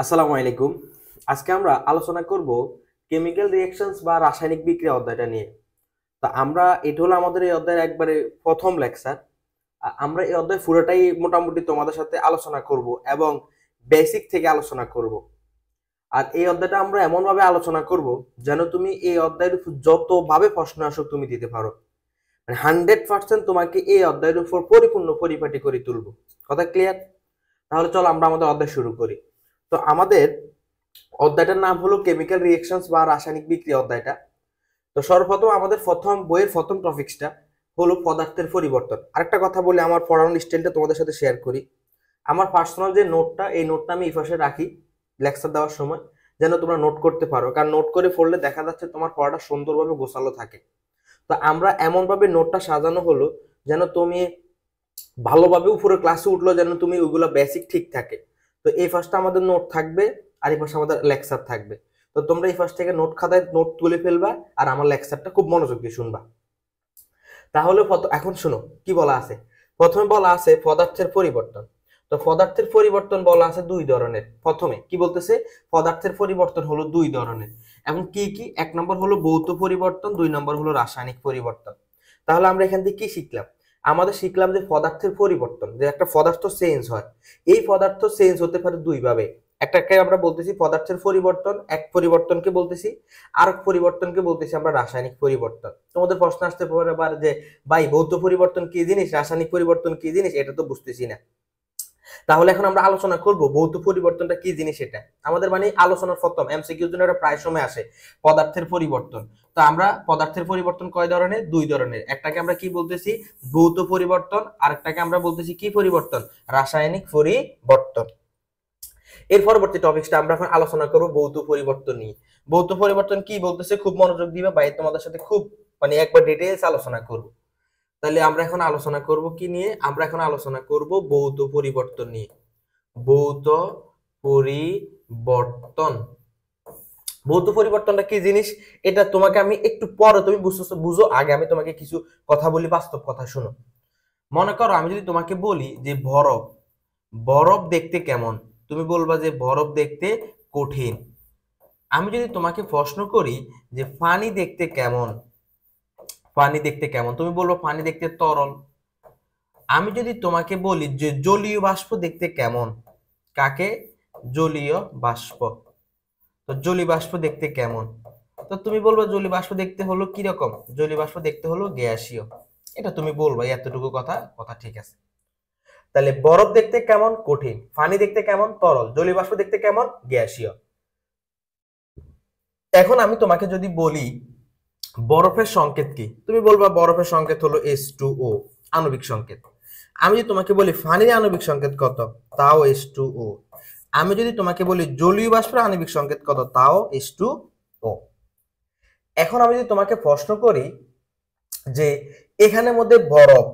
আসসালামু আলাইকুম। আজকে আমরা আলোচনা করব কেমিক্যাল রিঅ্যাকশনস বা রাসায়নিক বিক্রিয়া অধ্যায়টা নিয়ে। তো এটা হলো আমাদের এই অধ্যায়ের একবারে প্রথম লেকচার। আমরা এই অধ্যায় পুরোটাই মোটামুটি তোমাদের সাথে আলোচনা করব এবং বেসিক থেকে আলোচনা করব। আর এই অধ্যায়টা আমরা এমনভাবে আলোচনা করব যেন তুমি এই অধ্যায়ের উপর যতভাবে প্রশ্ন আসুক তুমি দিতে পারো। মানে 100% তোমাকে এই অধ্যায়ের উপর পরিপূর্ণ পরিপাটি করে তুলবো। কথা ক্লিয়ার? তাহলে চলো আমরা আমাদের অধ্যায় শুরু করি। তো আমাদের অধ্যায়টার নাম হলো কেমিক্যাল রিঅ্যাকশনস বা রাসায়নিক বিক্রিয়া অধ্যায়টা। তো সর্বপ্রথম আমাদের বইয়ের প্রথম টপিকসটা হলো পদার্থের পরিবর্তন। আরেকটা কথা বলি, আমার পড়ানোর স্টাইলটা তোমাদের সাথে শেয়ার করি। আমার পার্সোনাল যে নোটটা, এই নোটটা আমি এই পাশে রাখি লেকচার দেওয়ার সময়, যেন তোমরা নোট করতে পারো, কারণ নোট করে পড়লে দেখা যাচ্ছে তোমার পড়াটা সুন্দরভাবে গোছালো থাকে। তো আমরা এমনভাবে নোটটা সাজানো হলো যেন তুমি ভালোভাবে উপরে ক্লাসে উঠলো, যেন তুমি ওইগুলো বেসিক ঠিক থাকে। তো এই ফার্স্টে আমাদের নোট থাকবে, আর এই পাশে আমাদের লেকচার থাকবে। তো তোমরা এই ফার্স্ট থেকে নোট খাতায় নোট তুলে ফেলবা, আর আমার লেকচারটা খুব মনোযোগ দিয়ে শুনবা। তাহলে এখন শোনো কি বলা আছে। প্রথমে বলা আছে পদার্থের পরিবর্তন। তো পদার্থের পরিবর্তন বলা আছে দুই ধরনের। প্রথমে কি বলতেছে, পদার্থের পরিবর্তন হলো দুই ধরনের। এখন কি কি? এক নম্বর হলো ভৌত পরিবর্তন, দুই নম্বর হলো রাসায়নিক পরিবর্তন। তাহলে আমরা এখান থেকে কি শিখলাম? আমাদের শিখলাম যে পদার্থের পরিবর্তন, যে একটা পদার্থ চেঞ্জ হয়, এই পদার্থ চেঞ্জ হতে পারে দুই ভাবে। একটাকে আমরা বলতেছি পদার্থের পরিবর্তন, এক পরিবর্তনকে বলতেছি, আর এক পরিবর্তনকে বলতেছি আমরা রাসায়নিক পরিবর্তন। তোমাদের প্রশ্ন আসতে পারে যে ভাই ভৌত পরিবর্তন কি জিনিস, রাসায়নিক পরিবর্তন কি জিনিস, এটা তো বুঝতেছি না। তাহলে এখন আমরা আলোচনা করব ভৌত পরিবর্তনটা কি জিনিস। এটা আমাদের মানে আলোচনার প্রথম এমসিকিউ জন্য এটা প্রায় সময় আসে, পদার্থের পরিবর্তন। তো আমরা পদার্থের পরিবর্তন কয় ধরনের? দুই ধরনের। একটাকে আমরা কি বলতেছি? ভৌত পরিবর্তন, আরেকটাকে আমরা বলতেছি কি পরিবর্তন? রাসায়নিক পরিবর্তন। এর পরবর্তী টপিকটা আমরা এখন আলোচনা করব ভৌত পরিবর্তন নিয়ে। ভৌত পরিবর্তন কি বলতেছে খুব মনোযোগ দিবে ভাই, তোমাদের সাথে খুব মানে একবার ডিটেইলস আলোচনা করব। তাহলে আমরা এখন আলোচনা করব কি নিয়ে? আমরা এখন আলোচনা করব ভৌত পরিবর্তন নিয়ে। ভৌত পরিবর্তন, ভৌত পরিবর্তনটা কি জিনিস এটা তোমাকে আমি একটু পরে তুমি বুঝো, আগে আমি তোমাকে কিছু কথা বলি, বাস্তব কথা শোনো। মনে করো আমি যদি তোমাকে বলি যে বরফ, বরফ দেখতে কেমন, তুমি বলবা যে বরফ দেখতে কঠিন। আমি যদি তোমাকে প্রশ্ন করি যে পানি দেখতে কেমন, পানি দেখতে কেমন, তুমি বলবো পানি দেখতে তরল। আমি যদি তোমাকে বলি যে জলীয় বাষ্প দেখতে কেমন, কাকে? জলীয় বাষ্প। তো জলীয় বাষ্প দেখতে কেমন, তো তুমি বলবো জলীয় বাষ্প দেখতে হলো কি রকম? জলীয় বাষ্প দেখতে হলো গ্যাসীয়। এটা তুমি বলবা, এতটুকু কথা কথা ঠিক আছে। তাহলে বরফ দেখতে কেমন? কঠিন। পানি দেখতে কেমন? তরল। জলীয় বাষ্প দেখতে কেমন? গ্যাসীয়। এখন আমি তোমাকে যদি বলি বরফের সংকেত কি, তুমি বলবা বরফের সংকেত হলো H2O, আণবিক সংকেত। আমি যদি তোমাকে বলি পানির আণবিক সংকেত কত, তাও H2O। আমি যদি তোমাকে বলি জলীয় বাষ্পের আণবিক সংকেত কত, তাও H2O। এখন আমি যদি তোমাকে প্রশ্ন করি যে এখানের মধ্যে বরফ,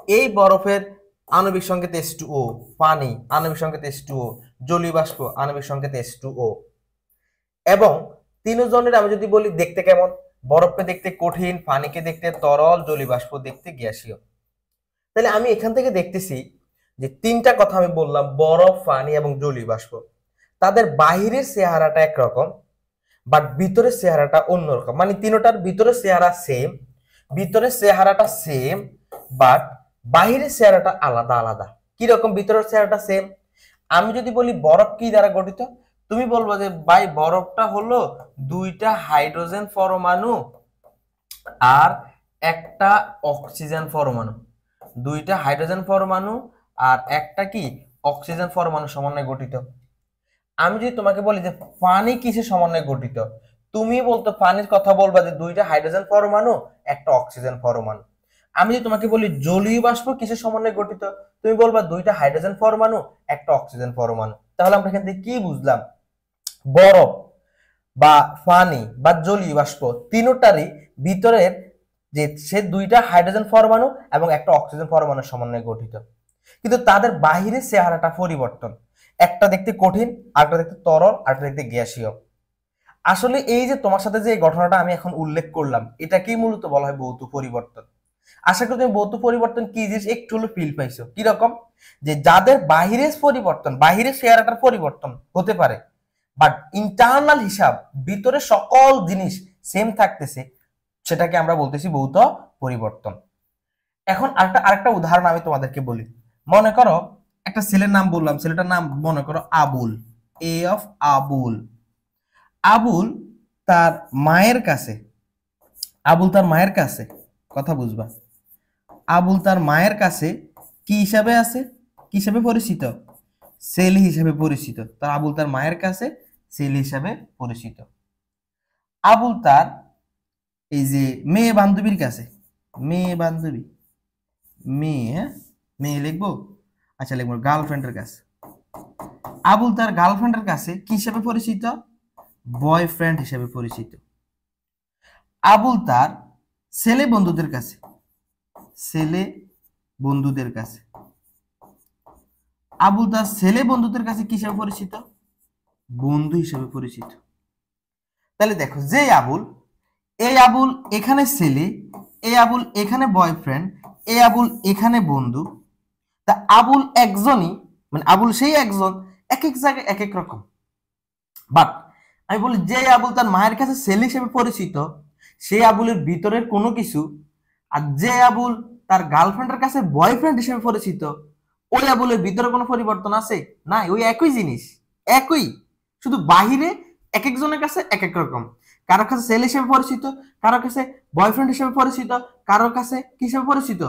এই বরফের আণবিক সংকেত H2O, পানি আণবিক সংকেত H2O, জলীয় বাষ্প আণবিক সংকেত H2O, এবং তিনজনের আমি যদি বলি দেখতে কেমন, বরফকে দেখতে কঠিন, পানিকে দেখতে তরল, জলীয় বাষ্প দেখতে গ্যাসীয়। তাহলে আমি এখান থেকে দেখতেছি যে তিনটা কথা আমি বললাম, বরফ, পানি এবং জলীয় বাষ্প, তাদের বাহিরের চেহারাটা একরকম, বাট ভিতরের চেহারাটা অন্যরকম। মানে তিনটার ভিতরের চেহারা সেম, ভিতরের চেহারাটা সেম, বাট বাহিরের চেহারাটা আলাদা আলাদা। কি রকম ভিতরের চেহারাটা সেম? আমি যদি বলি বরফ কি দ্বারা গঠিত, তুমি বলবো যে ভাই বরফটা হলো দুইটা হাইড্রোজেন পরমাণু আর একটা অক্সিজেন পরমাণু, দুইটা হাইড্রোজেন পরমাণু আর একটা কি অক্সিজেন পরমাণু সমন্বয়ে গঠিত। আমি যদি তোমাকে বলি যে পানি কিসের সমন্বয়ে গঠিত, তুমি বলতো পানির কথা বলবা যে দুইটা হাইড্রোজেন পরমাণু একটা অক্সিজেন পরমাণু। আমি যদি তোমাকে বলি জলীয় বাষ্প কিসের সমন্বয়ে গঠিত, তুমি বলবা দুইটা হাইড্রোজেন পরমাণু একটা অক্সিজেন পরমাণু। তাহলে আমরা এখান থেকে কি বুঝলাম? বরফ বা পানি বা জলীয় বাষ্প তিনটারই ভিতরের যে সে দুইটা হাইড্রোজেন পরমাণু এবং একটা অক্সিজেন পরমাণুর সমন্বয়ে গঠিত, কিন্তু তাদের বাহিরের চেহারাটা পরিবর্তন। একটা দেখতে কঠিন, আরেকটা দেখতে তরল, আরেকটা দেখতে গ্যাসীয়। আসলে এই যে তোমার সাথে যে ঘটনাটা আমি এখন উল্লেখ করলাম, এটাকেই মূলত বলা হয় ভৌত পরিবর্তন। আশা করি তুমি ভৌত পরিবর্তন কি জিনিস একটু হলো ফিল পাইছো। কিরকম? যে যাদের বাহিরের পরিবর্তন, বাহিরের চেহারাটার পরিবর্তন হতে পারে, বাট ইন্টারনাল হিসাব, ভিতরে সকল জিনিস সেম থাকতেছে, সেটাকে আমরা বলতেছি ভৌত পরিবর্তন। এখন আরেকটা উদাহরণ আমি তোমাদেরকে বলি। মনে করো একটা ছেলের নাম বললাম, ছেলেটার নাম মনে করো আবুল, এ অফ আবুল। আবুল তার মায়ের কাছে, আবুল তার মায়ের কাছে, কথা বুঝবা, আবুল তার মায়ের কাছে কি হিসাবে আছে, কি হিসাবে পরিচিত, ছেলে হিসাবে পরিচিত। তার আবুল তার মায়ের কাছে ছেলে হিসাবে পরিচিত। আবুল তার এই যে মেয়ে বান্ধবীর কাছে, মেয়ে বান্ধবী, মেয়ে, হ্যাঁ মেয়ে লিখবো, আচ্ছা লিখবো গার্লফ্রেন্ডের কাছে। আবুল তার গার্লফ্রেন্ডের কাছে কি হিসাবে পরিচিত, বয়ফ্রেন্ড হিসাবে পরিচিত। আবুল তার ছেলে বন্ধুদের কাছে, ছেলে বন্ধুদের কাছে, আবুল তার ছেলে বন্ধুদের কাছে কি হিসাবে পরিচিত, বন্ধু হিসাবে পরিচিত। তাহলে দেখো, যে আবুল, এই আবুল এখানে ছেলে, এই আবুল এখানে বয়ফ্রেন্ড, এই আবুল এখানে বন্ধু। তা আবুল একজনই, মানে আবুল সেই একজন, এক এক জায়গায় এক এক রকম। বাট আমি বলি যে আবুল তার মায়ের কাছে ছেলে হিসেবে পরিচিত, সেই আবুলের ভিতরের কোনো কিছু, আর যে আবুল তার গার্লফ্রেন্ডের কাছে বয়ফ্রেন্ড হিসেবে পরিচিত, ওই আবুলের ভিতরে কোনো পরিবর্তন আছে না, ওই একই জিনিস, একই, শুধু বাহিরে এক একজনের কাছে এক এক রকম। কারো কাছে ছেলে হিসেবে পরিচিত, কারো কাছে বয়ফ্রেন্ড হিসেবে পরিচিত, কারো কাছে কি হিসেবে পরিচিত,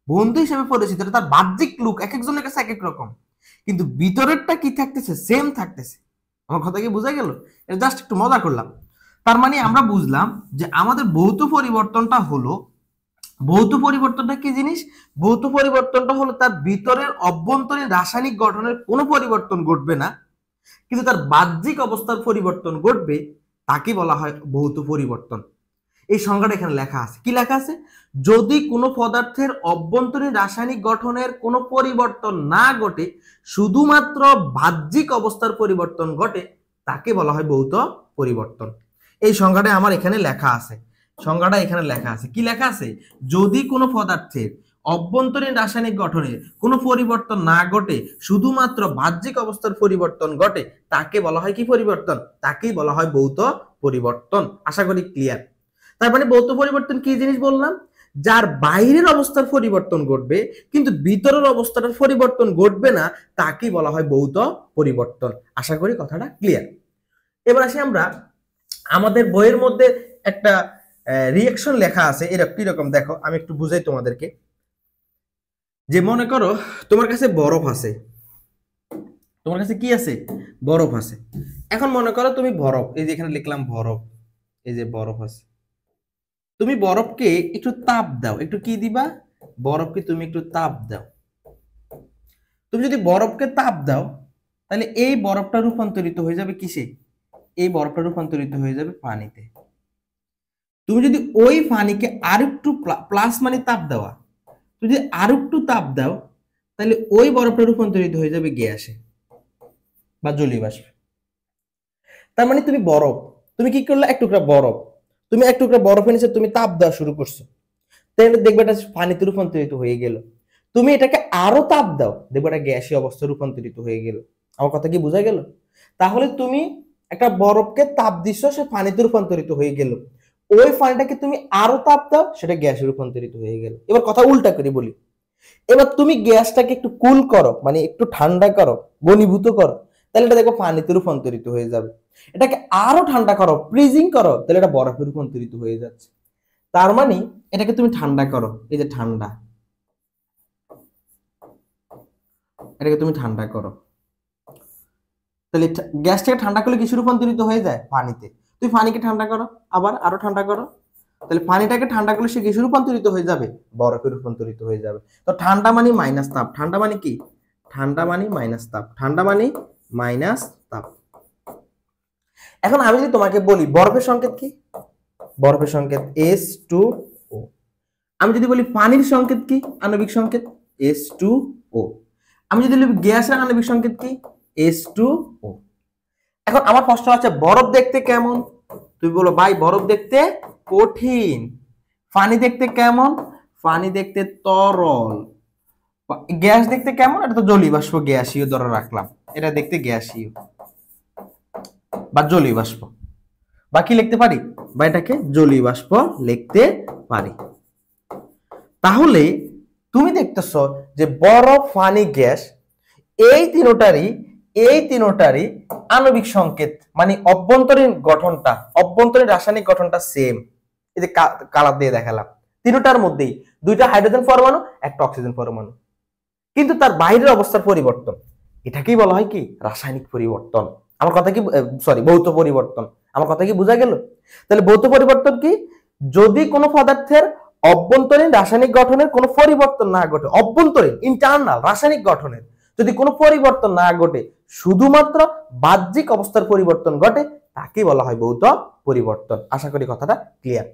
বন্ধু হিসেবে পরিচিত। তার বাহ্যিক লুক এক একজনের কাছে এক এক রকম, কিন্তু ভিতরেরটা কি থাকতেছে, সেম থাকতেছে। আমার কথা কি বোঝা গেল? এটা জাস্ট একটু মজা করলাম। তার মানে আমরা বুঝলাম যে আমাদের ভৌত পরিবর্তনটা হলো, ভৌত পরিবর্তনটা কি জিনিস, ভৌত পরিবর্তনটা হলো তার ভিতরের অভ্যন্তরীণ রাসায়নিক গঠনের কোনো পরিবর্তন ঘটবে না, কিন্তু তার বাহ্যিক অবস্থার পরিবর্তন ঘটবে, তাকে বলা হয় ভৌত পরিবর্তন। এই সংজ্ঞাটা এখানে লেখা আছে। কি লেখা আছে? যদি কোনো পদার্থের অভ্যন্তরীণ রাসায়নিক গঠনের কোনো পরিবর্তন না ঘটে, শুধুমাত্র বাহ্যিক অবস্থার পরিবর্তন ঘটে, তাকে বলা হয় ভৌত পরিবর্তন। এই সংজ্ঞাটা আমার এখানে লেখা আছে, সংজ্ঞাটা এখানে লেখা আছে। কি লেখা আছে? যদি কোনো পদার্থের অভ্যন্তরীণ রাসায়নিক গঠনে কোনো পরিবর্তন না ঘটে, শুধুমাত্র বাহ্যিক অবস্থার পরিবর্তন ঘটে, তাকে বলা হয় কি পরিবর্তন? তাকেই বলা হয় ভৌত পরিবর্তন। আশা করি ক্লিয়ার। তার মানে ভৌত পরিবর্তন কি জিনিস বললাম? যার বাইরের অবস্থার পরিবর্তন ঘটবে কিন্তু ভিতরের অবস্থাটার পরিবর্তন ঘটবে না, তাকেই বলা হয় ভৌত পরিবর্তন। আশা করি কথাটা ক্লিয়ার। এবার আসি আমরা, আমাদের বইয়ের মধ্যে একটা রিঅ্যাকশন লেখা আছে, এরকম কিরকম দেখো, আমি একটু বুঝাই তোমাদেরকে। যে মনে করো তোমার কাছে বরফ আছে, তোমার কাছে কি আছে? বরফ আছে। এখন মনে করো তুমি বরফ, এই যে এখানে লিখলাম বরফ, এই যে বরফ আছে, তুমি বরফকে একটু তাপ দাও, একটু কি দিবা? বরফকে তুমি একটু তাপ দাও। তুমি যদি বরফকে তাপ দাও, তাহলে এই বরফটা রূপান্তরিত হয়ে যাবে কিসে? এই বরফটা রূপান্তরিত হয়ে যাবে পানিতে। তুমি যদি ওই পানিকে আর একটু প্লাস মানে তাপ দেওয়া, তুমি যদি আর একটু তাপ দাও, তাহলে ওই বরফটা রূপান্তরিত হয়ে যাবে গ্যাসে বা জলীয় বাষ্পে। তার মানে তুমি বরফ, তুমি কি করলে? এক টুকরা বরফ, তুমি এক টুকরা বরফের নিচে তুমি তাপ দেওয়া শুরু করছো, তাহলে দেখবে এটা পানিতে রূপান্তরিত হয়ে গেল। তুমি এটাকে আরো তাপ দাও, দেখবে এটা গ্যাসীয় অবস্থায় রূপান্তরিত হয়ে গেল। আমার কথা কি বোঝা গেল? তাহলে তুমি একটা বরফকে তাপ দিচ্ছ, সে পানিতে রূপান্তরিত হয়ে গেল। ওই পানিটাকে তুমি আরো তাপ দাও, সেটা গ্যাসে রূপান্তরিত হয়ে গেল। এবার কথা উল্টা করে বলি, এবার তুমি গ্যাসটাকে একটু কুল করো, মানে একটু ঠান্ডা করো, ঘনীভূত করো, তাহলে এটা দেখো পানিতে রূপান্তরিত হয়ে যাবে। এটাকে আরো ঠান্ডা করো, ফ্রিজিং করো, তাহলে এটা বরফে রূপান্তরিত হয়ে যাচ্ছে। তার মানে এটাকে তুমি ঠান্ডা করো, এই যে ঠান্ডা, এটাকে তুমি ঠান্ডা করো, তাহলে গ্যাসটাকে ঠান্ডা করলে কিছু রূপান্তরিত হয়ে যায় পানিতে। তুমি পানিকে ঠান্ডা করো, আবার আরো ঠান্ডা করো, তাহলে পানিটাকে ঠান্ডা করলে সে কিছু রূপান্তরিত হয়ে যাবে, বরফে রূপান্তরিত হয়ে যাবে। তো ঠান্ডা মানে মাইনাস তাপ, ঠান্ডা মানে কি? ঠান্ডা মানে মাইনাস তাপ, ঠান্ডা মানে মাইনাস তাপ। এখন আমি যদি তোমাকে বলি বরফের সংকেত কি? বরফের সংকেত H2O। আমি যদি বলি পানির সংকেত কি? আণবিক সংকেত H2O। আমি যদি বলি গ্যাসের আণবিক সংকেত কি? H2O। এখন আমার প্রশ্ন আছে, বরফ দেখতে কেমন? তুমি বলো ভাই বরফ দেখতে কঠিন। পানি দেখতে কেমন? পানি দেখতে তরল। গ্যাস দেখতে কেমন? এটা তো জলীয় বাষ্প, গ্যাসীয় ধরে রাখলাম, এটা দেখতে গ্যাসীয়। বা জলীয় বাষ্প, বা কি লিখতে পারি, বা এটাকে জলীয় বাষ্প লিখতে পারি। তাহলে তুমি দেখতেছো যে বরফ, পানি, গ্যাস এই তিনোটারই আণবিক সংকেত মানে অভ্যন্তরীণ গঠনটা, অভ্যন্তরীণ রাসায়নিক গঠনটা সেম। এই যে কালার দিয়ে দেখালাম, তিনোটার মধ্যেই দুইটা হাইড্রোজেন পরমাণু, একটা অক্সিজেন পরমাণু, কিন্তু তার বাইরের অবস্থার পরিবর্তন, এটাকেই বলা হয় কি রাসায়নিক পরিবর্তন। আমার কথা কি, সরি, ভৌত পরিবর্তন। আমার কথা কি বোঝা গেল? তাহলে ভৌত পরিবর্তন কি, যদি কোনো পদার্থের অভ্যন্তরীণ রাসায়নিক গঠনের কোনো পরিবর্তন না ঘটে, অভ্যন্তরীণ ইন্টারনাল রাসায়নিক গঠনের যদি কোনো পরিবর্তন না ঘটে, শুধুমাত্র বাহ্যিক অবস্থার পরিবর্তন ঘটে, তাকে বলা হয় ভৌত পরিবর্তন। আশা করি কথাটা ক্লিয়ার।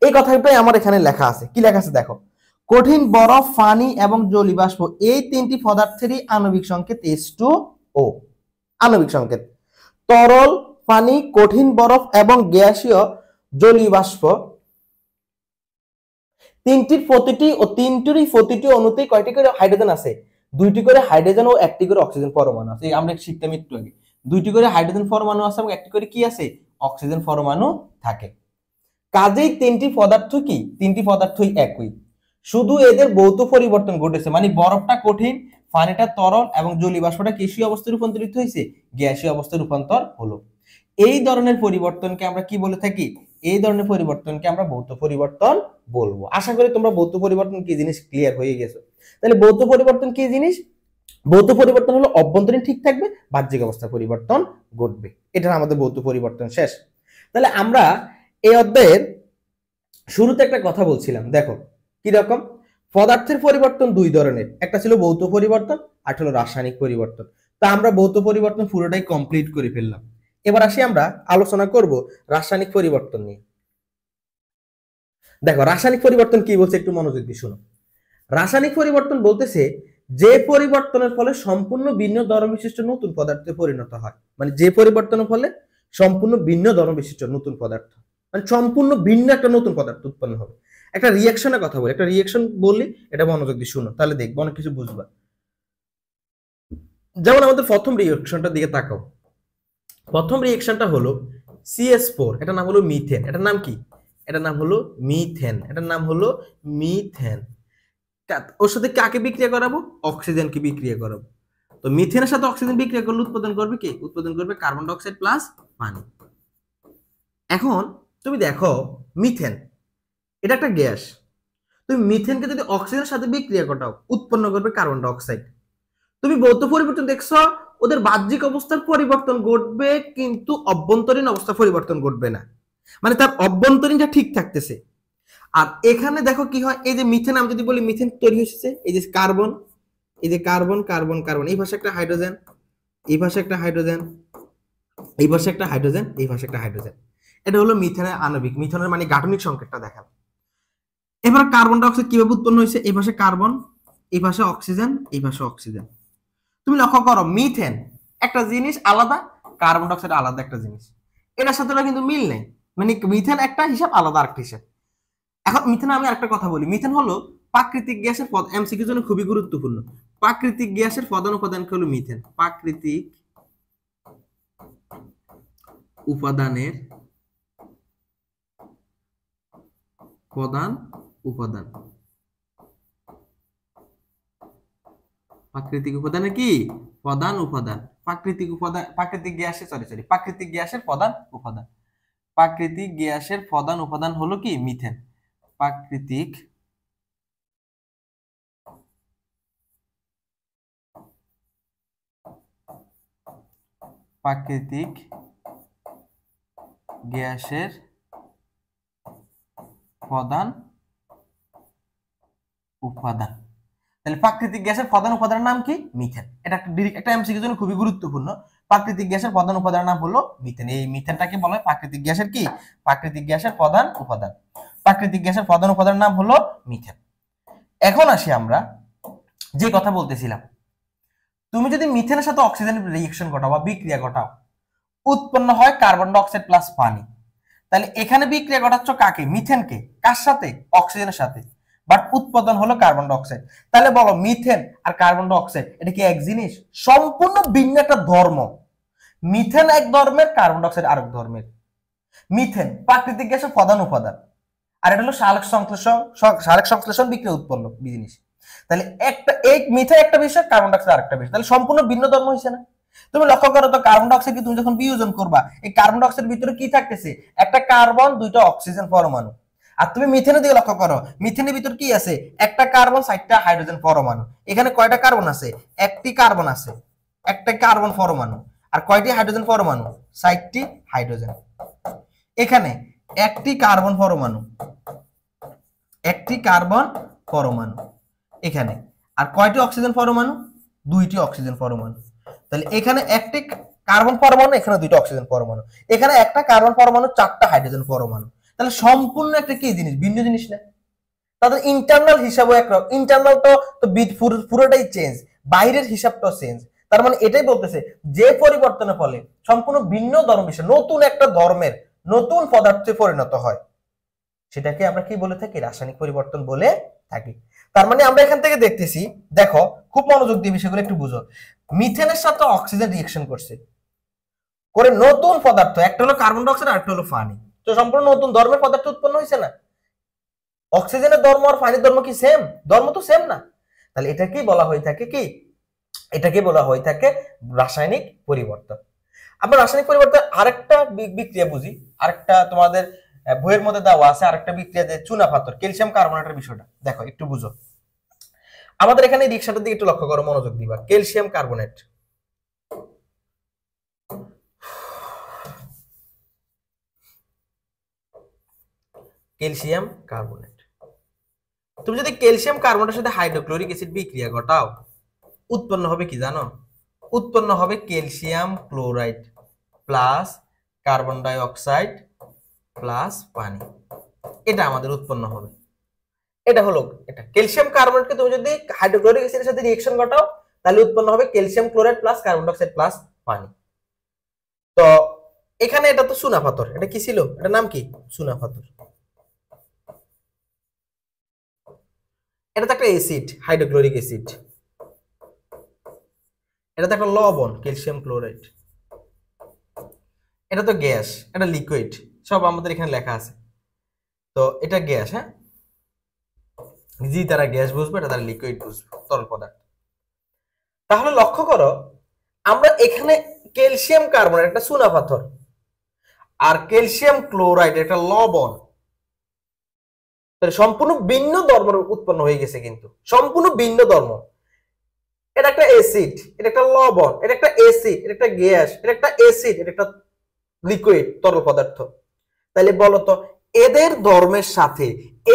এই কথাটাই আমার এখানে লেখা আছে। কি লেখা আছে দেখো, কঠিন বরফ, পানি এবং জলীয় বাষ্প এই তিনটি পদার্থেরই আণবিক সংকেত H2O। আণবিক সংকেত তরল, পানি, কঠিন বরফ এবং গ্যাসীয় জলীয় বাষ্প তিনটিরই প্রতিটি অণুতে কয়টি করে হাইড্রোজেন আছে? দুইটি করে হাইড্রোজেন ও একটি করে অক্সিজেন পরমাণু আছে। আমরা শিখতাম একটু আগে, দুইটি করে হাইড্রোজেন পরমাণু আছে এবং একটি করে কি আছে? অক্সিজেন পরমাণু থাকে। কাজেই তিনটি পদার্থই একই, শুধু এদের ভৌত পরিবর্তন ঘটেছে। মানে বরফটা কঠিন, পানিটা তরল এবং জলীয় বাষ্পটা কিসীয় অবস্থায় রূপান্তরিত হয়েছে? গ্যাসীয় অবস্থায় রূপান্তর হলো। এই ধরনের পরিবর্তনকে আমরা কি বলে থাকি? এই ধরনের পরিবর্তনকে আমরা ভৌত পরিবর্তন বলবো। আশা করি তোমরা ভৌত পরিবর্তন কি জিনিস ক্লিয়ার হয়ে গেছো। তাহলে ভৌত পরিবর্তন কি জিনিস? ভৌত পরিবর্তন হলো অভ্যন্তরীণ ঠিক থাকবে, বাহ্যিক অবস্থা পরিবর্তন ঘটবে। এটা আমাদের ভৌত পরিবর্তন শেষ। তাহলে আমরা এই অধ্যায়ের শুরুতে একটা কথা বলছিলাম, দেখো কি রকম, পদার্থের পরিবর্তন দুই ধরনের, একটা ছিল ভৌত পরিবর্তন আর হলো রাসায়নিক পরিবর্তন। তা আমরা ভৌত পরিবর্তন পুরোটাই কমপ্লিট করে ফেললাম। এবার আসি আমরা আলোচনা করব রাসায়নিক পরিবর্তন নিয়ে। দেখো রাসায়নিক পরিবর্তন কি বলছে, একটু মনোযোগ দিয়ে শোনো। রাসায়নিক পরিবর্তন বলতেছে যে পরিবর্তনের ফলে সম্পূর্ণ ভিন্ন ধর্ম বিশিষ্ট নতুন পদার্থে পরিণত হয়। মানে যে পরিবর্তনের ফলে সম্পূর্ণ ভিন্ন ধর্ম বিশিষ্ট নতুন পদার্থ, মানে সম্পূর্ণ ভিন্ন একটা নতুন পদার্থ উৎপন্ন হবে। একটা রিঅ্যাকশনের কথা বলি, একটা রিঅ্যাকশন বললি এটা মনোযোগ দিয়ে শুনো, তাহলে দেখবো অনেক কিছু বুঝবা। যেমন আমাদের প্রথম রিঅ্যাকশনটার দিকে তাকাও। প্রথম রিঅ্যাকশনটা হলো CH4, এটার নাম হলো মিথেন। এটার নাম কি? এটার নাম হলো মিথেন। এটার নাম হলো মিথেন। ওর সাথে কাকে বিক্রিয়া করাবো? অক্সিজেনকে বিক্রিয়া করাবো। তো মিথেনের সাথে অক্সিজেন বিক্রিয়া করলে উৎপাদন করবে কি? উৎপাদন করবে কার্বন ডাই অক্সাইড প্লাস পানি। এখন তুমি দেখো মিথেন এটা একটা গ্যাস, তুমি মিথেনকে যদি অক্সিজেনের সাথে বিক্রিয়া ঘটাও উৎপন্ন করবে কার্বন ডাই অক্সাইড। তুমি ভৌত পরিবর্তন দেখছো, ওদের বাহ্যিক অবস্থার পরিবর্তন ঘটবে কিন্তু অভ্যন্তরীণ অবস্থার পরিবর্তন ঘটবে না, মানে তার অভ্যন্তরীণটা ঠিক থাকতেছে। আর এখানে দেখো কি হয়, এই যে মিথেন, আমি যদি বলি মিথেন তৈরি হয়েছে, এই যে কার্বন, এই যে কার্বন কার্বন কার্বন, এই পাশে একটা হাইড্রোজেন, এই পাশে একটা হাইড্রোজেন, এই পাশে একটা হাইড্রোজেন, এই পাশে একটা হাইড্রোজেন। এটা হলো মিথেনের আণবিক, মিথেনের মানে গাঠনিক সংকেতটা দেখাবো। এবার কার্বন ডাই অক্সাইড কিভাবে উৎপন্ন হয়েছে? এই পাশে কার্বন, এই পাশে অক্সিজেন, এই পাশে অক্সিজেন। তুমি লক্ষ্য করো মিথেন একটা জিনিস আলাদা, কার্বন ডাই অক্সাইড আলাদা একটা জিনিস, এটার সাথে কিন্তু মিল নেই। মানে মিথেন একটা হিসাব, আলাদা আরেকটা হিসাব। এখন মিথেন আমি আরেকটা কথা বলি, মিথেন হলো প্রাকৃতিক গ্যাসের পদ, এমসিকিউর জন্য খুবই গুরুত্বপূর্ণ। প্রাকৃতিক গ্যাসের প্রধান উপাদান হলো মিথেন। প্রাকৃতিক উপাদানের প্রধান উপাদান, প্রাকৃতিক উপাদানের কি প্রধান উপাদান, প্রাকৃতিক উপাদান, প্রাকৃতিক গ্যাসের প্রাকৃতিক গ্যাসের প্রধান উপাদান, প্রাকৃতিক গ্যাসের প্রধান উপাদান হলো কি মিথেন। প্রাকৃতিক প্রাকৃতিক গ্যাসের প্রধান উপাদান। তাহলে প্রাকৃতিক গ্যাসের প্রধান উপাদানের নাম কি? মিথেন। এটা একটা এমসিকিউর জন্য খুবই গুরুত্বপূর্ণ। প্রাকৃতিক গ্যাসের প্রধান উপাদানের নাম হলো মিথেন। এই মিথেনটাকে বলা হয় প্রাকৃতিক গ্যাসের কি? প্রাকৃতিক গ্যাসের প্রধান উপাদান। প্রাকৃতিক গ্যাসের প্রধান উপাদানের নাম হলো মিথেন। এখন আসি আমরা যে কথা বলতেছিলাম, তুমি যদি মিথেনের সাথে অক্সিজেন রিঅ্যাকশন ঘটাও বা বিক্রিয়া ঘটাও, উৎপন্ন হয় কার্বন ডাই অক্সাইড প্লাস পানি। তাহলে এখানে বিক্রিয়া ঘটাচ্ছ কাকে? মিথেনকে। কার সাথে? অক্সিজেনের সাথে। বাট উৎপাদন হলো কার্বন ডাই অক্সাইড। তাহলে বলো মিথেন আর কার্বন ডাই অক্সাইড এটা কি এক জিনিস? সম্পূর্ণ ভিন্ন একটা ধর্ম। মিথেন এক ধর্মের, কার্বন ডাইঅক্সাইড আরেক ধর্মের। মিথেন প্রাকৃতিক গ্যাসের প্রধান উপাদান, আর এটা হলো সালোক সংশ্লেষণ বিক্রিয়া উৎপন্ন জিনিস। তাহলে একটা এই মিথেন একটা বিষয়, কার্বন ডাইঅক্সাইড আরেকটা বিষয়, তাহলে সম্পূর্ণ ভিন্ন ধর্ম হইছে না? তুমি লক্ষ্য করো তো, কার্বন ডাইঅক্সাইড কি তুমি যখন বিয়োজন করবা, এই কার্বন ডাইঅক্সাইডের ভিতরে কি থাকতেছে? একটা কার্বন, দুইটা অক্সিজেন পরমাণু। আর তুমি মিথেনের দিকে লক্ষ্য করো, মিথেনের ভিতর কি আছে? একটা কার্বন, 4টা হাইড্রোজেন পরমাণু। এখানে কয়টা কার্বন আছে? একটি কার্বন আছে, একটা কার্বন পরমাণু। আর কয়টি হাইড্রোজেন পরমাণু? 4টি হাইড্রোজেন। এখানে একটি কার্বন পরমাণু, একটি কার্বন পরমাণু এখানে। আর কয়টি অক্সিজেন পরমাণু? 2টি অক্সিজেন পরমাণু। তাহলে এখানে একটি কার্বন পরমাণু, এখানে 2টা অক্সিজেন পরমাণু। এখানে একটা কার্বন পরমাণু, 4টা হাইড্রোজেন পরমাণু। তাহলে সম্পূর্ণ একটা কি জিনিস? ভিন্ন জিনিস না? তাদের ইন্টারনাল হিসাবও একরকম। ইন্টারনাল তো পুরোটাই চেঞ্জ, বাইরের হিসাবটাও চেঞ্জ। তার মানে এটাই বলতেছে যে পরিবর্তনের ফলে সম্পূর্ণ ভিন্ন ধর্ম বিষয়, নতুন একটা ধর্মের নতুন পদার্থে পরিণত হয়, সেটাকে আমরা কি বলে থাকি? রাসায়নিক পরিবর্তন বলে থাকি। তার মানে আমরা এখান থেকে দেখতেছি, দেখো খুব মনোযোগ দিয়ে বিষয়গুলো একটু বুঝো। মিথেনের সাথে অক্সিজেন রিঅ্যাকশন করছে, করে নতুন পদার্থ, একটা হলো কার্বন ডাইঅক্সাইড আর একটা হলো পানি, তো সম্পূর্ণ নতুন ধর্মের পদার্থ উৎপন্ন হয়েছে না? অক্সিজেনের ধর্ম আর পানির ধর্ম কি সেম? ধর্ম তো সেম না। তাহলে এটাকেই বলা হয়ে থাকে কি? এটাকে বলা হয়ে থাকে রাসায়নিক পরিবর্তন। আমরা রাসায়নিক পরিবর্তন আরেকটা বিক্রিয়া বুঝি, আরেকটা তোমাদের বইয়ের মধ্যে দেওয়া আছে, আরেকটা বিক্রিয়া, যে চুনা পাথর, ক্যালসিয়াম কার্বনেটের বিষয়টা দেখো একটু বুঝো। আমাদের এখানে রিকশাটার দিকে একটু লক্ষ্য করো, মনোযোগ দিবা। Calcium carbonate, calcium carbonate. তুমি যদি ক্যালসিয়াম কার্বনেটের সাথে হাইড্রোক্লোরিক অ্যাসিড বিক্রিয়া ঘটাও, উৎপন্ন হবে কি জানো? উৎপন্ন হবে ক্যালসিয়াম ক্লোরাইড প্লাস কার্বন ডাই অক্সাইড প্লাস পানি। এটা আমাদের উৎপন্ন হবে। এটা হলো এটা ক্যালসিয়াম কার্বনেটকে তুমি যদি হাইড্রোক্লোরিক অ্যাসিডের সাথে রিঅ্যাকশন ঘটাও, তাহলে উৎপন্ন হবে ক্যালসিয়াম ক্লোরাইড প্লাস কার্বন ডাই অক্সাইড প্লাস পানি। তো এখানে এটা তো চুনা পাথর, এটা কি ছিল? এটার নাম কি? চুনা পাথর। এটা তো একটা অ্যাসিড, হাইড্রোক্লোরিক অ্যাসিড। এটা তো একটা লবণ, ক্যালসিয়াম ক্লোরাইড। এটা তো গ্যাস, এটা লিকুইড, সব আমাদের এখানে লেখা আছে। তো এটা গ্যাস, হ্যাঁ, জি তারা গ্যাস বুঝবে, এটা তারা লিকুইড বুঝবে, তরল পদার্থ। তাহলে লক্ষ্য করো, আমরা এখানে ক্যালসিয়াম কার্বনেট একটা চুনা পাথর, আর ক্যালসিয়াম ক্লোরাইড একটা লবণ, সম্পূর্ণ ভিন্ন ধর্ম উৎপন্ন হয়ে গেছে, কিন্তু সম্পূর্ণ ভিন্ন ধর্ম। এটা একটা অ্যাসিড, এটা একটা লবণ, এটা একটা অ্যাসিড, এটা একটা গ্যাস, এটা একটা অ্যাসিড, এটা একটা লিকুইড, তরল পদার্থ। তাহলে বলতো এদের ধর্মের সাথে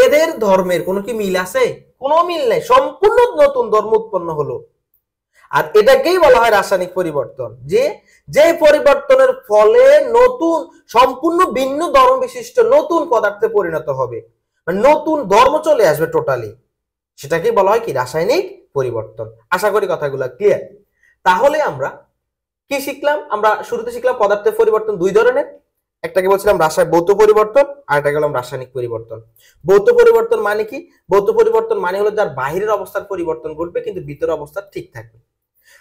এদের ধর্মের কোনো কি মিল আছে? কোনো মিল নাই, সম্পূর্ণ নতুন ধর্ম উৎপন্ন হলো। আর এটাকেই বলা হয় রাসায়নিক পরিবর্তন, যে যে পরিবর্তনের ফলে নতুন সম্পূর্ণ ভিন্ন ধর্ম বিশিষ্ট নতুন পদার্থে পরিণত হবে, নতুন ধর্ম চলে আসবে টোটালি, সেটাকেই বলা হয় কি? রাসায়নিক পরিবর্তন। আশা করি কথাগুলো ক্লিয়ার। তাহলে আমরা কি শিখলাম? আমরা শুরুতে শিখলাম পদার্থের পরিবর্তন দুই ধরনের, একটাকে বলছিলাম ভৌত পরিবর্তন, আর একটা গেলাম রাসায়নিক পরিবর্তন। ভৌত পরিবর্তন মানে কি? ভৌত পরিবর্তন মানে হলো যার বাহিরের অবস্থার পরিবর্তন ঘটবে কিন্তু ভিতরের অবস্থা ঠিক থাকবে।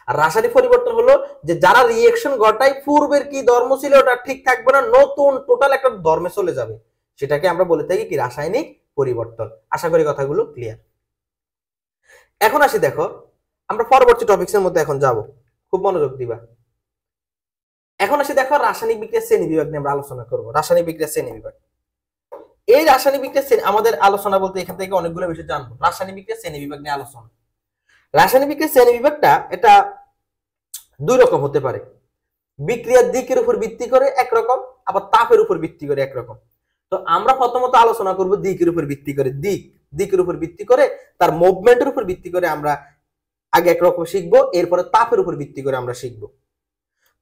আর রাসায়নিক পরিবর্তন হলো যে যারা রিঅ্যাকশন ঘটায় পূর্বের কি ধর্ম ছিল ওটা ঠিক থাকবে না, নতুন টোটাল একটা ধর্মে চলে যাবে, সেটাকে আমরা বলে থাকি কি? রাসায়নিক পরিবর্তন। আশা করি কথাগুলো ক্লিয়ার। এখন আসি, দেখো আমরা পরবর্তী টপিকসের মধ্যে এখন যাব, খুব মনোযোগ দিবা। এখন আসি, দেখো রাসায়নিক বিক্রিয়া শ্রেণী বিভাগ নিয়ে আমরা আলোচনা করব। রাসায়নিক বিক্রিয়া শ্রেণী বিভাগ, এই রাসায়নিক বিক্রিয়া আমাদের আলোচনা বলতে এখান থেকে অনেকগুলো বিষয় জানবো। রাসায়নিক বিক্রিয়া শ্রেণী বিভাগ নিয়ে আলোচনা। রাসায়নিক বিক্রিয়া শ্রেণী বিভাগটা এটা দুই রকম হতে পারে। বিক্রিয়ার দিকের উপর ভিত্তি করে একরকম, আবার তাপের উপর ভিত্তি করে একরকম। তো আমরা প্রথমত আলোচনা করব দিকের উপর ভিত্তি করে। দিকের উপর ভিত্তি করে, তার মুভমেন্টের উপর ভিত্তি করে আমরা আগে একরকম শিখবো, এরপরে তাপের উপর ভিত্তি করে আমরা শিখবো।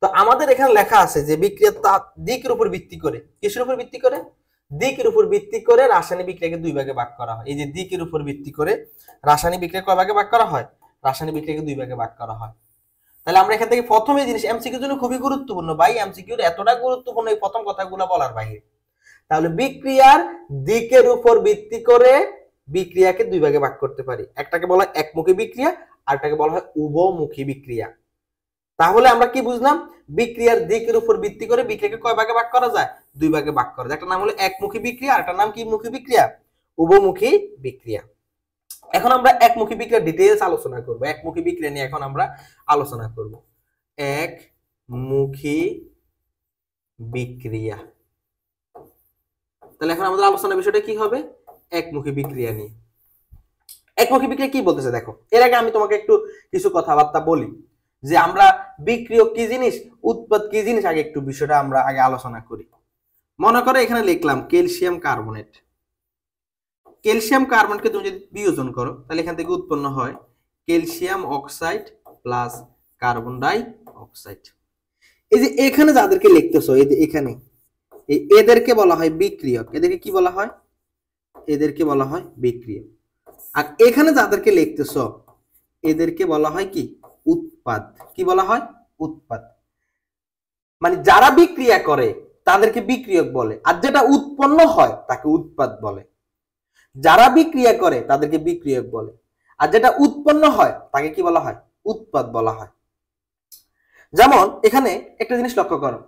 তো আমাদের এখানে লেখা আছে যে বিক্রিয়ার তাপ দিকের উপর ভিত্তি করে, কিসের উপর ভিত্তি করে? দিকের উপর ভিত্তি করে রাসায়নিক বিক্রিয়াকে দুই ভাগে ভাগ করা হয়। এই যে দিকের উপর ভিত্তি করে রাসায়নিক বিক্রিয়া কয় ভাগে ভাগ করা হয়? রাসায়নিক বিক্রিয়াকে দুই ভাগে ভাগ করা হয়। তাহলে আমরা এখান থেকে প্রথমে জিনিস, এমসিকিউর জন্য খুবই গুরুত্বপূর্ণ ভাই, এমসিকিউর এতটা গুরুত্বপূর্ণ এই প্রথম কথাগুলো বলার বাইরে। তাহলে বিক্রিয়ার দিকের উপর ভিত্তি করে বিক্রিয়াকে দুই ভাগে ভাগ করতে পারি। একটাকে বলা হয় একমুখী বিক্রিয়া, আরটাকে বলা হয় উভমুখী বিক্রিয়া। তাহলে আমরা কি বুঝলাম, বিক্রিয়ার দিকের উপর ভিত্তি করে বিক্রিয়াকে কয় ভাগে ভাগ করা যায়, দুই ভাগে ভাগ করা যায়। একটা নাম হলো একমুখী বিক্রিয়া, আর একটা নাম কি মুখী বিক্রিয়া, উভমুখী বিক্রিয়া। এখন আমরা একমুখী বিক্রিয়া ডিটেইলস আলোচনা করব। একমুখী বিক্রিয়া নিয়ে এখন আমরা আলোচনা করব। একমুখী বিক্রিয়া, তাহলে এখন আমাদের আলোচনার বিষয়টা কি হবে, একমুখী বিক্রিয়া নিয়ে। একমুখী বিক্রিয়া কি বলতেছে দেখো, এর আগে আমি তোমাকে একটু কিছু কথাবার্তা বলি যে আমরা বিক্রিয়ক কি জিনিস, উৎপাদ কি জিনিস, আগে একটু বিষয়টা আমরা আগে আলোচনা করি। মনে করো এখানে লিখলাম ক্যালসিয়াম কার্বনেট। ক্যালসিয়াম কার্বনেটকে তুমি যদি বিয়োজন করো তাহলে এখান থেকে উৎপন্ন হয় ক্যালসিয়াম অক্সাইড প্লাস কার্বন ডাই অক্সাইড। এই যে এখানে যাদেরকে লিখতেছো, এই যে এখানে এদেরকে বলা হয় বিক্রিয়ক। এদেরকে কি বলা হয়, এদেরকে বলা হয় বিক্রিয়ক। আর এখানে যাদেরকে লিখতেছো এদেরকে বলা হয় কি, উৎপাদ। কি বলা হয়, উৎপাদ। মানে যারা বিক্রিয়া করে তাদেরকে বিক্রিয়ক বলে, আর যেটা উৎপন্ন হয় তাকে উৎপাদ বলে। যারা বিক্রিয়া করে তাদেরকে বিক্রিয়ক বলে, আর যেটা উৎপন্ন হয় তাকে কি বলা হয়, উৎপাদ বলা হয়। যেমন এখানে একটা জিনিস লক্ষ্য করো,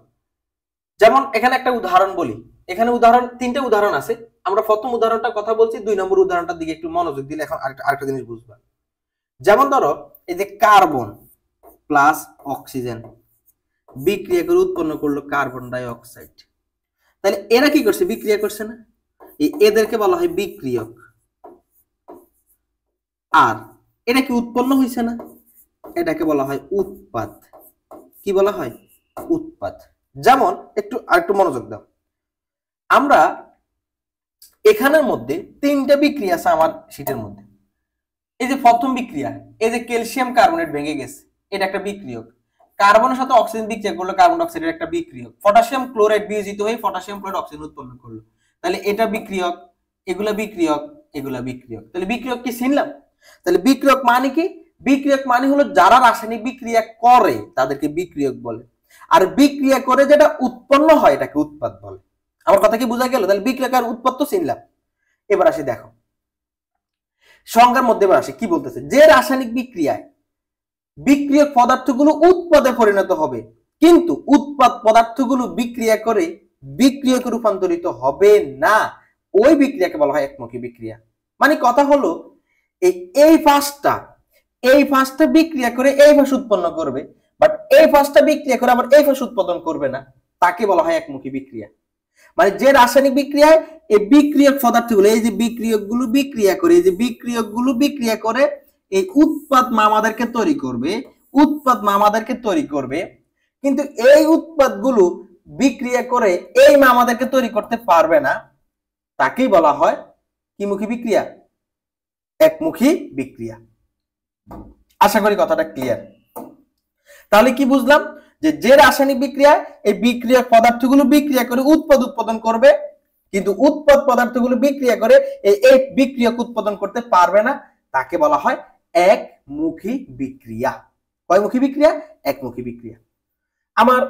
যেমন এখানে একটা উদাহরণ বলি, এখানে উদাহরণ তিনটা উদাহরণ আছে। আমরা প্রথম উদাহরণটা কথা বলছি, 2 নম্বর উদাহরণটার দিকে একটু মনোযোগ দিলে এখন আরেকটা জিনিস বুঝবা। যেমন ধরো এই যে কার্বন প্লাস অক্সিজেন বিক্রিয়া করে উৎপন্ন করলো কার্বন ডাই অক্সাইড, তাহলে এরা কি করছে, বিক্রিয়া করছে না, এদেরকে বলা হয় বিক্রিয়ক। আর এটা কি উৎপন্ন হয়েছে না, এটাকে বলা হয় উৎপাদ। কি বলা হয়, উৎপাদ। যেমন একটু আরেকটু মনোযোগ দাও, আমরা এখানের মধ্যে 3টা বিক্রিয়া আছে আমার শীটের মধ্যে। এই যে প্রথম বিক্রিয়া, এই যে ক্যালসিয়াম কার্বনেট ভেঙে গেছে, এটা একটা বিক্রিয়ক। কার্বনের সাথে অক্সিজেন বিক্রিয়া করলো, কার্বন ডাই অক্সাইডের একটা বিক্রিয়ক। পটাশিয়াম ক্লোরাইড বিয়োজিত হয়ে পটাশিয়াম ক্লোরাইড অক্সিজেন উৎপন্ন করলো, তাহলে এটা বিক্রিয়ক, এগুলা বিক্রিয়ক, এগুলা বিক্রিয়ক। তাহলে বিক্রিয়ক কি চিনলাম। তাহলে বিক্রিয়ক মানে কি, বিক্রিয়ক মানে হলো যারা রাসায়নিক বিক্রিয়া করে তাদেরকে বিক্রিয়ক বলে, আর বিক্রিয়া করে যেটা উৎপন্ন হয় এটাকে উৎপাদ বলে। আমার কথা কি বোঝা গেল, তাহলে বিক্রিয়ক আর উৎপাদ তো চিনলাম। এবার আসি দেখো সংজ্ঞার মধ্যে, এবার আসি কি বলতেছে, যে রাসায়নিক বিক্রিয়ায় বিক্রিয়ক পদার্থগুলো উৎপাদে পরিণত হবে কিন্তু উৎপাদ পদার্থগুলো বিক্রিয়া করে বিক্রিয়কে রূপান্তরিত হবে না, ওই বিক্রিয়াকে বলা হয় একমুখী বিক্রিয়া। মানে কথা হলো এই ফার্স্টটা বিক্রিয়া করে এই ফার্স্ট উৎপন্ন করবে, বাট এই ফার্স্টটা বিক্রিয়া করে আবার এই ফার্স্ট উৎপাদন করবে না, তাকে বলা হয় একমুখী বিক্রিয়া। মানে যে রাসায়নিক বিক্রিয়ায় এই বিক্রিয়ক পদার্থগুলো, এই যে বিক্রিয়কগুলো বিক্রিয়া করে, এই যে বিক্রিয়কগুলো বিক্রিয়া করে এই উৎপাদ মামাদেরকে তৈরি করবে, উৎপাদ মামাদেরকে তৈরি করবে, কিন্তু এই উৎপাদগুলো বিক্রিয়া করে এই মামাদেরকে তৈরি করতে পারবে না, তাকেই বলা হয় কিমুখী বিক্রিয়া, একমুখী বিক্রিয়া। আশা করি কথাটা ক্লিয়ার। তাহলে কি বুঝলাম, যে রাসায়নিক বিক্রিয়ায় এই বিক্রিয়ক পদার্থগুলো বিক্রিয়া করে উৎপাদ উৎপাদন করবে, কিন্তু উৎপাদ পদার্থগুলো বিক্রিয়া করে এই বিক্রিয়ক উৎপাদন করতে পারবে না, তাকে বলা হয় একমুখী বিক্রিয়া। কয়মুখী বিক্রিয়া, একমুখী বিক্রিয়া। আমার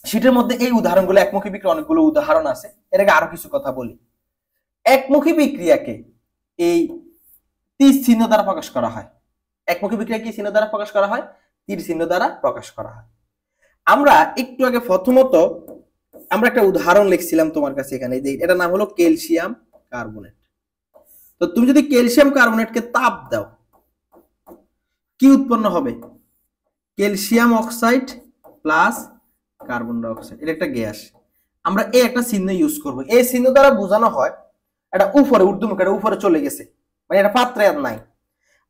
শীটের মধ্যে এই উদাহরণগুলো, একমুখী বিক্রিয়া অনেকগুলো উদাহরণ আছে, এর আগে আরো কিছু কথা বলি। একমুখী বিক্রিয়াকে এই তীর চিহ্ন দ্বারা প্রকাশ করা হয়। একমুখী বিক্রিয়া কি চিহ্ন দ্বারা প্রকাশ করা হয়, তীর চিহ্ন দ্বারা প্রকাশ করা হয়। আমরা একটু আগে প্রথমত আমরা একটা উদাহরণ লিখছিলাম তোমার কাছে, এখানে এটা নাম হলো ক্যালসিয়াম কার্বনেট। তো তুমি যদি ক্যালসিয়াম কার্বনেটকে তাপ দাও কি উৎপন্ন হবে, ক্যালসিয়াম অক্সাইড প্লাস কার্বন ডাই অক্সাইড, এটা একটা গ্যাস। আমরা এই একটা চিহ্ন ইউজ করব, এই চিহ্ন দ্বারা বোঝানো হয় এটা উপরে ঊর্ধ্বমুখী, এটা উপরে চলে গেছে, মানে এটা পাত্রে আর নাই।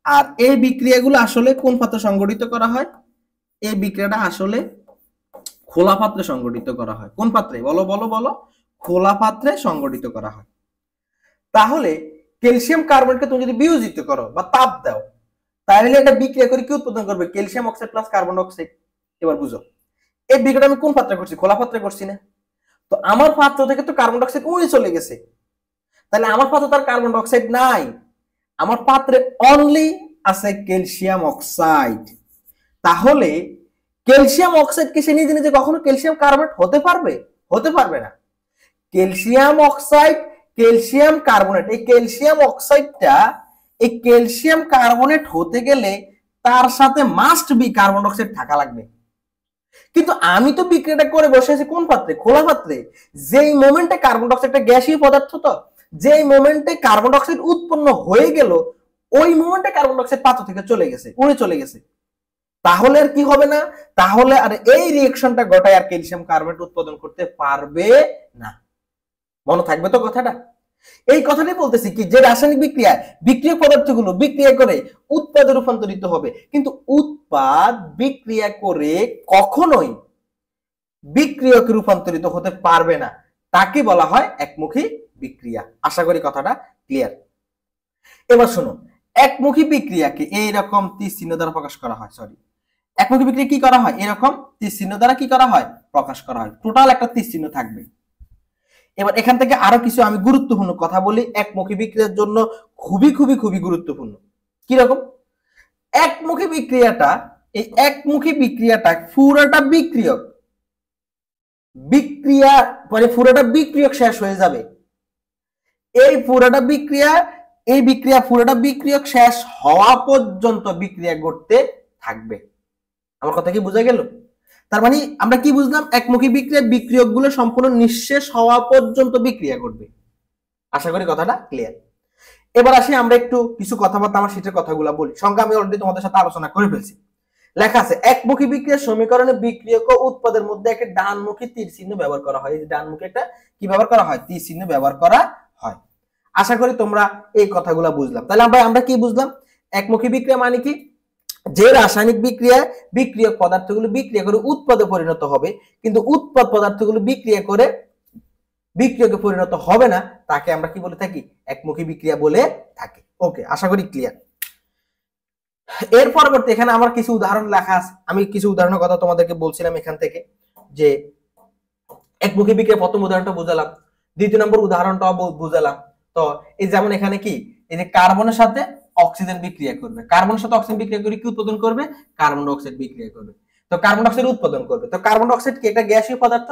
আর এই বিক্রিয়াগুলো আসলে কোন পাত্রে সংগঠিত করা হয়, এই বিক্রিয়াটা আসলে খোলা পাত্রে সংগঠিত করা হয়। কোন পাত্রে, বলো বলো বলো, খোলা পাত্রে সংগঠিত করা হয়। তাহলে ক্যালসিয়াম কার্বনেটকে তুমি যদি বিয়োজিত করো বা তাপ দাও, তাহলে এটা বিক্রিয়া করে কি উৎপাদন করবে, calcium oxide plus carbon oxide. এবার বুঝো এই বিক্রিয়াটা আমি কোন পাত্রে করছি, খোলা পাত্রে করছি না, তো আমার পাত্র থেকে তো কার্বন ডাই অক্সাইড উড়ে চলে গেছে, তাহলে আমার পাত্রে তার কার্বন ডাই অক্সাইড নাই, আমার পাত্রে অনলি আছে ক্যালসিয়াম অক্সাইড। তাহলে ক্যালসিয়াম অক্সাইড কি সে নিজে নিজে কখনো ক্যালসিয়াম কার্বনেট হতে পারবে, হতে পারবে না। ক্যালসিয়াম অক্সাইড, ক্যালসিয়াম কার্বনেট, এই ক্যালসিয়াম অক্সাইডটা এই ক্যালসিয়াম কার্বনেট হতে গেলে তার সাথে মাস্ট বি কার্বন ডাই অক্সাইড থাকা লাগবে। কিন্তু আমি তো বিক্রিয়াটা করে বসে আছি কোন পাত্রে, খোলা পাত্রে। যেই মোমেন্টে কার্বন ডাই অক্সাইডটা গ্যাসীয় পদার্থ, তো যেই মোমেন্টে কার্বন ডাই অক্সাইড উৎপন্ন হয়ে গেল ওই মোমেন্টে কার্বন ডাই অক্সাইড পাত্র থেকে চলে গেছে, উড়ে চলে গেছে। তাহলে আর কি হবে না, তাহলে আর এই রিঅ্যাকশনটা ঘটায় আর ক্যালসিয়াম কার্বনেট উৎপাদন করতে পারবে না। মনে থাকবে তো কথাটা? এই কথাটাই বলতেছি কি, যে রাসায়নিক বিক্রিয়ায় বিক্রিয়ক পদার্থগুলো বিক্রিয়া করে উৎপাদে রূপান্তরিত হবে, কিন্তু উৎপাদ বিক্রিয়া করে কখনোই বিক্রিয়কে রূপান্তরিত হতে পারবে না, তাকে বলা হয় একমুখী বিক্রিয়া। আশা করি কথাটা ক্লিয়ার। এবার শুনো, একমুখী বিক্রিয়াকে এইরকম তীর চিহ্ন দ্বারা প্রকাশ করা হয়, সরি, একমুখী বিক্রিয়া কি করা হয়, এরকম তীর চিহ্ন দ্বারা কি করা হয়, প্রকাশ করা হয়। টোটাল একটা তীর চিহ্ন থাকবে। এবার এখান থেকে আরো কিছু আমি গুরুত্বপূর্ণ কথা বলি, একমুখী বিক্রিয়ার জন্য খুবই খুবই খুবই গুরুত্বপূর্ণ। কি রকম? একমুখী বিক্রিয়াটা, এই একমুখী বিক্রিয়াটা পুরোটা বিক্রিয়ক, বিক্রিয়া মানে পুরোটা বিক্রিয়ক শেষ হয়ে যাবে। এই পুরোটা বিক্রিয়া, এই বিক্রিয়া পুরোটা বিক্রিয়ক শেষ হওয়া পর্যন্ত বিক্রিয়া ঘটতে থাকবে। আমার কথা কি বোঝা গেল? তার মানে আমরা কি বুঝলাম, একমুখী বিক্রিয়া বিক্রিয়কগুলো সম্পূর্ণ নিঃশেষ হওয়া পর্যন্ত বিক্রিয়া ঘটবে। আশা করি কথাটা ক্লিয়ার। এবার আসি আমরা একটু কিছু কথাবার্তা আমার শীটের কথাগুলো বলি। সংখ্যা আমি অলরেডি তোমাদের সাথে আলোচনা করে ফেলছি। লেখা আছে একমুখী বিক্রিয়ার সমীকরণে বিক্রিয়ক ও উৎপাদের মধ্যে একটা ডানমুখী তীর চিহ্ন ব্যবহার করা হয়। এই যে ডানমুখী একটা কি ব্যবহার করা হয়, তীর চিহ্ন ব্যবহার করা হয়। আশা করি তোমরা এই কথাগুলো বুঝলাম। তাহলে আমরা কি বুঝলাম, একমুখী বিক্রিয়া মানে কি, যে রাসায়নিক বিক্রিয়ায় বিক্রিয়ক পদার্থগুলো বিক্রিয়া করে উৎপাদে পরিণত হবে, কিন্তু উৎপাদ পদার্থগুলো বিক্রিয়া করে বিক্রিয়কে পরিণত হবে না, তাকে আমরা কি বলে থাকি, একমুখী বিক্রিয়া বলে থাকি। ওকে, আশা করি ক্লিয়ার। এর পরবর্তী এখানে আমার কিছু উদাহরণ লেখা আছে, আমি কিছু উদাহরণের কথা তোমাদেরকে বলছিলাম এখান থেকে, যে একমুখী বিক্রিয়া প্রথম উদাহরণটা বুঝালাম, দ্বিতীয় নম্বর উদাহরণটাও বুঝালাম। তো এই যেমন এখানে কি, এই যে কার্বনের সাথে অক্সিজেন বিক্রিয়া করবে, কার্বনের সাথে অক্সিজেন বিক্রিয়া করে কি উৎপাদন করবে, কার্বন ডাই অক্সাইড বিক্রিয়া করবে। তো কার্বন ডাই অক্সাইড উৎপাদন করবে, তো কার্বন ডাই অক্সাইড কি একটা গ্যাসীয় পদার্থ,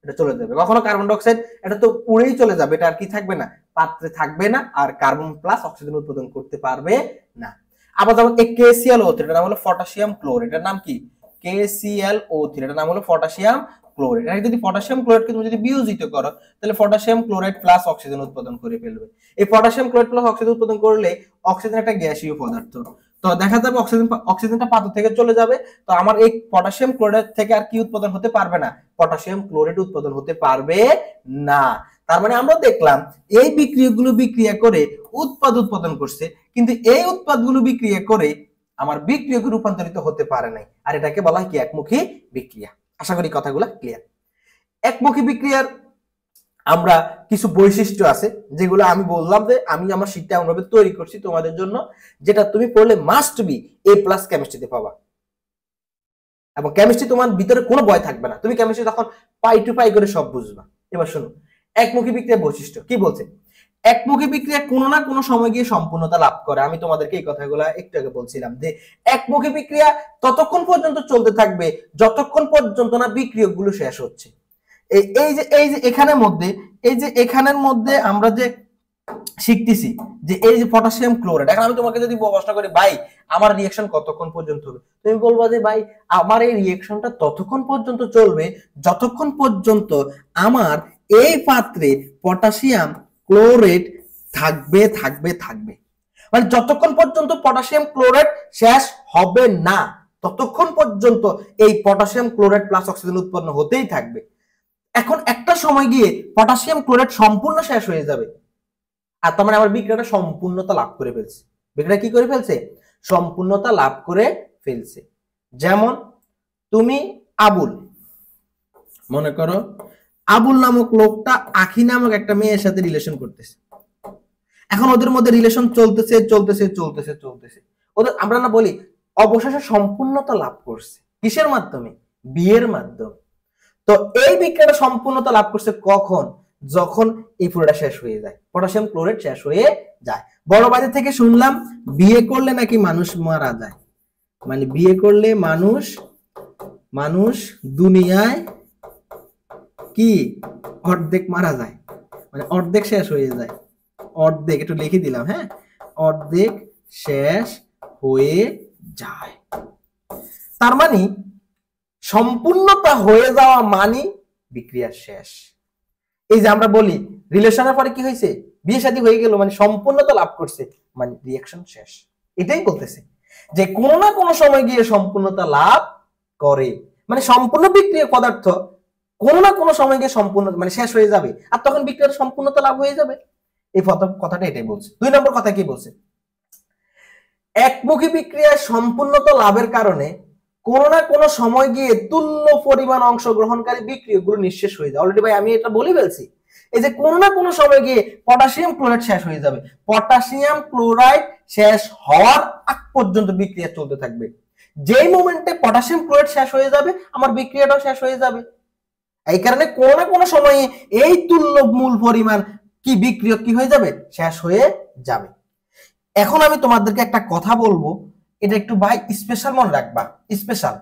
এটা চলে যাবে। কখনো কার্বন ডাই অক্সাইড এটা তো উড়েই চলে যাবে, এটা আর কি থাকবে না, পাত্রে থাকবে না, আর কার্বন প্লাস অক্সিজেন উৎপাদন করতে পারবে না। আবার যেমন KClO3, এটার নাম হলো পটাশিয়াম ক্লোরাইড, এটার নাম কি, KClO3, এটার নাম হলো পটাশিয়াম ক্লোরাইড। এটা যদি পটাশিয়াম ক্লোরাইডকে তুমি যদি বিয়োজিত করো, তাহলে পটাশিয়াম ক্লোরাইড প্লাস অক্সিজেন উৎপাদন করে ফেলবে। এই পটাশিয়াম ক্লোরাইড প্লাস অক্সিজেন উৎপাদন করলে অক্সিজেন একটা গ্যাসীয় পদার্থ, তো দেখা যাবে অক্সিজেনটা পাত্র থেকে চলে যাবে। তো আমার এই পটাশিয়াম ক্লোরাইড থেকে আর কি উৎপাদন হতে পারবে না, পটাশিয়াম ক্লোরাইড উৎপাদন হতে পারবে না। তার মানে আমরা দেখলাম এই বিক্রিয়াগুলো বিক্রিয়া করে উৎপাদন করছে, কিন্তু এই উৎপাদগুলো বিক্রিয়া করে আমার বিক্রিয়কে রূপান্তরিত হতে পারে নাই, আর এটাকে বলা হয় কি, একমুখী বিক্রিয়া। আশা করি কথাগুলো ক্লিয়ার। একমুখী বিক্রিয়ার আমরা কিছু বৈশিষ্ট্য আছে, যেগুলো আমি বললাম যে আমি আমার শীটটা এমনভাবে তৈরি করছি তোমাদের জন্য, যেটা তুমি পড়লে মাস্ট বি A+ কেমিস্ট্রিতে পাবা, এবং কেমিস্ট্রি তোমার ভিতরে কোনো ভয় থাকবে না, তুমি কেমিস্ট্রি তখন পাই টু পাই করে সব বুঝবা। এবার শোনো, একমুখী বিক্রিয়ার বৈশিষ্ট্য কি বলছে, একমুখী বিক্রিয়া কোনো না কোনো সময় গিয়ে সম্পূর্ণতা লাভ করে। আমি তোমাদেরকে এই কথাগুলো একটু আগে বলছিলাম যে একমুখী বিক্রিয়া ততক্ষণ পর্যন্ত চলতে থাকবে যতক্ষণ পর্যন্ত না বিক্রিয়কগুলো শেষ হচ্ছে। এই যে এখানের মধ্যে, এই যে এখানের মধ্যে আমরা যে শিখতেছি যে এই যে পটাশিয়াম ক্লোরাইড, এখন আমি তোমাকে যদি প্রশ্ন করি ভাই আমার রিঅ্যাকশন কতক্ষণ পর্যন্ত হবে, তুমি বলবা যে ভাই আমার এই রিঅ্যাকশনটা ততক্ষণ পর্যন্ত চলবে যতক্ষণ পর্যন্ত আমার এই পাত্রে পটাশিয়াম ক্লোরাইড থাকবে থাকবে থাকবে, মানে যতক্ষণ পর্যন্ত পটাশিয়াম ক্লোরাইড শেষ হবে না ততক্ষণ পর্যন্ত এই পটাশিয়াম ক্লোরাইড প্লাস অক্সিজেন উৎপন্ন হতেই থাকবে। এখন একটা সময় গিয়ে পটাশিয়াম ক্লোরাইড সম্পূর্ণ শেষ হয়ে যাবে, আর তার মানে আমার বিক্রিয়াটা সম্পূর্ণতা লাভ করে ফেলছে। বিক্রিয়া কি করে ফেলছে, সম্পূর্ণতা লাভ করে ফেলছে। যেমন তুমি আবুল, মনে করো আবুল নামক লোকটা আখি নামক একটা মেয়ের সাথে রিলেশন করতেছে, এখন ওদের মধ্যে রিলেশন চলতেছে চলতেছে চলতেছে চলতেছে, ওদের আমরা না বলি অবশেষে সম্পূর্ণতা লাভ করছে, কিসের মাধ্যমে, বিয়ের মাধ্যমে। তো এই বিক্রিয়াটা সম্পূর্ণতা লাভ করছে কখন, যখন এই পুরোটা শেষ হয়ে যায়, পটাশিয়াম ক্লোরাইড শেষ হয়ে যায়। বড় বাজার থেকে শুনলাম বিয়ে করলে নাকি মানুষ মারা যায়, মানে বিয়ে করলে মানুষ দুনিয়ায় কি অর্ধেক মারা যায়, মানে অর্ধেক শেষ হয়ে যায়, অর্ধেক, একটু লিখে দিলাম, হ্যাঁ, অর্ধেক শেষ হয়ে যায়। তার মানে সম্পূর্ণতা হয়ে যাওয়া মানে বিক্রিয়া শেষ। এই যে আমরা বলি রিলেশনের পরে কি হয়েছে, বিয়ে শাদী হয়ে গেল মানে সম্পূর্ণতা লাভ করছে, মানে রিঅ্যাকশন শেষ। এটাই বলতেছে যে কোনো না কোনো সময় গিয়ে সম্পূর্ণতা লাভ করে, মানে সম্পূর্ণ বিক্রিয়া পদার্থ কোনো না কোনো সময় গিয়ে সম্পূর্ণ মানে শেষ হয়ে যাবে, আর তখন বিক্রিয়ার সম্পূর্ণতা লাভ হয়ে যাবে। এই কথাটা এটাই বলছে। 2 নম্বর কথা কি বলছে, একমুখী বিক্রিয়ার সম্পূর্ণতা লাভের কারণে কোনো না কোনো সময় গিয়ে তুল্য পরিমাণ অংশগ্রহণকারী বিক্রিয়কগুলো নিঃশেষ হয়ে যায়। অলরেডি ভাই আমি এটা বলে ফেলছি, এই যে কোনো না কোনো সময় গিয়ে পটাশিয়াম ক্লোরাইড শেষ হয়ে যাবে, পটাশিয়াম ক্লোরাইড শেষ হওয়ার আগ পর্যন্ত বিক্রিয়া চলতে থাকবে। যেই মোমেন্টে পটাশিয়াম ক্লোরাইড শেষ হয়ে যাবে আমার বিক্রিয়াটাও শেষ হয়ে যাবে। এই কারণে কোনো না কোনো সময়ে এই তুল্য মূল পরিমাণ কি বিক্রিয়ক কি হয়ে যাবে, শেষ হয়ে যাবে। এখন আমি তোমাদেরকে একটা কথা বলবো, এটা একটু ভাই স্পেশাল মনে রাখবা, স্পেশাল।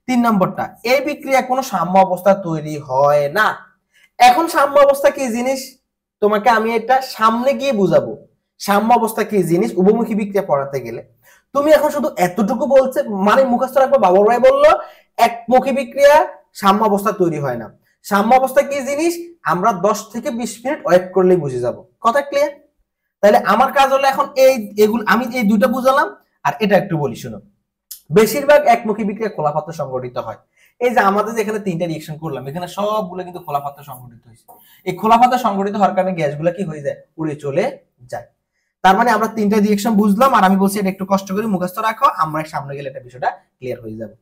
3 নম্বরটা, এই বিক্রিয়া কোনো সাম্য অবস্থা তৈরি হয় না। এখন সাম্য অবস্থা কি জিনিস তোমাকে আমি এটা সামনে গিয়ে বুঝাবো। সাম্য অবস্থা কি জিনিস উভমুখী বিক্রিয়া পড়াতে গেলে তুমি এখন শুধু এতটুকু বলছে মানে মুখস্থ রাখবো, বাবর ভাই বললো একমুখী বিক্রিয়া সাম্য অবস্থা তৈরি হয় না। সাম্য অবস্থা কি জিনিস আমরা 10 থেকে 20 মিনিট ওয়েট করলেই বুঝে যাব। কথা ক্লিয়ার? তাহলে আমার কাজ হলো এখন এগুলো আমি এই দুইটা বুঝালাম, আর এটা একটু বলি শুনো। বেশিরভাগ একমুখী বিক্রিয়া খোলা পাত্রে সংঘটিত হয়। এই যে আমাদের যেখানে 3টা রিঅ্যাকশন করলাম এখানে সবগুলো কিন্তু খোলা পাত্রে সংঘটিত হয়েছে। এই খোলা পাত্রে সংঘটিত হওয়ার কারণে গ্যাসগুলো কি হয়ে যায়, উড়ে চলে যায়। তার মানে আমরা 3টা রিঅ্যাকশন বুঝলাম, আর আমি বলছি এটা একটু কষ্ট করে মুখস্থ রাখো, আমরা সামনে গেলে এটা বিষয়টা ক্লিয়ার হয়ে যাবে।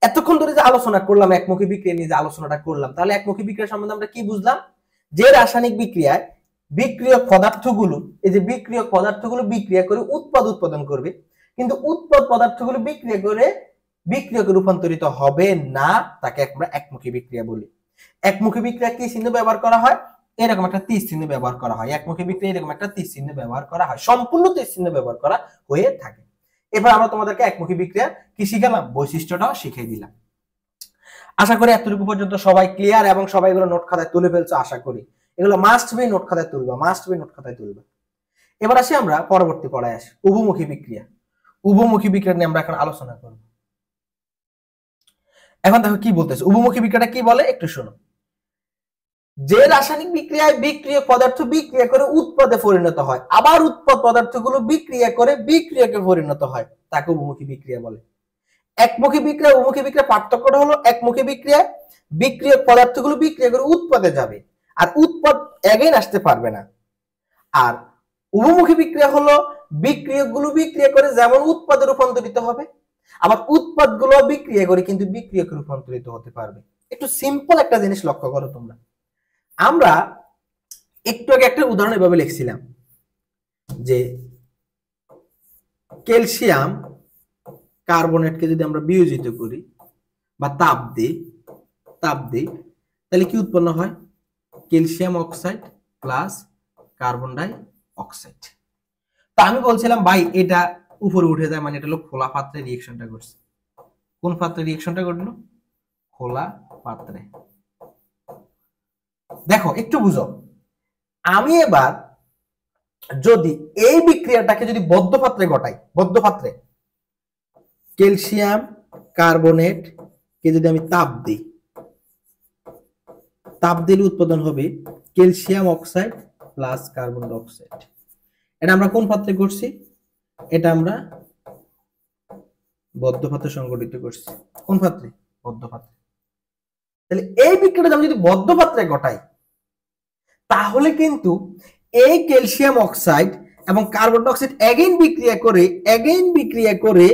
এতক্ষণ ধরে যে আলোচনা করলাম একমুখী বিক্রিয়া নিয়ে যে আলোচনাটা করলাম, তাহলে একমুখী বিক্রিয়া সম্বন্ধে আমরা কি বুঝলাম, যে রাসায়নিক বিক্রিয়ায় বিক্রিয়ক পদার্থগুলো, এই যে বিক্রিয়ক পদার্থগুলো বিক্রিয়া করে উৎপাদন করবে, কিন্তু উৎপাদ পদার্থগুলো বিক্রিয়া করে বিক্রিয়কে রূপান্তরিত হবে না, তাকে আমরা একমুখী বিক্রিয়া বলি। একমুখী বিক্রিয়া কি চিহ্ন ব্যবহার করা হয়, এরকম একটা তীর চিহ্ন ব্যবহার করা হয়। একমুখী বিক্রিয়া এরকম একটা তীর চিহ্ন ব্যবহার করা হয়, সম্পূর্ণ তীর চিহ্ন ব্যবহার করা হয়ে থাকে। এবার আমরা তোমাদেরকে একমুখী বিক্রিয়া কি শিখালাম, বৈশিষ্ট্যটাও শিখিয়ে দিলাম। আশা করি এতটুকু পর্যন্ত সবাই ক্লিয়ার এবং সবাই এগুলো নোট খাতায় তুলে ফেলছো। আশা করি এগুলো মাস্ট বি নোট খাতায় তুলবা, মাস্ট বি নোট খাতায় তুলবা। এবার আসি আমরা পরবর্তী পড়ায় আসি, উভমুখী বিক্রিয়া। উভমুখী বিক্রিয়া নিয়ে আমরা এখন আলোচনা করব। এখন দেখো কি বলতেছে, উভমুখী বিক্রিয়াটা কি বলে একটু শোনো। যে রাসায়নিক বিক্রিয়ায় বিক্রিয়ক পদার্থ বিক্রিয়া করে উৎপাদে পরিণত হয়, আবার উৎপাদ পদার্থগুলো বিক্রিয়া করে বিক্রিয়কে পরিণত হয়, তাকে উভমুখী বিক্রিয়া বলে। একমুখী বিক্রিয়া উভমুখী বিক্রিয়া পার্থক্যটা হলো, একমুখী বিক্রিয়ায় বিক্রিয়ক পদার্থগুলো বিক্রিয়া করে উৎপাদে যাবে, আর উৎপাদ এগেইন আসতে পারবে না। আর উভমুখী বিক্রিয়া হলো বিক্রিয়কগুলো বিক্রিয়া করে যেমন উৎপাদে রূপান্তরিত হবে, আবার উৎপাদগুলো বিক্রিয়া করে কিন্তু বিক্রিয়কে রূপান্তরিত হতে পারবে। একটু সিম্পল একটা জিনিস লক্ষ্য করো তোমরা, আমরা একটু আগে একটা উদাহরণ এভাবে লিখছিলাম যে ক্যালসিয়াম কার্বনেটকে যদি আমরা বিয়োজিত করি বা তাপ দিই তাহলে কি উৎপন্ন হয়, ক্যালসিয়াম অক্সাইড প্লাস কার্বন ডাই অক্সাইড। তা আমি বলছিলাম ভাই এটা উপরে উঠে যায়, মানে এটা হলো খোলা পাত্রে রিঅ্যাকশনটা ঘটছে। কোন পাত্রে রিঅ্যাকশনটা ঘটলো, খোলা পাত্রে। দেখো একটু বুঝো, আমি এবার যদি এই বিক্রিয়াটাকে যদি বদ্ধ পাত্রে ঘটাই, বদ্ধ পাত্রে ক্যালসিয়াম কার্বনেট কে যদি আমি তাপ দিলে উৎপাদন হবে ক্যালসিয়াম অক্সাইড প্লাস কার্বন ডাই অক্সাইড। এটা আমরা কোন পাত্রে করছি, এটা আমরা বদ্ধ পাত্রে সংঘটিত করছি। কোন পাত্রে, বদ্ধ পাত্রে। তাহলে এই বিক্রিয়াটা আমি যদি বদ্ধ পাত্রে ঘটাই তাহলে কিন্তু এই ক্যালসিয়াম অক্সাইড এবং কার্বন ডাই অক্সাইড এগেইন বিক্রিয়া করে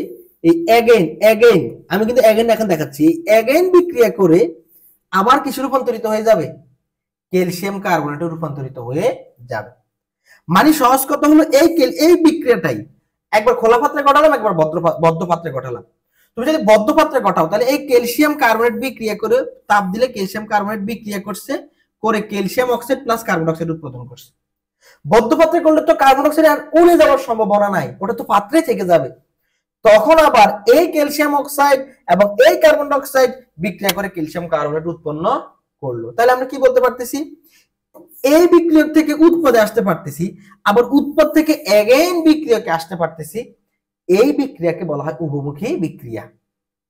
এই এগেইন আমি কিন্তু এগেইন এখন দেখাচ্ছি, এগেইন বিক্রিয়া করে আবার কিছু রূপান্তরিত হয়ে যাবে, ক্যালসিয়াম কার্বনেটে রূপান্তরিত হয়ে যাবে। মানে সহজ কথা হলো এই বিক্রিয়াটাই একবার খোলা পাত্রে ঘটালাম, একবার বদ্ধ পাত্রে ঘটালাম। তুমি যদি বদ্ধ পাত্রে ঘটাও তাহলে এই ক্যালসিয়াম কার্বনেট বিক্রিয়া করে তাপ দিলে ক্যালসিয়াম কার্বনেট বিক্রিয়া করছে করে ক্যালসিয়াম অক্সাইড প্লাস কার্বন ডাই অক্সাইড উৎপাদন করছে। বদ্ধ পাত্রে করলে তো কার্বন ডাই অক্সাইড আর উড়ে যাওয়ার সম্ভাবনা নাই, ওটা তো পাত্রে থেকে যাবে। তখন আবার এই ক্যালসিয়াম অক্সাইড এবং এই কার্বন ডাই অক্সাইড বিক্রিয়া করে ক্যালসিয়াম কার্বনেট উৎপন্ন করলো। তাহলে আমরা কি বলতে পারতেছি, এই বিক্রিয়ক থেকে উৎপাদে আসতে পারতেছি, আবার উৎপাদ থেকে এগেইন বিক্রিয়কে আসতে পারতেছি। এই বিক্রিয়াকে বলা হয় উভমুখী বিক্রিয়া।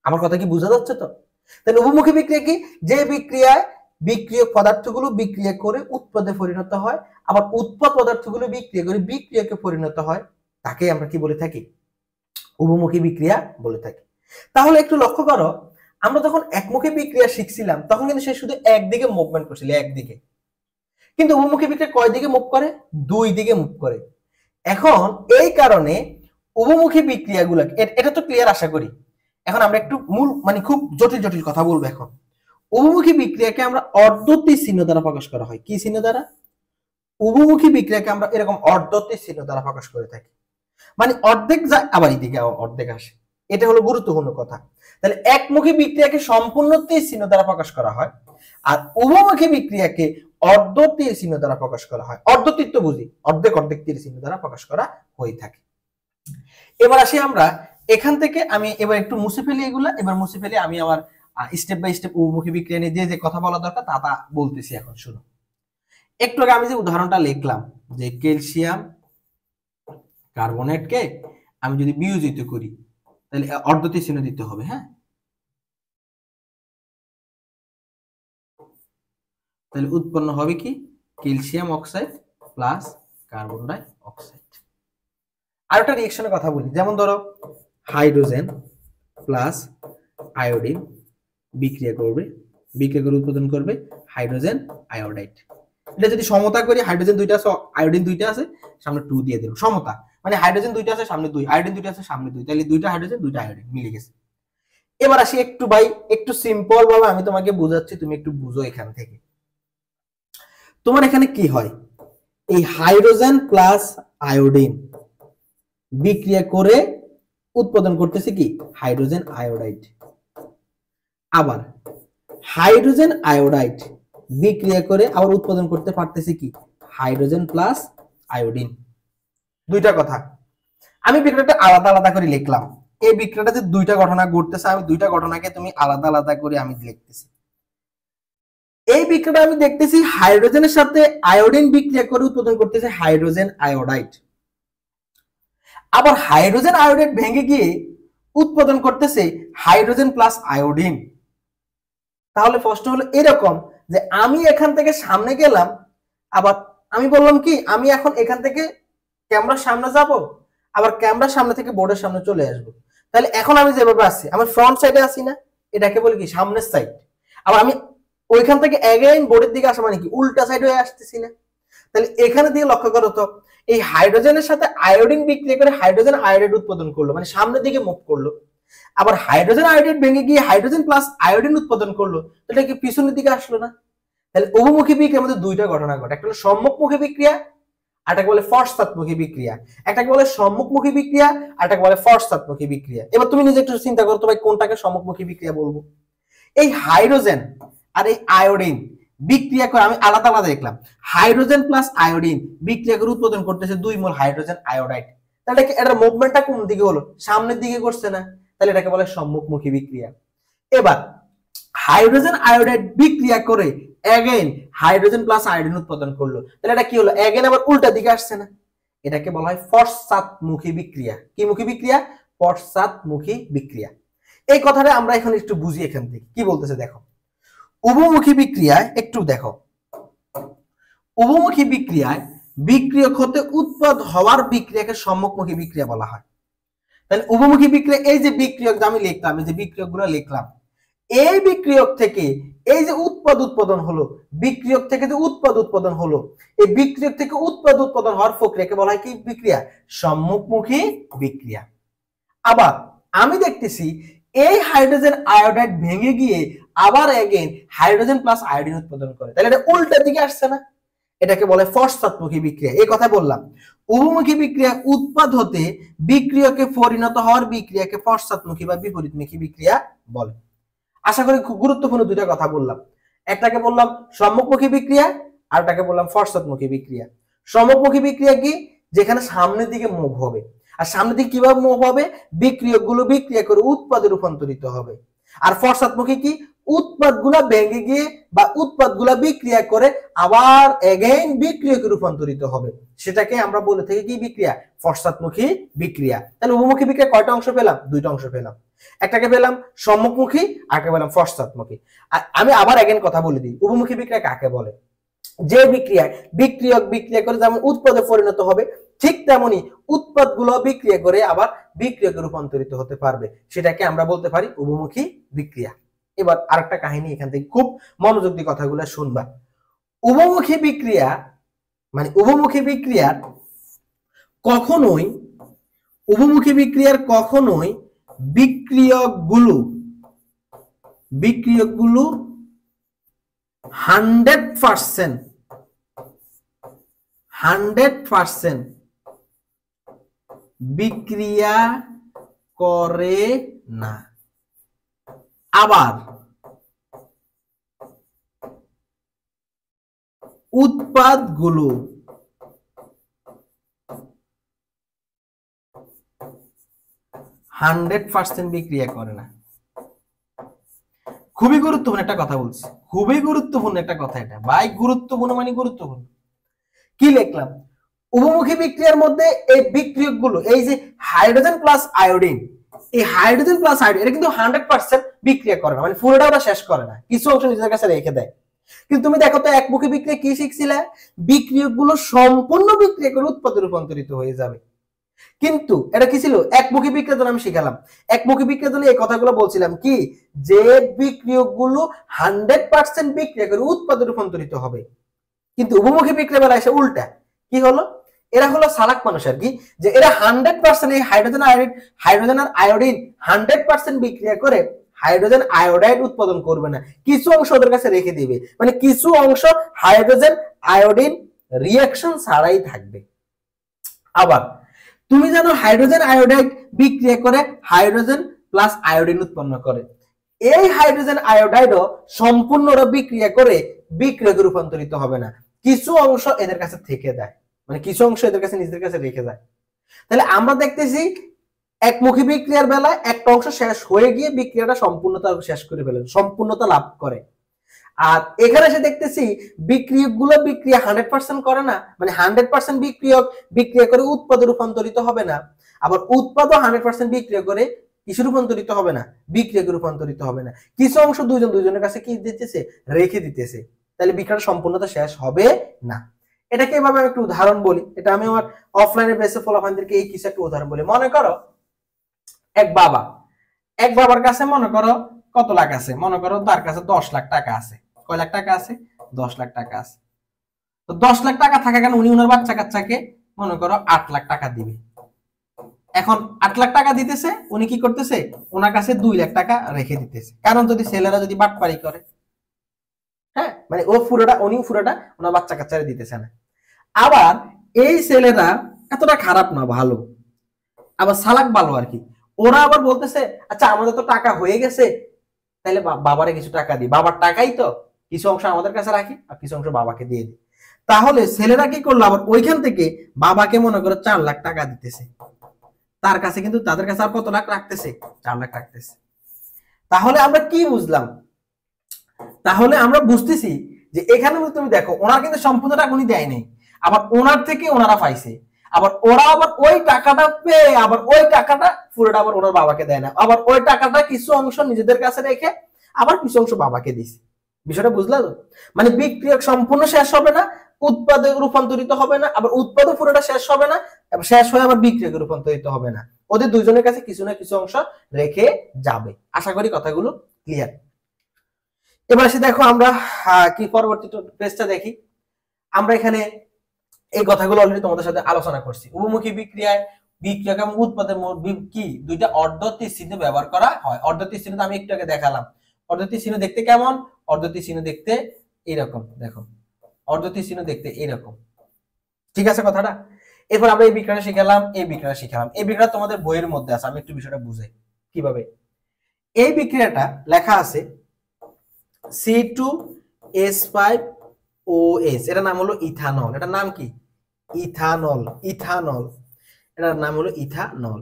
আমার কথা কি বোঝা যাচ্ছে তো? তাহলে উভমুখী বিক্রিয়া কি? যে বিক্রিয়ায় বিক্রিয়ক পদার্থগুলো বিক্রিয়া করে উৎপাদে পরিণত হয়, আবার উৎপাদ পদার্থগুলো বিক্রিয়া করে বিক্রিয়কে পরিণত হয়, তাকে আমরা কি বলে থাকি? উভমুখী বিক্রিয়া বলে থাকি। তাহলে একটু লক্ষ্য করো, আমরা যখন একমুখী বিক্রিয়া শিখছিলাম তখন কিন্তু সে শুধু একদিকে মুভমেন্ট করছিল, একদিকে। কিন্তু উভমুখী বিক্রিয়া কয় দিকে মুভ করে? দুই দিকে মুভ করে। এখন এই কারণে উভমুখী বিক্রিয়াগুলো, এটা তো ক্লিয়ার আশা করি। এখন আমরা একটু মূল মানে খুব জটিল জটিল কথা বলবো। এখন উভমুখী বিক্রিয়াকে আমরা অর্ধতীর চিহ্ন দ্বারা প্রকাশ করা হয়। কি চিহ্ন দ্বারা? উভমুখী বিক্রিয়াকে আমরা এরকম অর্ধতীর চিহ্ন দ্বারা প্রকাশ করে থাকি, মানে অর্ধেক যায় আবার এদিকে অর্ধেক আসে। এটা হলো গুরুত্বপূর্ণ কথা। তাহলে একমুখী বিক্রিয়াকে সম্পূর্ণ তীর চিহ্ন দ্বারা প্রকাশ করা হয়, আর উভমুখী বিক্রিয়াকে অর্ধ তীর চিহ্ন দ্বারা প্রকাশ করা হয়। অর্ধ তীর তো বুঝি, অর্ধেক অর্ধেক তীর চিহ্ন দ্বারা প্রকাশ করা হয়ে থাকে। এবার আসি আমরা এখান থেকে, আমি এবার একটু মুছে ফেলি এগুলা। এবার মুছে ফেলে আমি আমার স্টেপ বাই স্টেপ উভমুখী বিক্রিয়া নিয়ে যে যে কথা বলা দরকার তা বলতেছি। এখন শুনো, একটু আগে আমি যে উদাহরণটা লিখলাম যে ক্যালসিয়াম কার্বনেটকে আমি যদি বিয়োজিত করি তাহলে অর্ধতীর চিহ্ন দিতে হবে। হ্যাঁ, তাহলে উৎপন্ন হবে কি? ক্যালসিয়াম অক্সাইড প্লাস কার্বন ডাই অক্সাইড। আর একটা রিঅ্যাকশনের কথা বলি, যেমন ধরো হাইড্রোজেন প্লাস আয়োডিন বিক্রিয়া করবে, বিক্রিয়া করে উৎপাদন করবে হাইড্রোজেন আয়োডাইড। এটা যদি সমতা করি, হাইড্রোজেন দুইটা আছে, আয়োডিন দুইটা আছে, সামনে 2 দিয়ে দেব। সমতা মানে হাইড্রোজেন দুইটা আছে, সামনে 2, আয়োডিন দুইটা আছে, সামনে 2, তাহলে দুইটা হাইড্রোজেন দুইটা আয়োডিন মিলে গেছে। এবার আসি একটু ভাই, একটু সিম্পল ভাবে আমি তোমাকে বুঝাচ্ছি, তুমি একটু বুঝো এখান থেকে। তোমার এখানে কি হয়? এই হাইড্রোজেন প্লাস আয়োডিন বিক্রিয়া করে উৎপাদন করতেছে কি? Hydrogen iodide. আবার হাইড্রোজেন আয়োডাইড বিক্রিয়া করে আবার উৎপাদন করতে পারতেছে কি? Hydrogen plus iodine. দুইটা কথা আমি বিক্রিয়াটা আলাদা আলাদা করে লিখলাম। এই বিক্রিয়াটা যে দুইটা ঘটনা ঘটতেছে, আমি দুইটা ঘটনাকে তুমি আলাদা আলাদা করে আমি লিখতেছি। এই বিক্রিয়াটা আমি দেখতেছি হাইড্রোজেনের সাথে আয়োডিন বিক্রিয়া করে উৎপাদন করতেছে হাইড্রোজেন আয়োডাইড। আবার হাইড্রোজেন আয়োডাইড ভেঙে গিয়ে উৎপাদন করতেছে হাইড্রোজেন প্লাস আয়োডিন। তাহলে প্রশ্ন হলো এরকম যে আমি এখান থেকে সামনে গেলাম, আবার আমি বললাম কি আমি এখন এখান থেকে ক্যামেরার সামনে যাব, আবার ক্যামেরার সামনে থেকে বোর্ডের সামনে চলে আসব। তাহলে এখন আমি যেভাবে আসছি আমার ফ্রন্ট সাইডে আসি না, এটাকে বলি কি? সামনের সাইড। আবার আমি ওইখান থেকে এগেইন বোর্ডের দিকে আসা মানে কি? উল্টা সাইড হয়ে আসতেছি না। তাহলে এখানে দিয়ে লক্ষ্য করো তো, এই হাইড্রোজেনের সাথে আয়োডিন বিক্রিয়া করে হাইড্রোজেন আয়োডাইড উৎপাদন করলো, মানে সামনের দিকে মুভ করলো। আবার হাইড্রোজেন আয়োডাইড ভেঙে গিয়ে হাইড্রোজেন প্লাস আয়োডিন উৎপাদন করলো, তাহলে কি পিছনের দিকে আসলো না? তাহলে উভমুখী বিক্রিয়ার মধ্যে দুইটা ঘটনা ঘটে, একটা হলো সম্মুখমুখী বিক্রিয়া, আরেকটাকে বলে পশ্চাৎমুখী বিক্রিয়া। একটাকে বলে সম্মুখমুখী বিক্রিয়া, আরেকটাকে বলে পশ্চাৎমুখী বিক্রিয়া। এবার তুমি নিজে একটু চিন্তা করো তো ভাই, কোনটাকে সম্মুখমুখী বিক্রিয়া বলবো? এই হাইড্রোজেন আর এই আয়োডিন বিক্রিয়া করে, আমি আলাদা আলাদা দেখলাম, হাইড্রোজেন প্লাস আয়োডিন বিক্রিয়া করে উৎপাদন করতেছে 2 মোল হাইড্রোজেন আয়োডাইড। তাহলে এটার মুভমেন্টটা কোন দিকে হলো? সামনের দিকে করছে না, তাহলে এটাকে বলে সম্মুখমুখী বিক্রিয়া। এবার হাইড্রোজেন আয়োডাইড বিক্রিয়া করে এগেইন হাইড্রোজেন প্লাস আয়োডিন উৎপাদন করলো, তাহলে এটা কি হলো? এগেইন আবার উল্টা দিকে আসছে না, এটাকে বলা হয় পশ্চাৎমুখী বিক্রিয়া। কি মুখী বিক্রিয়া? পশ্চাৎমুখী বিক্রিয়া। এই কথাটা আমরা এখন একটু বুঝি এখান থেকে কি বলতেছে দেখো। উভমুখী বিক্রিয়ায় একটু দেখো, উভমুখী বিক্রিয়ায় বিক্রিয়ক হতে উৎপাদ হওয়ার বিক্রিয়াকে সম্মুখমুখী বিক্রিয়া বলা হয়। তাহলে উভমুখী বিক্রিয়া, এই যে বিক্রিয়ক আমি লিখলাম, এই যে বিক্রিয়কগুলো লিখলাম, এই বিক্রিয়ক থেকে এই যে উৎপাদন হলো, বিক্রিয়ক থেকে যে উৎপাদন হলো, এই বিক্রিয়ক থেকে উৎপাদন হওয়ার প্রক্রিয়াকে বলা হয় কি বিক্রিয়া? সম্মুখমুখী বিক্রিয়া। আবার আমি দেখতেছি এই হাইড্রোজেন আয়োডাইড ভেঙে গিয়ে আবার এগেইন হাইড্রোজেন প্লাস আয়োডিন উৎপাদন করে, তাহলে এটা উল্টা দিকে আসছে না, এটাকে বলে পশ্চাৎমুখী বিক্রিয়া। এই কথা বললাম। উভমুখী বিক্রিয়া উৎপাদ হতে বিক্রিয়কে পরিণত হওয়ার বিক্রিয়াকে পশ্চাৎমুখী বা বিপরীতমুখী বিক্রিয়া বলে। আশা করি খুব গুরুত্বপূর্ণ দুইটা কথা বললাম। একটাকে বললাম সম্মুখমুখী বিক্রিয়া, আর একটাকে বললাম পশ্চাৎমুখী বিক্রিয়া। সম্মুখমুখী বিক্রিয়া কি? যেখানে সামনের দিকে মুভ হবে। আর সামনের দিকে কিভাবে মুভ হবে? বিক্রিয়কগুলো বিক্রিয়া করে উৎপাদে রূপান্তরিত হবে। আর পশ্চাৎমুখী কি? উৎপাদগুলা ভেঙে গিয়ে বা উৎপাদগুলা বিক্রিয়া করে আবার এগেইন বিক্রিয়কে রূপান্তরিত হবে, সেটাকে আমরা বলে থাকি কি বিক্রিয়া? পশ্চাৎমুখী বিক্রিয়া। তাহলে উভমুখী বিক্রিয়া কয়টা অংশ পেলাম? দুইটা অংশ পেলাম। একটাকে পেলাম সম্মুখমুখী, আরেকটা পেলাম পশ্চাৎমুখী। আমি আবার এগেইন কথা বলে দিই, উভমুখী বিক্রিয়া কাকে বলে? যে বিক্রিয়ায় বিক্রিয়ক বিক্রিয়া করে যেমন উৎপাদে পরিণত হবে, ঠিক তেমনি উৎপাদগুলো বিক্রিয়া করে আবার বিক্রিয়কে রূপান্তরিত হতে পারবে, সেটাকে আমরা বলতে পারি উভমুখী বিক্রিয়া। এবার আরেকটা কাহিনী এখান থেকে খুব মনোযোগ দিয়ে কথাগুলো শুনবা। উভমুখী বিক্রিয়া মানে উভমুখী বিক্রিয়ার কখনোই বিক্রিয়কগুলো 100% বিক্রিয়া করে না। আবার উৎপাদগুলো 100% বিক্রিয়া করে না। খুবই গুরুত্বপূর্ণ একটা কথা বলছি, খুবই গুরুত্বপূর্ণ একটা কথা এটা ভাই, গুরুত্বপূর্ণ মানে গুরুত্বপূর্ণ। কি লিখলাম? উভমুখী বিক্রিয়ার মধ্যে এই বিক্রিয়কগুলো, এই যে হাইড্রোজেন প্লাস আয়োডিন, এই হাইড্রোজেন প্লাস আয়োডিন এটা কিন্তু 100% বিক্রিয়া করে না, মানে পুরোটা ওরা শেষ করে না, কিছু অংশ নিজেদের কাছে রেখে দেয়। কিন্তু তুমি দেখো তো একমুখী বিক্রিয়া কি শিখছিলে? বিক্রিয়কগুলো সম্পূর্ণ বিক্রিয়া করে উৎপাদে রূপান্তরিত হয়ে যাবে। কিন্তু এটা কি ছিল? একমুখী বিক্রিয়ার জন্য আমি শিখালাম, একমুখী বিক্রিয়ার জন্য এই কথাগুলো বলছিলাম কি, যে বিক্রিয়কগুলো 100% বিক্রিয়া করে উৎপাদে রূপান্তরিত হবে। কিন্তু উভমুখী বিক্রিয়া বেলা এসে উল্টা কি হলো? এরা হলো চালাক মানুষ আর কি, যে এরা 100% এই হাইড্রোজেন আর আয়োডিন 100% বিক্রিয়া করে হাইড্রোজেন আয়োডাইড উৎপাদন করবে না, কিছু অংশ ওদের কাছে রেখে দিবে, মানে কিছু অংশ হাইড্রোজেন আয়োডিন রিঅ্যাকশন ছাড়াই থাকবে। আবার তুমি জানো হাইড্রোজেন আয়োডাইড বিক্রিয়া করে হাইড্রোজেন প্লাস আয়োডিন উৎপন্ন করে, এই হাইড্রোজেন আয়োডাইডও সম্পূর্ণ বিক্রিয়া করে বিক্রিয়কে রূপান্তরিত হবে না, কিছু অংশ এদের কাছে থেকে যায়, মানে কিছু অংশ এদের কাছে নিজেদের কাছে রেখে যায়। তাহলে আমরা দেখতেছি একমুখী বিক্রিয়ার বেলায় একটা অংশ শেষ হয়ে গিয়ে বিক্রিয়াটা সম্পূর্ণতা শেষ করে ফেলে, সম্পূর্ণতা লাভ করে। আর এখানে এসে দেখতেছি বিক্রিয়কগুলো বিক্রিয়া 100% করে না, মানে 100% বিক্রিয়ক বিক্রিয়া করে উৎপাদে রূপান্তরিত হবে না, আবার উৎপাদও 100% বিক্রিয়া করে কিসে রূপান্তরিত হবে না? বিক্রিয়কে রূপান্তরিত হবে না, কিছু অংশ দুইজনের কাছে কি দিতেছে? রেখে দিতেছে। তাহলে বিক্রিয়ার সম্পূর্ণতা শেষ হবে না। এটাকে এভাবে আমি একটু উদাহরণ বলি, এটা আমি আমার অফলাইনে বেসে ফলাফলদেরকে এই কিছু একটা উদাহরণ বলি। মনে করো এক বাবার কাছে মনে করো কত লাখ আছে? মনে করো তার কাছে 10 লাখ টাকা আছে। কয় লাখ টাকা আছে? 10 লাখ টাকা আছে। তো 10 লাখ টাকা থাকা কেন উনি ওনার বাচ্চা কাচ্চাকে মনে করো 8 লাখ টাকা দিবে। এখন 8 লাখ টাকা দিতেছে, উনি কি করতেছে? ওনার কাছে 2 লাখ টাকা রেখে দিতেছে, কারণ যদি ছেলেরা যদি বাটপারি করে, হ্যাঁ, মানে উনি পুরোটা ওনার বাচ্চা কাচ্চারে দিতেছে না। আবার এই ছেলেরা এতটা খারাপ না, ভালো, আবার সালাক ভালো আর কি, ওরা আবার বলতেছে আচ্ছা আমাদের তো টাকা হয়ে গেছে, তাহলে বাবারে কিছু টাকা দিই, বাবার টাকাই তো কিছু অংশ আমাদের কাছে রাখি আর কিছু অংশ বাবাকে দিয়ে দিই। তাহলে ছেলেরা কি করলো? আবার ওইখান থেকে বাবাকে মনে করো 4 লাখ টাকা দিতেছে, তার কাছে কিন্তু তাদের কাছে আর কত লাখ রাখতেছে? 4 লাখ রাখতেছে। তাহলে আমরা কি বুঝলাম? তাহলে আমরা বুঝতেছি যে এখানে তুমি দেখো ওনার কিন্তু সম্পূর্ণ টাকা উনি দেয় নাই, আবার ওনার থেকে ওনারা পাইছে, আবার ওরা আবার ওই টাকাটা পেয়ে আবার ওই টাকাটা পুরোটা আবার ওনার বাবাকে দেয় না, আবার ওই টাকাটা কিছু অংশ নিজেদের কাছে রেখে আবার কিছু অংশ বাবাকে দিছে। বিষয়টা বুঝলা তো? মানে বিক্রিয়ক সম্পূর্ণ শেষ হবে না, উৎপাদে রূপান্তরিত হবে না, আবার উৎপাদও পুরোটা শেষ হবে না, শেষ হয়ে আবার বিক্রিয়কে রূপান্তরিত হবে না, ওদের দুইজনের কাছে কিছু না কিছু অংশ রেখে যাবে। আশা করি কথাগুলো ক্লিয়ার। এবার এসে দেখো আমরা কি পরবর্তী পেজটা দেখি। আমরা এখানে এই কথাগুলো অলরেডি তোমাদের সাথে আলোচনা করছি। উভমুখী বিক্রিয়ায় বিক্রিয়ক এবং উৎপাদের কি দুইটা অর্ধতীর চিহ্ন ব্যবহার করা হয়। অর্ধতীর চিহ্ন আমি একটু আগে দেখালাম। অর্ধতীর চিহ্ন দেখতে কেমন? অর্ধতীর চিহ্ন দেখতে এইরকম, দেখো অর্ধতীর চিহ্ন দেখতে এইরকম, ঠিক আছে কথাটা? এরপর আমরা এই বিক্রিয়াটা শিখালাম, এই বিক্রিয়াটা শিখালাম। এই বিক্রিয়া তোমাদের বইয়ের মধ্যে আছে, আমি একটু বিষয়টা বুঝাই কিভাবে। এই বিক্রিয়াটা লেখা আছে C2H5OH, এটার নাম হলো ইথানল। এটার নাম কি? ইথানল। এটার নাম হলো ইথানল।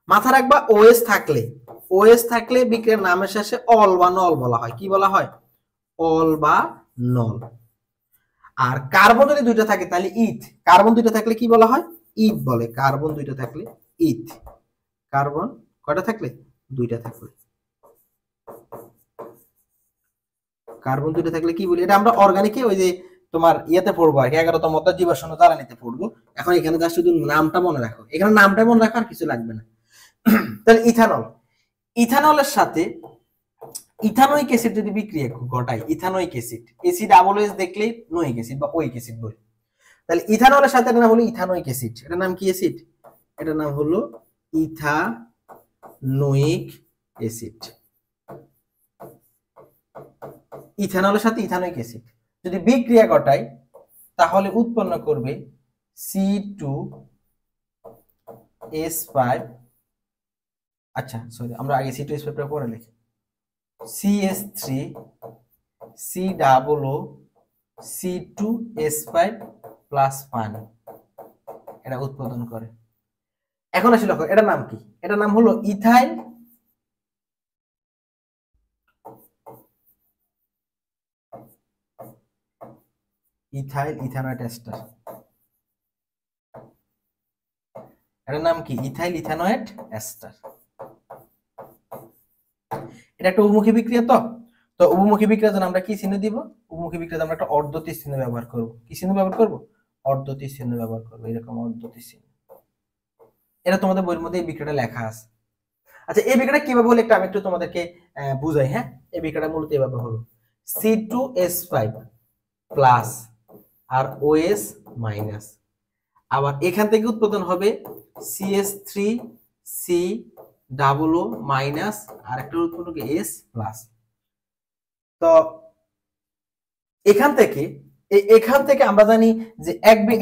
মাথা রাখবা OH থাকলে ওএস থাকলে বিক্রিয়ার নামের শেষে অল বা নল বলা হয়, কি বলা হয়? অল বা নল। আর কার্বন যদি দুইটা থাকে তাহলে ইথ, কার্বন দুইটা থাকলে কি বলা হয়? ইথ বলে। কার্বন দুইটা থাকলে ইথ, কার্বন কয়টা থাকলে? দুইটা থাকলে। কার্বন দুইটা থাকলে কি বলি? এটা আমরা অর্গানিকে ওই যে তোমার ইয়েতে পড়বো আর কি, 11তম অধ্যায় জীবাশ্ম জ্বালানিতে পড়বো। এখন এখানে জাস্ট শুধু নামটা মনে রাখো, এখানে নামটা মনে রাখো, আর কিছু লাগবে না। তাহলে ইথানল, ইথানলের সাথে ইথানোয়িক অ্যাসিড যদি বিক্রিয়া ঘটায়, ethanoic acid, acid double S দেখলেই নোয়িক অ্যাসিড বা ওয়িক অ্যাসিড বলি। তাহলে ইথানলের সাথে এটার নাম হলো ইথানোয়িক অ্যাসিড। এটার নাম কি অ্যাসিড? এটার নাম হলো ইথানোয়িক অ্যাসিড। ইথানলের সাথে ইথানোয়িক অ্যাসিড যদি বিক্রিয়া ঘটায় তাহলে উৎপন্ন করবে C2H5, আচ্ছা সরি আমরা আগে C2H5 টা পরে লিখি, CH3 C ডাবল ও C2H5 প্লাস পানি, এটা উৎপাদন করে। এখন আসলে দেখো এটার নাম কি? এটার নাম হলো ইথাইল ইথানয়েড এস্টার। এটার নাম কি? Ethyl ethanoate ester. এটা একটা উভমুখী বিক্রিয়া। তো উভমুখী বিক্রিয়ার জন্য আমরা কি চিহ্ন দিব? উভমুখী বিক্রিয়াতে আমরা একটা অর্ধতীর চিহ্ন ব্যবহার করব। কি চিহ্ন ব্যবহার করব? অর্ধতীর চিহ্ন ব্যবহার করব, এরকম অর্ধতীর চিহ্ন। এটা তোমাদের বইয়ের মধ্যে এই বিক্রিয়াটা লেখা আছে। আচ্ছা এই বিক্রিয়াটা কিভাবে হলো আমি একটু তোমাদেরকে বুঝাই। হ্যাঁ, এই বিক্রিয়াটা মূলত এভাবে হলো, C2H5 প্লাস আর OS মাইনাস, আবার এখান থেকে উৎপাদন হবে CH3C ডাবল ও মাইনাস আর একটা উৎপন্ন হবে S প্লাস। তো এখান থেকে আমরা জানি যে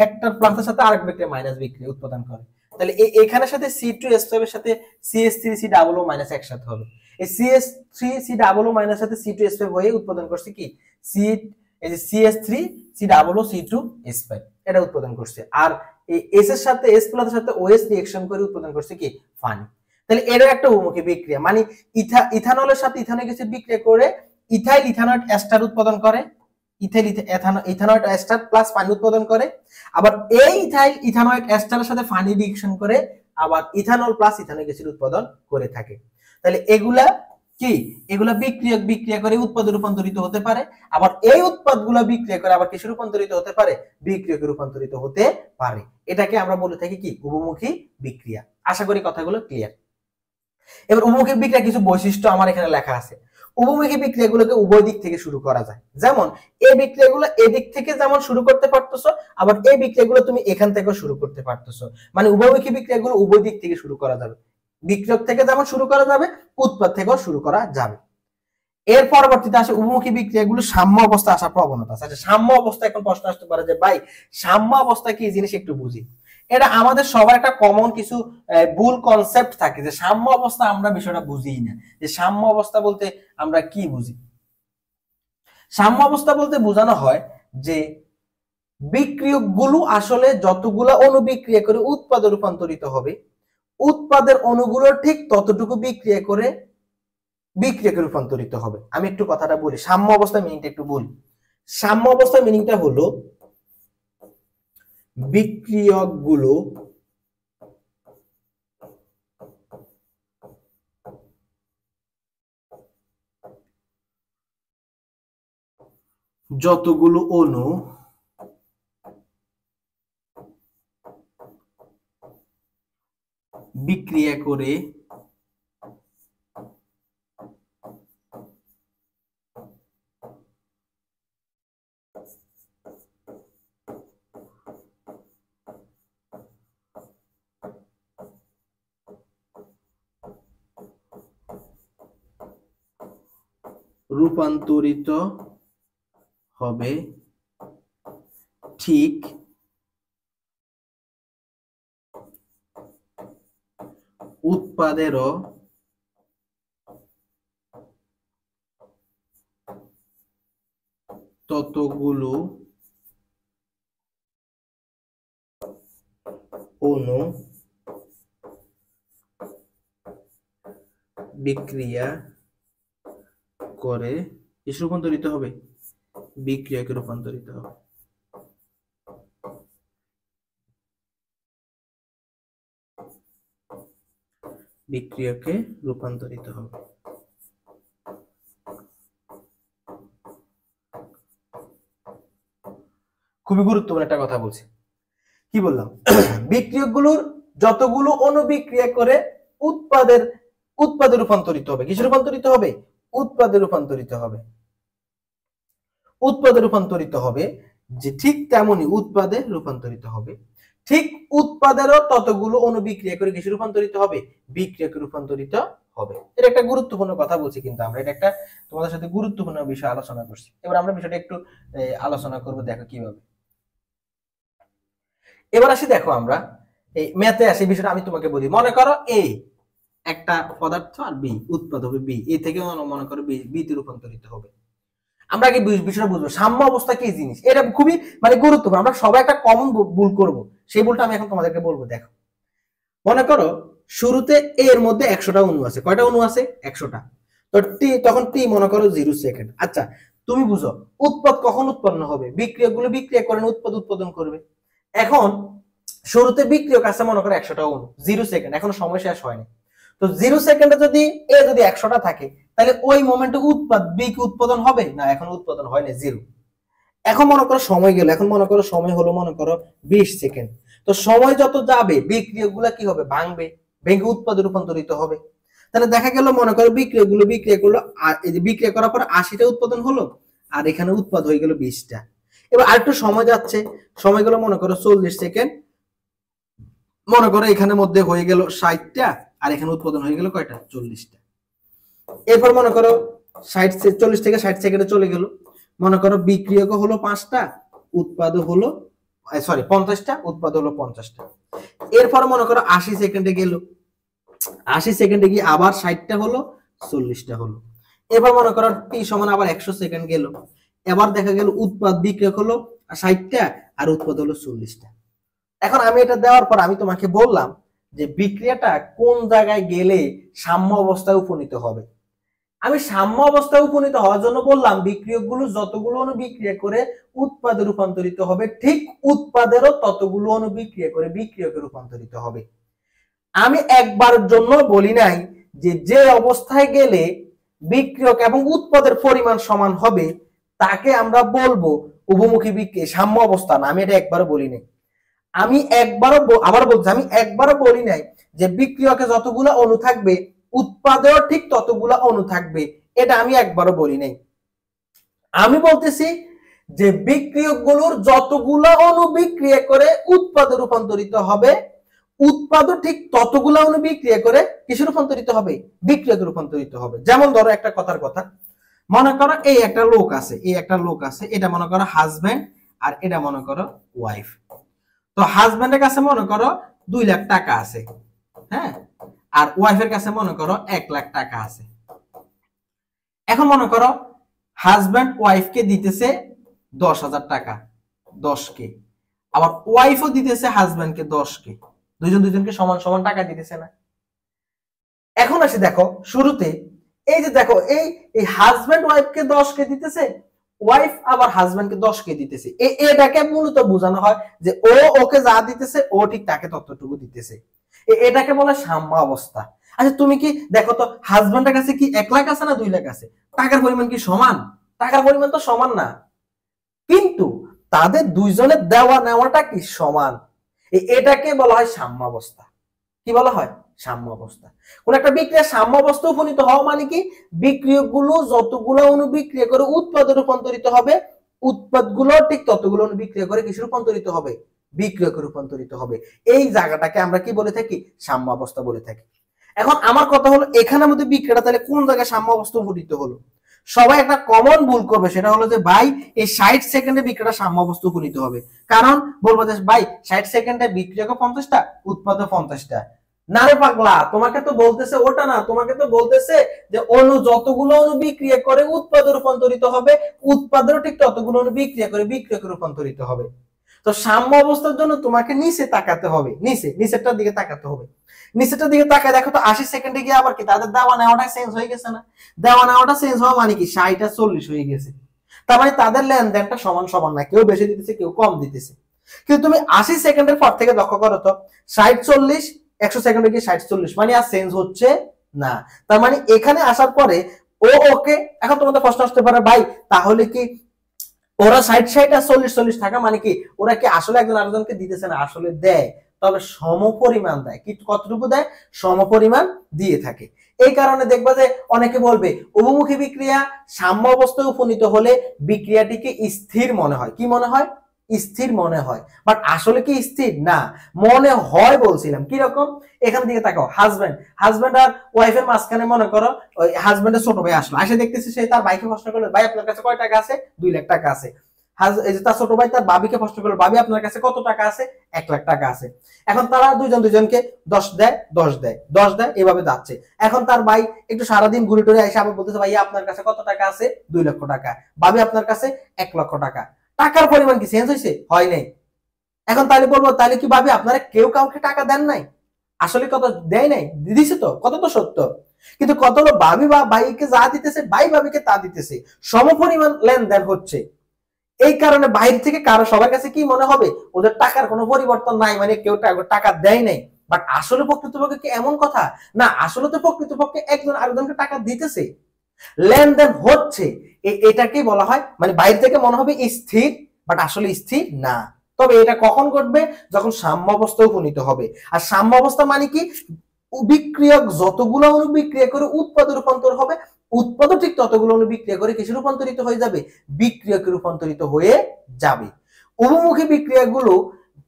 একটা প্লাসের সাথে আরেক বিক্রিয়া মাইনাস বিক্রিয়া উৎপাদন করে। তাহলে এখানের সাথে C2H5 এর সাথে CH3C ডাবল ও মাইনাস একসাথে হলো। এই CH3C ডাবল ও মাইনাস সাথে C2H5 হয়ে উৎপাদন করছে কি? এই যে CH3C ডাবল ও C2H5 এটা উৎপাদন করছে। আর এই S এর সাথে S প্লাসের সাথে OS রিঅ্যাকশন করে উৎপাদন করছে কি? পানি। তাহলে এটা একটা উভমুখী বিক্রিয়া, মানে ইথানলের সাথে ইথানোয়িক অ্যাসিড বিক্রিয়া করে ইথাইল ইথানয়েড এস্টার উৎপাদন করে, ইথাইল ইথানয়েড এস্টার প্লাস পানি উৎপাদন করে। আবার এই ইথাইল ইথানয়েড এস্টারের সাথে পানি রিঅ্যাকশন করে আবার ইথানল প্লাস ইথানোয়িক অ্যাসিড উৎপাদন করে থাকে। তাহলে এগুলা কি? এগুলা বিক্রিয়া করে উৎপাদে রূপান্তরিত হতে পারে, আবার এই উৎপাদগুলা বিক্রিয়া করে আবার কিসে রূপান্তরিত হতে পারে? বিক্রিয়কে রূপান্তরিত হতে পারে। এটাকে আমরা বলে থাকি কি? উভমুখী বিক্রিয়া। আশা করি কথাগুলো ক্লিয়ার। এবার উভমুখী বিক্রিয়া কিছু বৈশিষ্ট্য আমার এখানে লেখা আছে। উভমুখী বিক্রিয়াগুলোকে উভয় দিক থেকে শুরু করা যায়। যেমন এই বিক্রিয়াগুলো এদিক থেকে যেমন শুরু করতে পারতেছো, আবার এই বিক্রিয়াগুলো তুমি এখান থেকেও শুরু করতে পারতেছো। মানে উভমুখী বিক্রিয়াগুলো উভয় দিক থেকে শুরু করা যাবে। বিক্রিয়ক থেকে যেমন শুরু করা যাবে, উৎপাদ থেকেও শুরু করা যাবে। এর পরবর্তীতে আসে উভমুখী বিক্রিয়াগুলো সাম্য অবস্থা আসার প্রবণতা আছে। আচ্ছা সাম্য অবস্থা, এখন প্রশ্ন আসতে পারে যে ভাই সাম্য অবস্থা কি জিনিস একটু বুঝি। এটা আমাদের সবার একটা কমন কিছু ভুল কনসেপ্ট থাকে যে সাম্য অবস্থা আমরা বিষয়টা বুঝিই না। যে সাম্য অবস্থা বলতে আমরা কি বুঝি? সাম্য অবস্থা বলতে বোঝানো হয় যে বিক্রিয়কগুলো আসলে যতগুলা অণু বিক্রিয়া করে উৎপাদে রূপান্তরিত হবে, উৎপাদের অণুগুলো ঠিক ততটুকু বিক্রিয়া করে বিক্রিয়কে রূপান্তরিত হবে। আমি একটু কথাটা বলি, সাম্য অবস্থার মিনিংটা একটু বলি। সাম্য অবস্থার মিনিংটা হলো বিক্রিয়কগুলো যতগুলো অণু বিক্রিয়া করে রূপান্তরিত হবে ঠিক উৎপাদেরও ততগুলো অণু বিক্রিয়া করে কিসে রূপান্তরিত হবে? বিক্রিয়কে রূপান্তরিত হবে। বিক্রিয়কে রূপান্তরিত হবে। খুবই গুরুত্বপূর্ণ একটা কথা বলছি। কি বললাম? বিক্রিয়কগুলোর যতগুলো অণু বিক্রিয়া করে উৎপাদে রূপান্তরিত হবে। কিসে রূপান্তরিত হবে? উৎপাদে রূপান্তরিত হবে। উৎপাদে রূপান্তরিত হবে, যে ঠিক তেমনি উৎপাদে রূপান্তরিত হবে। ঠিক উৎপাদেরও ততগুলো অণু বিক্রিয়া করে কিসে রূপান্তরিত হবে? বিক্রিয়কে রূপান্তরিত হবে। এটা একটা গুরুত্বপূর্ণ কথা বলছি, কিন্তু আমরা এটা একটা তোমাদের সাথে গুরুত্বপূর্ণ বিষয় আলোচনা করছি। এবার আমরা বিষয়টা একটু আলোচনা করব, দেখো কিভাবে। এবার আসি, দেখো আমরা এই ম্যাথে আসি, বিষয়টা আমি তোমাকে বলি। মনে করো এ একটা পদার্থ আর বি উৎপাদ হবে, বি এ থেকে মনে করো বি তে রূপান্তরিত হবে। আমরা আগে বিষয়টা বুঝবো সাম্য অবস্থা কি জিনিস। এটা খুবই গুরুত্বপূর্ণ। আমরা সবাই একটা কমন ভুল করব, সেই ভুলটা আমি এখন তোমাদেরকে বলবো। দেখো, মনে করো শুরুতে এর মধ্যে 100টা অণু আছে। কয়টা অণু আছে? 100টা। তো তখন টি মনে করো 0 সেকেন্ড। আচ্ছা, তুমি বুঝো উৎপাদ কখন উৎপন্ন হবে? বিক্রিয়কগুলো বিক্রিয়া করে উৎপাদ উৎপাদন করবে। এখন শুরুতে বিক্রিয়ক আছে মনে করো 100টা অণু, 0 সেকেন্ড, এখনো সময় শেষ হয়নি। তো 0 সেকেন্ডে যদি 100টা থাকে, তাহলে ওই মোমেন্টে উৎপাদ বি কি উৎপাদন হবে? না, এখন উৎপাদন হয়নি, 0। এখন মনে করো সময় গেল, এখন মনে করো সময় হলো মনে করো 20 সেকেন্ড। তো সময় যত যাবে বিক্রিয়কগুলো কি হবে? ভাঙবে, ভেঙে উৎপাদে রূপান্তরিত হবে। তাহলে দেখা গেল মনে করো বিক্রিয়কগুলো বিক্রিয়া করলো, আর এই যে বিক্রিয়া করার পর 80টা উৎপাদন হলো, আর এখানে উৎপাদ হয়ে গেল 20টা। এবার আরেকটু সময় যাচ্ছে, সময় গেল মনে করো 40 সেকেন্ড। মনে করো এখানের মধ্যে হয়ে গেল 60টা, আর এখানে উৎপাদন হয়ে গেল কয়টা? 40টা। এরপর মনে করো 40 থেকে 60 সেকেন্ডে চলে গেল। মনে করো বিক্রিয়ক হলো 5টা, উৎপাদ হলো 50টা, উৎপাদ হলো 50টা। এরপর মনে করো 80 সেকেন্ডে গেল, 80 সেকেন্ডে গিয়ে আবার 60টা হলো, 40টা হলো। এবার মনে করো টি সমান আবার 100 সেকেন্ড গেল, এবার দেখা গেল উৎপাদ বিক্রিয়ক হলো 60টা, আর উৎপাদ হলো 40টা। এখন আমি এটা দেওয়ার পর আমি তোমাকে বললাম যে বিক্রিয়াটা কোন জায়গায় গেলে সাম্য অবস্থায় উপনীত হবে। আমি সাম্য অবস্থায় উপনীত হওয়ার জন্য বললাম বিক্রিয়কগুলো যতগুলো অণু বিক্রিয়া করে উৎপাদে রূপান্তরিত হবে, ঠিক উৎপাদেরও ততগুলো অণু বিক্রিয়া করে বিক্রিয়কে রূপান্তরিত হবে। আমি একবারের জন্য বলি নাই যে অবস্থায় গেলে বিক্রিয়ক এবং উৎপাদের পরিমাণ সমান হবে তাকে আমরা বলবো উভমুখী বিক্রিয়া, সাম্য অবস্থা না। আমি এটা একবারও বলি নাই। আমি আবার বলছি, আমি একবারও বলি নাই যে বিক্রিয়কে যতগুলো অণু থাকবে উৎপাদেও ঠিক ততগুলো অণু থাকবে, এটা আমি একবারও বলি নাই। আমি বলতেছি যে বিক্রিয়কগুলোর যতগুলো অণু বিক্রিয়া করে উৎপাদে রূপান্তরিত হবে, উৎপাদও ঠিক ততগুলো অণু বিক্রিয়া করে কিসে রূপান্তরিত হবে? বিক্রিয়কে রূপান্তরিত হবে। যেমন ধরো একটা কথার কথা, মনে করো এই একটা লোক আছে, এটা মনে করো হাজবেন্ড, আর এটা মনে করো ওয়াইফ। তো হাজবেন্ডের কাছে মনে করো 2 লাখ টাকা আছে, হ্যাঁ, আর ওয়াইফের কাছে মনে করো 1 লাখ টাকা আছে। এখন মনে করো হাজবেন্ড ওয়াইফকে দিতেছে 10,000 টাকা, 10কে, আবার ওয়াইফও দিতেছে হাজবেন্ডকে 10কে। দুজনকে সমান সমান টাকা দিতেছে না? এখন আসি দেখো শুরুতে এই যে দেখো এই হাজবেন্ড ওয়াইফকে 10কে দিতেছে, ওয়াইফ আবার হাজবেন্ডকে 10কে দিতেছে। এটাকে মূলত বোঝানো হয় যে ও ওকে যা দিতেছে ও ঠিক তাকে ততটুকু দিতেছে। এটাকে বলে সাম্য অবস্থা। আচ্ছা তুমি কি দেখো তো হাজবেন্ডের কাছে কি 1 লাখ আছে না 2 লাখ আছে? টাকার পরিমাণ কি সমান? টাকার পরিমাণ তো সমান না, কিন্তু তাদের দুইজনের দেওয়া নেওয়াটা কি সমান। এটাকে বলা হয় সাম্য অবস্থা। কি বলা হয়? সাম্য অবস্থা। কোন একটা বিক্রিয়া সাম্য অবস্থা উপনীত হওয়া মানে কি? বিক্রিয়কগুলো যতগুলো অণু বিক্রিয়া করে উৎপাদে রূপান্তরিত হবে, উৎপাদগুলো ঠিক ততগুলো অণু বিক্রিয়া করে কিসে রূপান্তরিত হবে? বিক্রিয়কে রূপান্তরিত হবে। এই জায়গাটাকে আমরা কি বলে থাকি? সাম্য অবস্থা বলে থাকি। এখন আমার কথা হলো এখানের মধ্যে বিক্রিয়াটা তাহলে কোন জায়গায় সাম্য অবস্থা উপনীত হলো? সবাই একটা কমন ভুল করবে, সেটা হলো যে ভাই এই 60 সেকেন্ডে বিক্রিয়াটা সাম্য অবস্থা উপনীত হবে। কারণ বলবো যে ভাই 60 সেকেন্ডে বিক্রিয়ক 50টা, উৎপাদ 50টা। না রে পাগলা, তোমাকে তো বলতেছে ওটা না, তোমাকে তো বলতেছে যে অণু যতগুলো অণু বিক্রিয়া করে উৎপাদে রূপান্তরিত হবে, উৎপাদেরও ঠিক ততগুলো অণু বিক্রিয়া করে বিক্রিয়কে রূপান্তরিত হবে। তো সাম্য অবস্থার জন্য তোমাকে নিচে তাকাতে হবে, নিচেরটার দিকে তাকাতে হবে। নিচেরটার দিকে তাকায় দেখো তো 80 সেকেন্ডে গিয়ে আবার কি তাদের দেওয়া নেওয়াটা চেঞ্জ হয়ে গেছে না? দেওয়া নেওয়াটা চেঞ্জ হওয়া মানে কি 60 আর 40 হয়ে গেছে। তার মানে তাদের লেনদেনটা সমান সমান না, কেউ বেশি দিতেছে কেউ কম দিতেছে। কিন্তু তুমি 80 সেকেন্ডের পর থেকে লক্ষ্য করো তো 60-40, 100 সেকেন্ডে গিয়ে 60-40 মানে আর চেঞ্জ হচ্ছে না। তার মানে এখানে আসার পরে ও ওকে, এখন তোমাদের প্রশ্ন আসতে পারে ভাই তাহলে কি ওরা 60-60 আর 40-40 থাকা মানে কি ওরা কি আসলে একজন আরেকজনকে দিতেছে না? আসলে দেয়, তবে সমপরিমাণ দেয়। কি কতটুকু দেয়? সমপরিমাণ দিয়ে থাকে। এই কারণে দেখবা যে অনেকে বলবে উভমুখী বিক্রিয়া সাম্য অবস্থায় উপনীত হলে বিক্রিয়াটিকে স্থির মনে হয়। কি মনে হয়? স্থির মনে হয়। বাট আসলে কি স্থির না? মনে হয় বলছিলাম। কি রকম? এখান থেকে তাকাও, হাজবেন্ড আর ওয়াইফের মাঝখানে মনে করো ওই হাজবেন্ডের ছোট ভাই আসলো, এসে দেখতেছে সে তার ভাইকে প্রশ্ন করলো, ভাই আপনার কাছে কয় টাকা আছে? 2 লাখ টাকা আছে। এই যে তার ছোট ভাই তার ভাবিকে প্রশ্ন করলো, ভাবি আপনার কাছে কত টাকা আছে? 1 লাখ টাকা আছে। এখন তারা দুজনকে 10 দেয় 10 দেয় 10 দেয়, এভাবে যাচ্ছে। এখন তার ভাই একটু সারাদিন ঘুরে টুরে এসে আবার বলতেছে, ভাই আপনার কাছে কত টাকা আছে? 2 লক্ষ টাকা। ভাবি আপনার কাছে 1 লক্ষ টাকা। টাকার পরিমাণ কি চেঞ্জ হয়েছে? হয় নাই। এখন তাহলে বলবো, তাহলে কি ভাবি আপনারা কেউ কাউকে টাকা দেন নাই? আসলে কত দেয় নাই? দিছে তো, কত তো সত্য। কিন্তু কত হলো ভাবি বা ভাইকে যা দিতেছে ভাই ভাবিকে তা দিতেছে, সমপরিমাণ লেনদেন হচ্ছে। এই কারণে বাইরে থেকে কারো সবার কাছে কি মনে হবে ওদের টাকার কোনো পরিবর্তন নাই, মানে কেউ টাকা দেয় নাই। বাট আসলে প্রকৃতপক্ষে কি এমন কথা না? আসলে তো প্রকৃতপক্ষে একজন আরেকজনকে টাকা দিতেছে, লেনদেন হচ্ছে। এটাকেই বলা হয় মানে বাইরে থেকে মনে হবে স্থির, বাট আসলে স্থির না। তবে এটা কখন ঘটবে? যখন সাম্য অবস্থায় উপনীত হবে। আর সাম্য অবস্থা মানে কি? বিক্রিয়ক যতগুলো অণু বিক্রিয়া করে উৎপাদে রূপান্তর হবে, উৎপাদও ঠিক ততগুলো অণু বিক্রিয়া করে কিসে রূপান্তরিত হয়ে যাবে? বিক্রিয়কে রূপান্তরিত হয়ে যাবে। উভমুখী বিক্রিয়াগুলো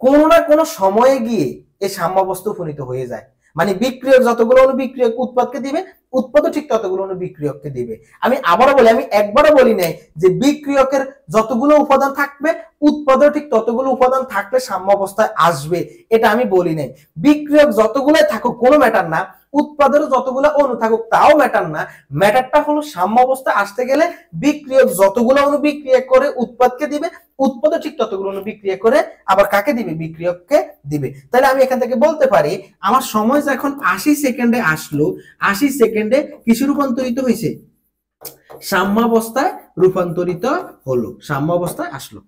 কোনো না কোনো সময়ে গিয়ে এই সাম্য অবস্থা উপনীত হয়ে যায়। মানে বিক্রিয়ক যতগুলো অণু বিক্রিয়ক উৎপাদকে দিবে, উৎপাদও ঠিক ততগুলো অণু বিক্রিয়ককে দিবে। আমি আবারও বলি, আমি একবারও বলি নাই যে বিক্রিয়কের যতগুলো উপাদান থাকবে উৎপাদও ঠিক ততগুলো উপাদান থাকলে সাম্য অবস্থায় আসবে, এটা আমি বলি নাই। বিক্রিয়ক যতগুলাই থাকুক কোনো ম্যাটার না, উৎপাদেরও যতগুলো অণু থাকুক তাও ম্যাটার না। ম্যাটারটা হলো সাম্য অবস্থায় আসতে গেলে বিক্রিয়ক যতগুলো অণু বিক্রিয়া করে উৎপাদকে দিবে, উৎপাদও ঠিক ততগুলো অণু বিক্রিয়া করে আবার কাকে দিবে? বিক্রিয়ককে দিবে। তাহলে আমি এখান থেকে বলতে পারি আমার সময় যখন 80 সেকেন্ডে আসলো, 80 সেকেন্ডে কিসে রূপান্তরিত হয়েছে? সাম্যাবস্থায় রূপান্তরিত হলো, সাম্যাবস্থায় আসলো।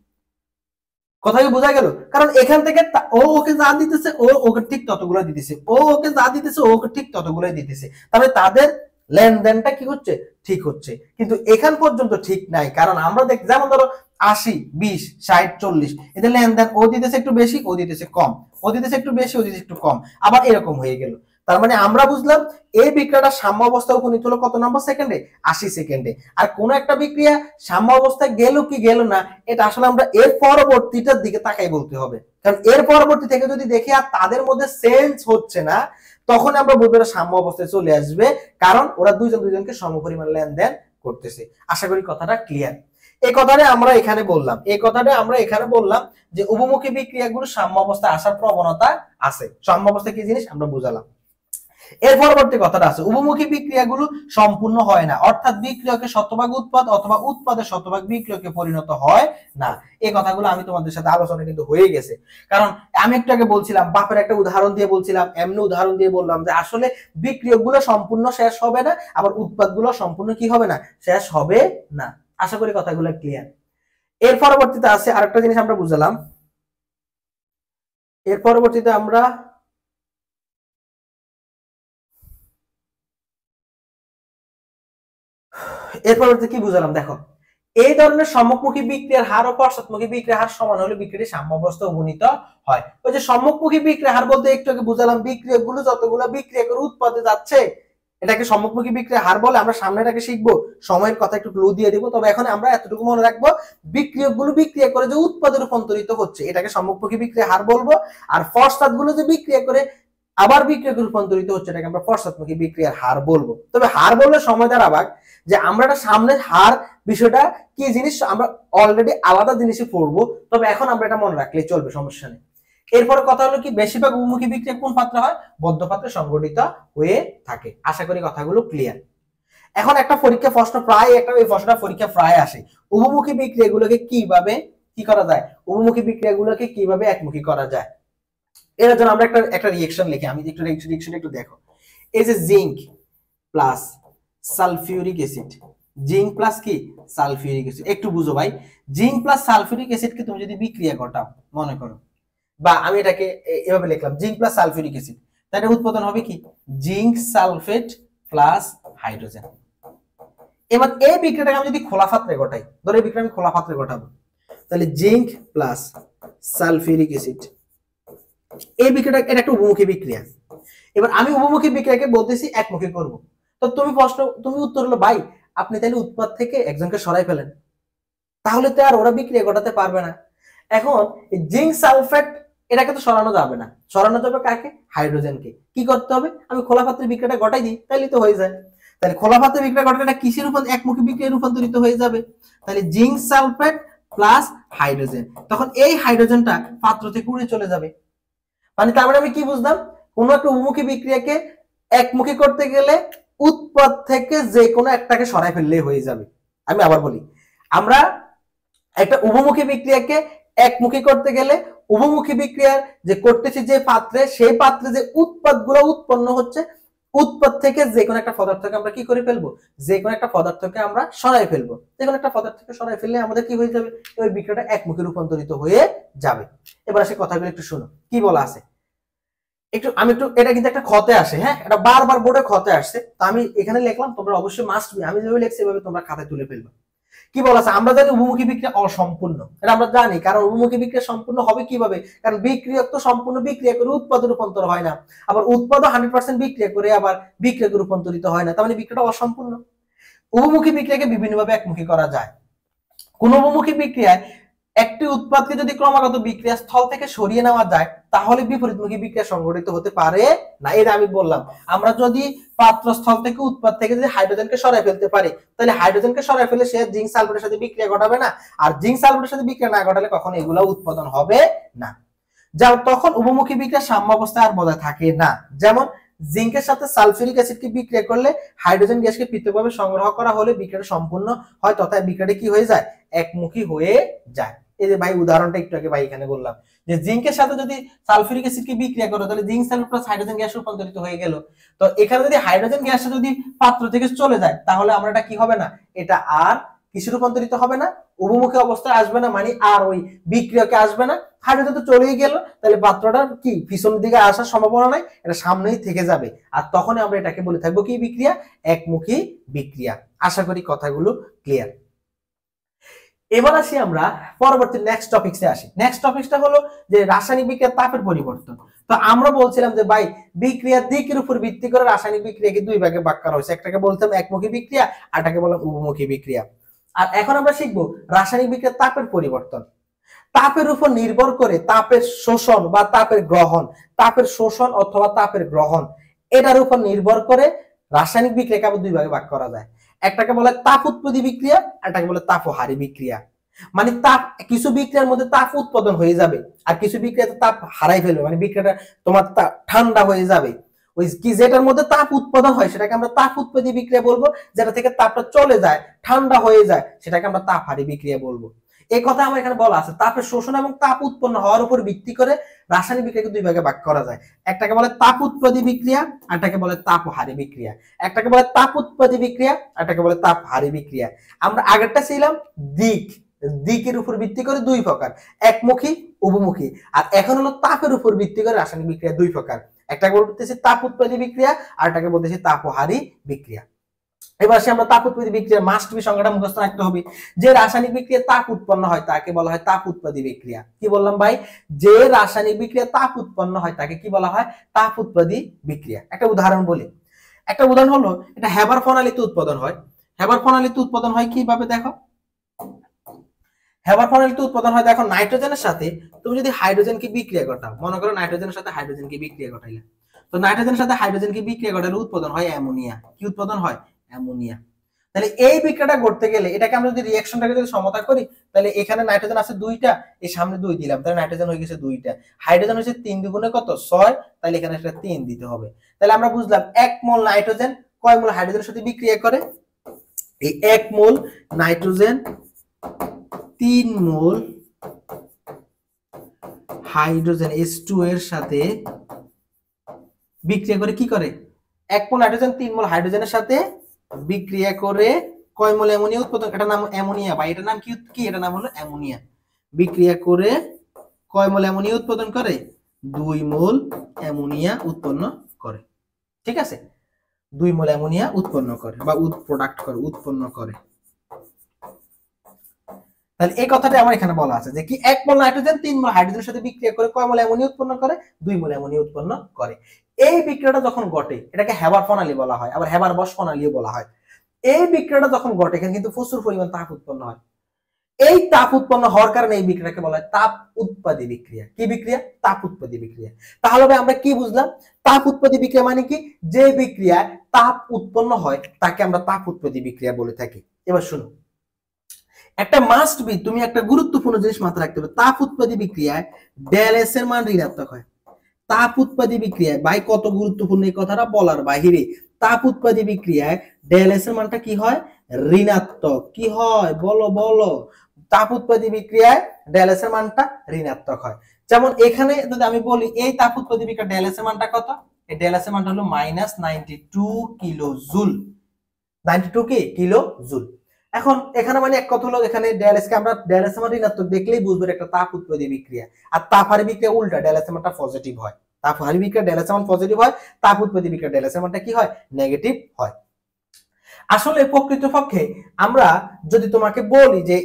কথা কি বোঝা গেল? কারণ এখান থেকে ও ওকে যা দিতেছে ও ওকে ঠিক ততগুলো দিতেছে, ও ওকে যা দিতেছে ও ওকে ঠিক ততগুলোই দিতেছে। তবে তাদের লেনদেনটা কি হচ্ছে? ঠিক হচ্ছে। কিন্তু এখান পর্যন্ত ঠিক নাই, কারণ আমরা দেখ যেমন ধরো 80, 20, 60, 40 এদের লেনদেন ও দিতেছে একটু বেশি ও দিতেছে কম, ও দিতেছে একটু বেশি ও দিতেছে একটু কম, আবার এরকম হয়ে গেল। তার মানে আমরা বুঝলাম এই বিক্রিয়াটা সাম্য অবস্থায় উপনীত হলো কত নম্বর সেকেন্ডে? 80 সেকেন্ডে। আর কোন একটা বিক্রিয়া সাম্য অবস্থায় গেল কি গেল না এটা আসলে আমরা এর পরবর্তীটার দিকে তাকাই বলতে হবে। কারণ এর পরবর্তী থেকে যদি দেখি আর তাদের মধ্যে চেঞ্জ হচ্ছে না, তখন আমরা বলবো এটা সাম্য অবস্থায় চলে আসবে, কারণ ওরা দুজনকে সমপরিমাণ লেনদেন করতেছে। আশা করি কথাটা ক্লিয়ার। এই কথাটা আমরা এখানে বললাম যে উভমুখী বিক্রিয়াগুলো সাম্য অবস্থায় আসার প্রবণতা আছে। সাম্য অবস্থা কি জিনিস আমরা বুঝালাম। এর পরবর্তী কথাটা আছে, উভমুখী বিক্রিয়াগুলো সম্পূর্ণ হয় না, অর্থাৎ বিক্রিয়কের শতভাগ উৎপাদ অথবা উৎপাদের শতভাগ বিক্রিয়কে পরিণত হয় না। এই কথাগুলো আমি তোমাদের সাথে আলোচনা কিন্তু হয়ে গেছে। কারণ আমি একটু আগে বলছিলাম, বাপের একটা উদাহরণ দিয়ে বলছিলাম, এমনি উদাহরণ দিয়ে বললাম যে আসলে বিক্রিয়কগুলো সম্পূর্ণ শেষ হবে না, আবার উৎপাদগুলো সম্পূর্ণ কি হবে না? শেষ হবে না। আশা করি কথাগুলো ক্লিয়ার। এর পরবর্তীতে আছে আরেকটা জিনিস আমরা বুঝলাম। এর পরবর্তীতে আমরা কি বুঝলাম দেখো, এই ধরনের সম্মুখমুখী বিক্রিয়ার হার ও পশ্চাৎমুখী বিক্রিয়ার হার সমান হলে বিক্রিয়াটি সাম্যাবস্থায় উপনীত হয়। ওই যে সম্মুখমুখী বিক্রিয়ার হার বলতে একটু আগে বুঝলাম বিক্রিয়াগুলো যতগুলো বিক্রিয়া করে উৎপাদে যাচ্ছে এটাকে সম্মুখমুখী বিক্রিয়ার হার বলে। আমরা সামনেটাকে শিখবো, সময়ের কথা একটু ক্লু দিয়ে দিব। তবে এখন আমরা এতটুকু মনে রাখবো, বিক্রিয়কগুলো বিক্রিয়া করে যে উৎপাদে রূপান্তরিত হচ্ছে এটাকে সম্মুখমুখী বিক্রিয়ার হার বলবো, আর পশ্চাৎগুলো যে বিক্রিয়া করে আবার বিক্রিয়াকে রূপান্তরিত হচ্ছে এটাকে আমরা পশ্চাৎমুখী বিক্রিয়ার হার বলবো। তবে হার বললে সময় দাঁড়াবাক যে আমরা একটা সামনের হার বিষয়টা কি জিনিস আমরা অলরেডি আলাদা জিনিসে পড়বো, তবে এখন আমরা এটা মনে রাখলে চলবে, সমস্যা নেই। এরপরে কথা হলো কি, বেশিরভাগ উভমুখী বিক্রিয়া কোন পাত্রে হয়? বদ্ধ পাত্রে সংঘটিত হয়ে থাকে। আশা করি কথাগুলো ক্লিয়ার। এখন একটা পরীক্ষা প্রশ্ন প্রায় এই প্রশ্নটা পরীক্ষা প্রায় আসে, উভমুখী বিক্রিয়াগুলোকে কিভাবে কি করা যায়? উভমুখী বিক্রিয়াগুলোকে কিভাবে একমুখী করা যায়? এর জন্য আমরা একটা একটা রিঅ্যাকশন লিখি, আমি একটু রিঅ্যাকশন একটু দেখো। এই যে zinc plus sulphuric acid, zinc plus কি সালফিউরিক অ্যাসিড, একটু বুঝো ভাই, জিঙ্ক প্লাস সালফিউরিক অ্যাসিডকে তুমি যদি বিক্রিয়া ঘটাও মনে করো, বা আমি এটাকে এভাবে লিখলাম জিঙ্ক প্লাস সালফিউরিক অ্যাসিড, তাহলে উৎপাদন হবে কি জিঙ্ক সালফেট প্লাস হাইড্রোজেন। এবার এই বিক্রিয়াটাকে আমি যদি খোলা পাত্রে ঘটাই, ধরো এই বিক্রিয়া আমি খোলা পাত্রে ঘটাবো, তাহলে জিঙ্ক প্লাস সালফিউরিক অ্যাসিড, এই বিক্রিয়াটা এটা একটা উভমুখী বিক্রিয়া। এবার আমি উভমুখী বিক্রিয়াকে বলতেছি একমুখী করব। তো তুমি উত্তর হলো ভাই আপনি তাহলে উৎপাদ থেকে একজনকে সরাই ফেলেন, তাহলে তো আর ওরা বিক্রিয়া ঘটাতে পারবে না। এখন জিঙ্ক সালফেট এটাকে তো সরানো যাবে না, সরানো যাবে কাকে, হাইড্রোজেনকে। কি করতে হবে, আমি খোলা পাত্রে বিক্রিয়াটা ঘটাই দিই, তাহলে তো হয়ে যায়। তাহলে খোলা পাত্রে বিক্রিয়া ঘটালে এটা কিসের উপর, একমুখী বিক্রিয়ায় রূপান্তরিত হয়ে যাবে। তাহলে জিঙ্ক সালফেট প্লাস হাইড্রোজেন, তখন এই হাইড্রোজেনটা পাত্র থেকে উড়ে চলে যাবে। মানে তার মানে আমি কি বুঝলাম, কোন একটা উভমুখী বিক্রিয়াকে একমুখী করতে গেলে উৎপাদ থেকে যে কোনো একটাকে সরাই ফেললেই হয়ে যাবে। আমি আবার বলি, আমরা একটা উভমুখী বিক্রিয়াকে একমুখী করতে গেলে উভমুখী বিক্রিয়ার যে করতেছি যে পাত্রে, সেই পাত্রে যে উৎপাদগুলো উৎপন্ন হচ্ছে, উৎপাদ থেকে যে কোনো একটা পদার্থকে আমরা কি করে ফেলবো, যে কোনো একটা পদার্থকে আমরা সরাই ফেলবো। যে কোনো একটা পদার্থকে সরাই ফেললে আমাদের কি হয়ে যাবে, ওই বিক্রিয়াটা একমুখী রূপান্তরিত হয়ে যাবে। এবার আসে কথাগুলো একটু শোনো কি বলা আছে। আমি একটু এটা কিন্তু একটা ক্ষতে আসে, হ্যাঁ এটা বারবার বোর্ডে ক্ষতে আসছে, তো আমি এখানে লিখলাম, তোমরা অবশ্যই মাস্ট বি আমি যেভাবে লিখছি এভাবে তোমরা খাতায় তুলে ফেলবে। কি বলা আছে, আমরা জানি উভমুখী বিক্রিয়া অসম্পূর্ণ, এটা আমরা জানি, কারণ উভমুখী বিক্রিয়া সম্পূর্ণ হবে কিভাবে, কারণ বিক্রিয়ক তো সম্পূর্ণ বিক্রিয়া করে উৎপাদে রূপান্তর হয় না, আবার উৎপাদও 100% বিক্রিয়া করে আবার বিক্রিয়াকে রূপান্তরিত হয় না, তার মানে বিক্রিয়াটা অসম্পূর্ণ। উভমুখী বিক্রিয়াকে বিভিন্নভাবে একমুখী করা যায়। কোন উভমুখী বিক্রিয়ায় একটি উৎপাদকে যদি ক্রমাগত বিক্রিয়া স্থল থেকে সরিয়ে নেওয়া যায়, তাহলে বিপরীতমুখী বিক্রিয়া সংঘটিত হতে পারে না। এটা আমি বললাম, আমরা যদি পাত্রস্থল থেকে উৎপাদ থেকে যদি হাইড্রোজেনকে সরাই ফেলতে পারি, তাহলে হাইড্রোজেনকে সরাই ফেলে সে জিঙ্ক সালফেটের সাথে বিক্রিয়া ঘটাবে না, আর জিঙ্ক সালফেটের সাথে বিক্রিয়া না ঘটালে কখনো এগুলো উৎপাদন হবে না। যাও তখন উভমুখী বিক্রিয়া সাম্যাবস্থায় আর বজায় থাকে না। যেমন জিঙ্কের সাথে সালফিউরিক অ্যাসিডকে বিক্রিয়া করলে হাইড্রোজেন গ্যাসকে পৃথকভাবে সংগ্রহ করা হলে বিক্রিয়াটা সম্পূর্ণ হয়, তথা বিক্রিয়াটা কি হয়ে যায়, একমুখী হয়ে যায়। এই যে ভাই উদাহরণটা একটু আগে ভাই এখানে বললাম যে জিঙ্কের সাথে যদি সালফিউরিক অ্যাসিডকে বিক্রিয়া করো, তাহলে zinc sulphate plus hydrogen gas রূপান্তরিত হয়ে গেল। তো এখানে যদি হাইড্রোজেন গ্যাসটা যদি পাত্র থেকে চলে যায়, তাহলে আমরা এটা কি হবে না, এটা আর কিসে রূপান্তরিত হবে না, উভমুখী অবস্থায় আসবে না, মানে আর ওই বিক্রিয়াকে আসবে না। হাইড্রোজেন তো চলেই গেল, তাহলে পাত্রটা কি পিছনের দিকে আসার সম্ভাবনা নাই, এটা সামনেই থেকে যাবে, আর তখনই আমরা এটাকে বলে থাকবো কি বিক্রিয়া, একমুখী বিক্রিয়া। আশা করি কথাগুলো ক্লিয়ার। এবার আসি আমরা পরবর্তী নেক্সট টপিকসে আসি। নেক্সট টপিকসটা হলো যে রাসায়নিক বিক্রিয়ার তাপের পরিবর্তন। তো আমরা বলছিলাম যে ভাই বিক্রিয়ার দিকের উপর ভিত্তি করে রাসায়নিক বিক্রিয়াকে দুই ভাগে ভাগ করা হয়েছে, একটাকে বলতাম একমুখী বিক্রিয়া, আরটাকে বললাম উভমুখী বিক্রিয়া। আর এখন আমরা শিখবো রাসায়নিক বিক্রিয়ার তাপের পরিবর্তন। তাপের উপর নির্ভর করে তাপের শোষণ বা তাপের গ্রহণ, তাপের শোষণ অথবা তাপের গ্রহণ, এটার উপর নির্ভর করে রাসায়নিক বিক্রিয়াকে আবার দুই ভাগে ভাগ করা যায়। একটাকে বলে তাপ উৎপত্তি বিক্রিয়া, একটাকে বলে তাপহারী বিক্রিয়া। মানে তাপ, কিছু বিক্রিয়ার মধ্যে তাপ উৎপাদন হয়ে যাবে, আর কিছু বিক্রিয়াতে তাপ হারাই ফেলবে, মানে বিক্রিয়াটা তোমার ঠান্ডা হয়ে যাবে। ওই কি যেটার মধ্যে তাপ উৎপাদন হয় সেটাকে আমরা তাপ উৎপত্তি বিক্রিয়া বলবো, যেটা থেকে তাপটা চলে যায় ঠান্ডা হয়ে যায় সেটাকে আমরা তাপহারী বিক্রিয়া বলবো। এই কথা আমার এখানে বলা আছে, তাপের শোষণ এবং তাপ উৎপন্ন হওয়ার উপর ভিত্তি করে রাসায়নিক বিক্রিয়াকে দুই ভাগে ভাগ করা যায়। একটাকে বলে তাপ উৎপত্তি বিক্রিয়া, আরটাকে বলে তাপহারী বিক্রিয়া। একটাকে বলে তাপ উৎপত্তি বিক্রিয়া, আরটাকে বলে তাপহারী বিক্রিয়া। আমরা আগেরটা ছিলাম দিকের উপর ভিত্তি করে দুই প্রকার, একমুখী উভমুখী। আর এখন হলো তাপের উপর ভিত্তি করে রাসায়নিক বিক্রিয়া দুই প্রকার, একটাকে বলতেছি তাপ উৎপত্তি বিক্রিয়া, আরটাকে বলতেছি তাপহারী বিক্রিয়া। এবার আসে আমরা তাপ উৎপত্তি বিক্রিয়া মাস্ট বি সংজ্ঞাটা মুখস্থ রাখতে হবে। যে রাসায়নিক বিক্রিয়া তাপ উৎপন্ন হয় তাকে বলা হয় তাপ উৎপত্তি বিক্রিয়া। কি বললাম ভাই, যে রাসায়নিক বিক্রিয়া তাপ উৎপন্ন হয় তাকে কি বলা হয়, তাপ উৎপত্তি বিক্রিয়া। একটা উদাহরণ বলি, একটা উদাহরণ হলো এটা হেবার প্রণালীতে উৎপাদন হয়। হেবার প্রণালীতে উৎপাদন হয় কিভাবে দেখো, হেবার প্রণালীতে উৎপাদন হয় দেখো, নাইট্রোজেনের সাথে তুমি যদি হাইড্রোজেনকে বিক্রিয়া ঘটাও, মনে করো নাইট্রোজেনের সাথে হাইড্রোজেনকে বিক্রিয়া ঘটাইলে, তো নাইট্রোজেনের সাথে হাইড্রোজেনকে বিক্রিয়া ঘটালে উৎপাদন হয় অ্যামোনিয়া। কি উৎপাদন হয়, অ্যামোনিয়া। তাহলে এই বিক্রিয়াটা ঘটতে গেলে এটাকে আমরা যদি রিঅ্যাকশনটাকে যদি সমতা করি, তাহলে এখানে নাইট্রোজেন আছে দুইটা, এই সামনে দুই দিলাম, তাহলে নাইট্রোজেন হয়ে গেছে দুইটা, হাইড্রোজেন হচ্ছে 3 দুগুণে কত 6, তাহলে এখানে একটা 3 দিতে হবে। তাহলে আমরা বুঝলাম 1 মোল নাইট্রোজেন কয় মোল হাইড্রোজেনের সাথে বিক্রিয়া করে, এই 1 মোল নাইট্রোজেন 3 মোল হাইড্রোজেন H2 এর সাথে বিক্রিয়া করে কি করে, 1 মোল হাইড্রোজেন 3 মোল হাইড্রোজেনের সাথে বিক্রিয়া করে কয় মোল অ্যামোনিয়া উৎপাদন, এটা নাম অ্যামোনিয়া বা এটার নাম কি এটা নাম হলো অ্যামোনিয়া। বিক্রিয়া করে কয় মোল অ্যামোনিয়া উৎপাদন করে, 2 মোল অ্যামোনিয়া উৎপন্ন করে। ঠিক আছে, 2 মোল অ্যামোনিয়া উৎপন্ন করে বা উৎপন্ন করে। তাহলে এই কথাটা আমার এখানে বলা আছে যে কি 1 মোল নাইট্রোজেন 3 মোল হাইড্রোজেনের সাথে বিক্রিয়া করে কয় মোল অ্যামোনিয়া উৎপন্ন করে, 2 মোল অ্যামোনিয়া উৎপন্ন করে। এই বিক্রিয়াটা যখন ঘটে এটাকে হেবার প্রণালী বলা হয়, আবার হেবার বশ প্রণালীও বলা হয়। এই বিক্রিয়াটা যখন ঘটে এখানে কিন্তু প্রচুর পরিমাণ তাপ উৎপন্ন হয়। এই তাপ উৎপন্ন হওয়ার কারণে এই বিক্রিয়াকে বলা হয় তাপ উৎপাদী বিক্রিয়া। কি বিক্রিয়া? তাপ উৎপাদী বিক্রিয়া। তাহলে আমরা কি বুঝলাম? তাপ উৎপাদী বিক্রিয়া মানে কি, যে বিক্রিয়ায় তাপ উৎপন্ন হয় তাকে আমরা তাপ উৎপাদী বিক্রিয়া বলে থাকি। এবার শুনো, একটা মাস্ট বি, তুমি একটা গুরুত্বপূর্ণ জিনিস মাথায় রাখতে হবে, তাপ উৎপাদী বিক্রিয়ায় ডেলএস এর মান ঋণাত্মক হয়। তাপ উৎপাদী বিক্রিয়ায়, ভাই কত গুরুত্বপূর্ণ এই কথাটা বলার বাহিরে, তাপ উৎপাদী বিক্রিয়ায় ডেলএস এর মানটা কি হয়? ঋণাত্মক। কি হয় বলো বলো? তাপ উৎপাদী বিক্রিয়ায় ডেলএস এর মানটা ঋণাত্মক হয়। যেমন এখানে যদি আমি বলি এই তাপ উৎপাদী বিক্রিয়ায় ডেলএস এর মানটা কত, এই ডেলএস এর মানটা হলো -92 কিলো জুল। 92 কি কিলো জুল। এখন এখানে মানে এক কথা হলো, এখানে ডেলএস কে আমরা ডেলএস এর মান ঋণাত্মক দেখলেই বুঝবো একটা তাপ উৎপাদী বিক্রিয়া। আর তাপ হারি বিক্রিয়া উল্টা, ডেলএস এর মানটা পজিটিভ হয়। তাপ হারি বিক্রিয়া ডেলএস এর মান পজিটিভ হয়, তাপ উৎপাদী বিক্রিয়া ডেলএস এর মানটা কি হয়? নেগেটিভ হয়। আসলে প্রকৃতপক্ষে আমরা যদি তোমাকে বলি যে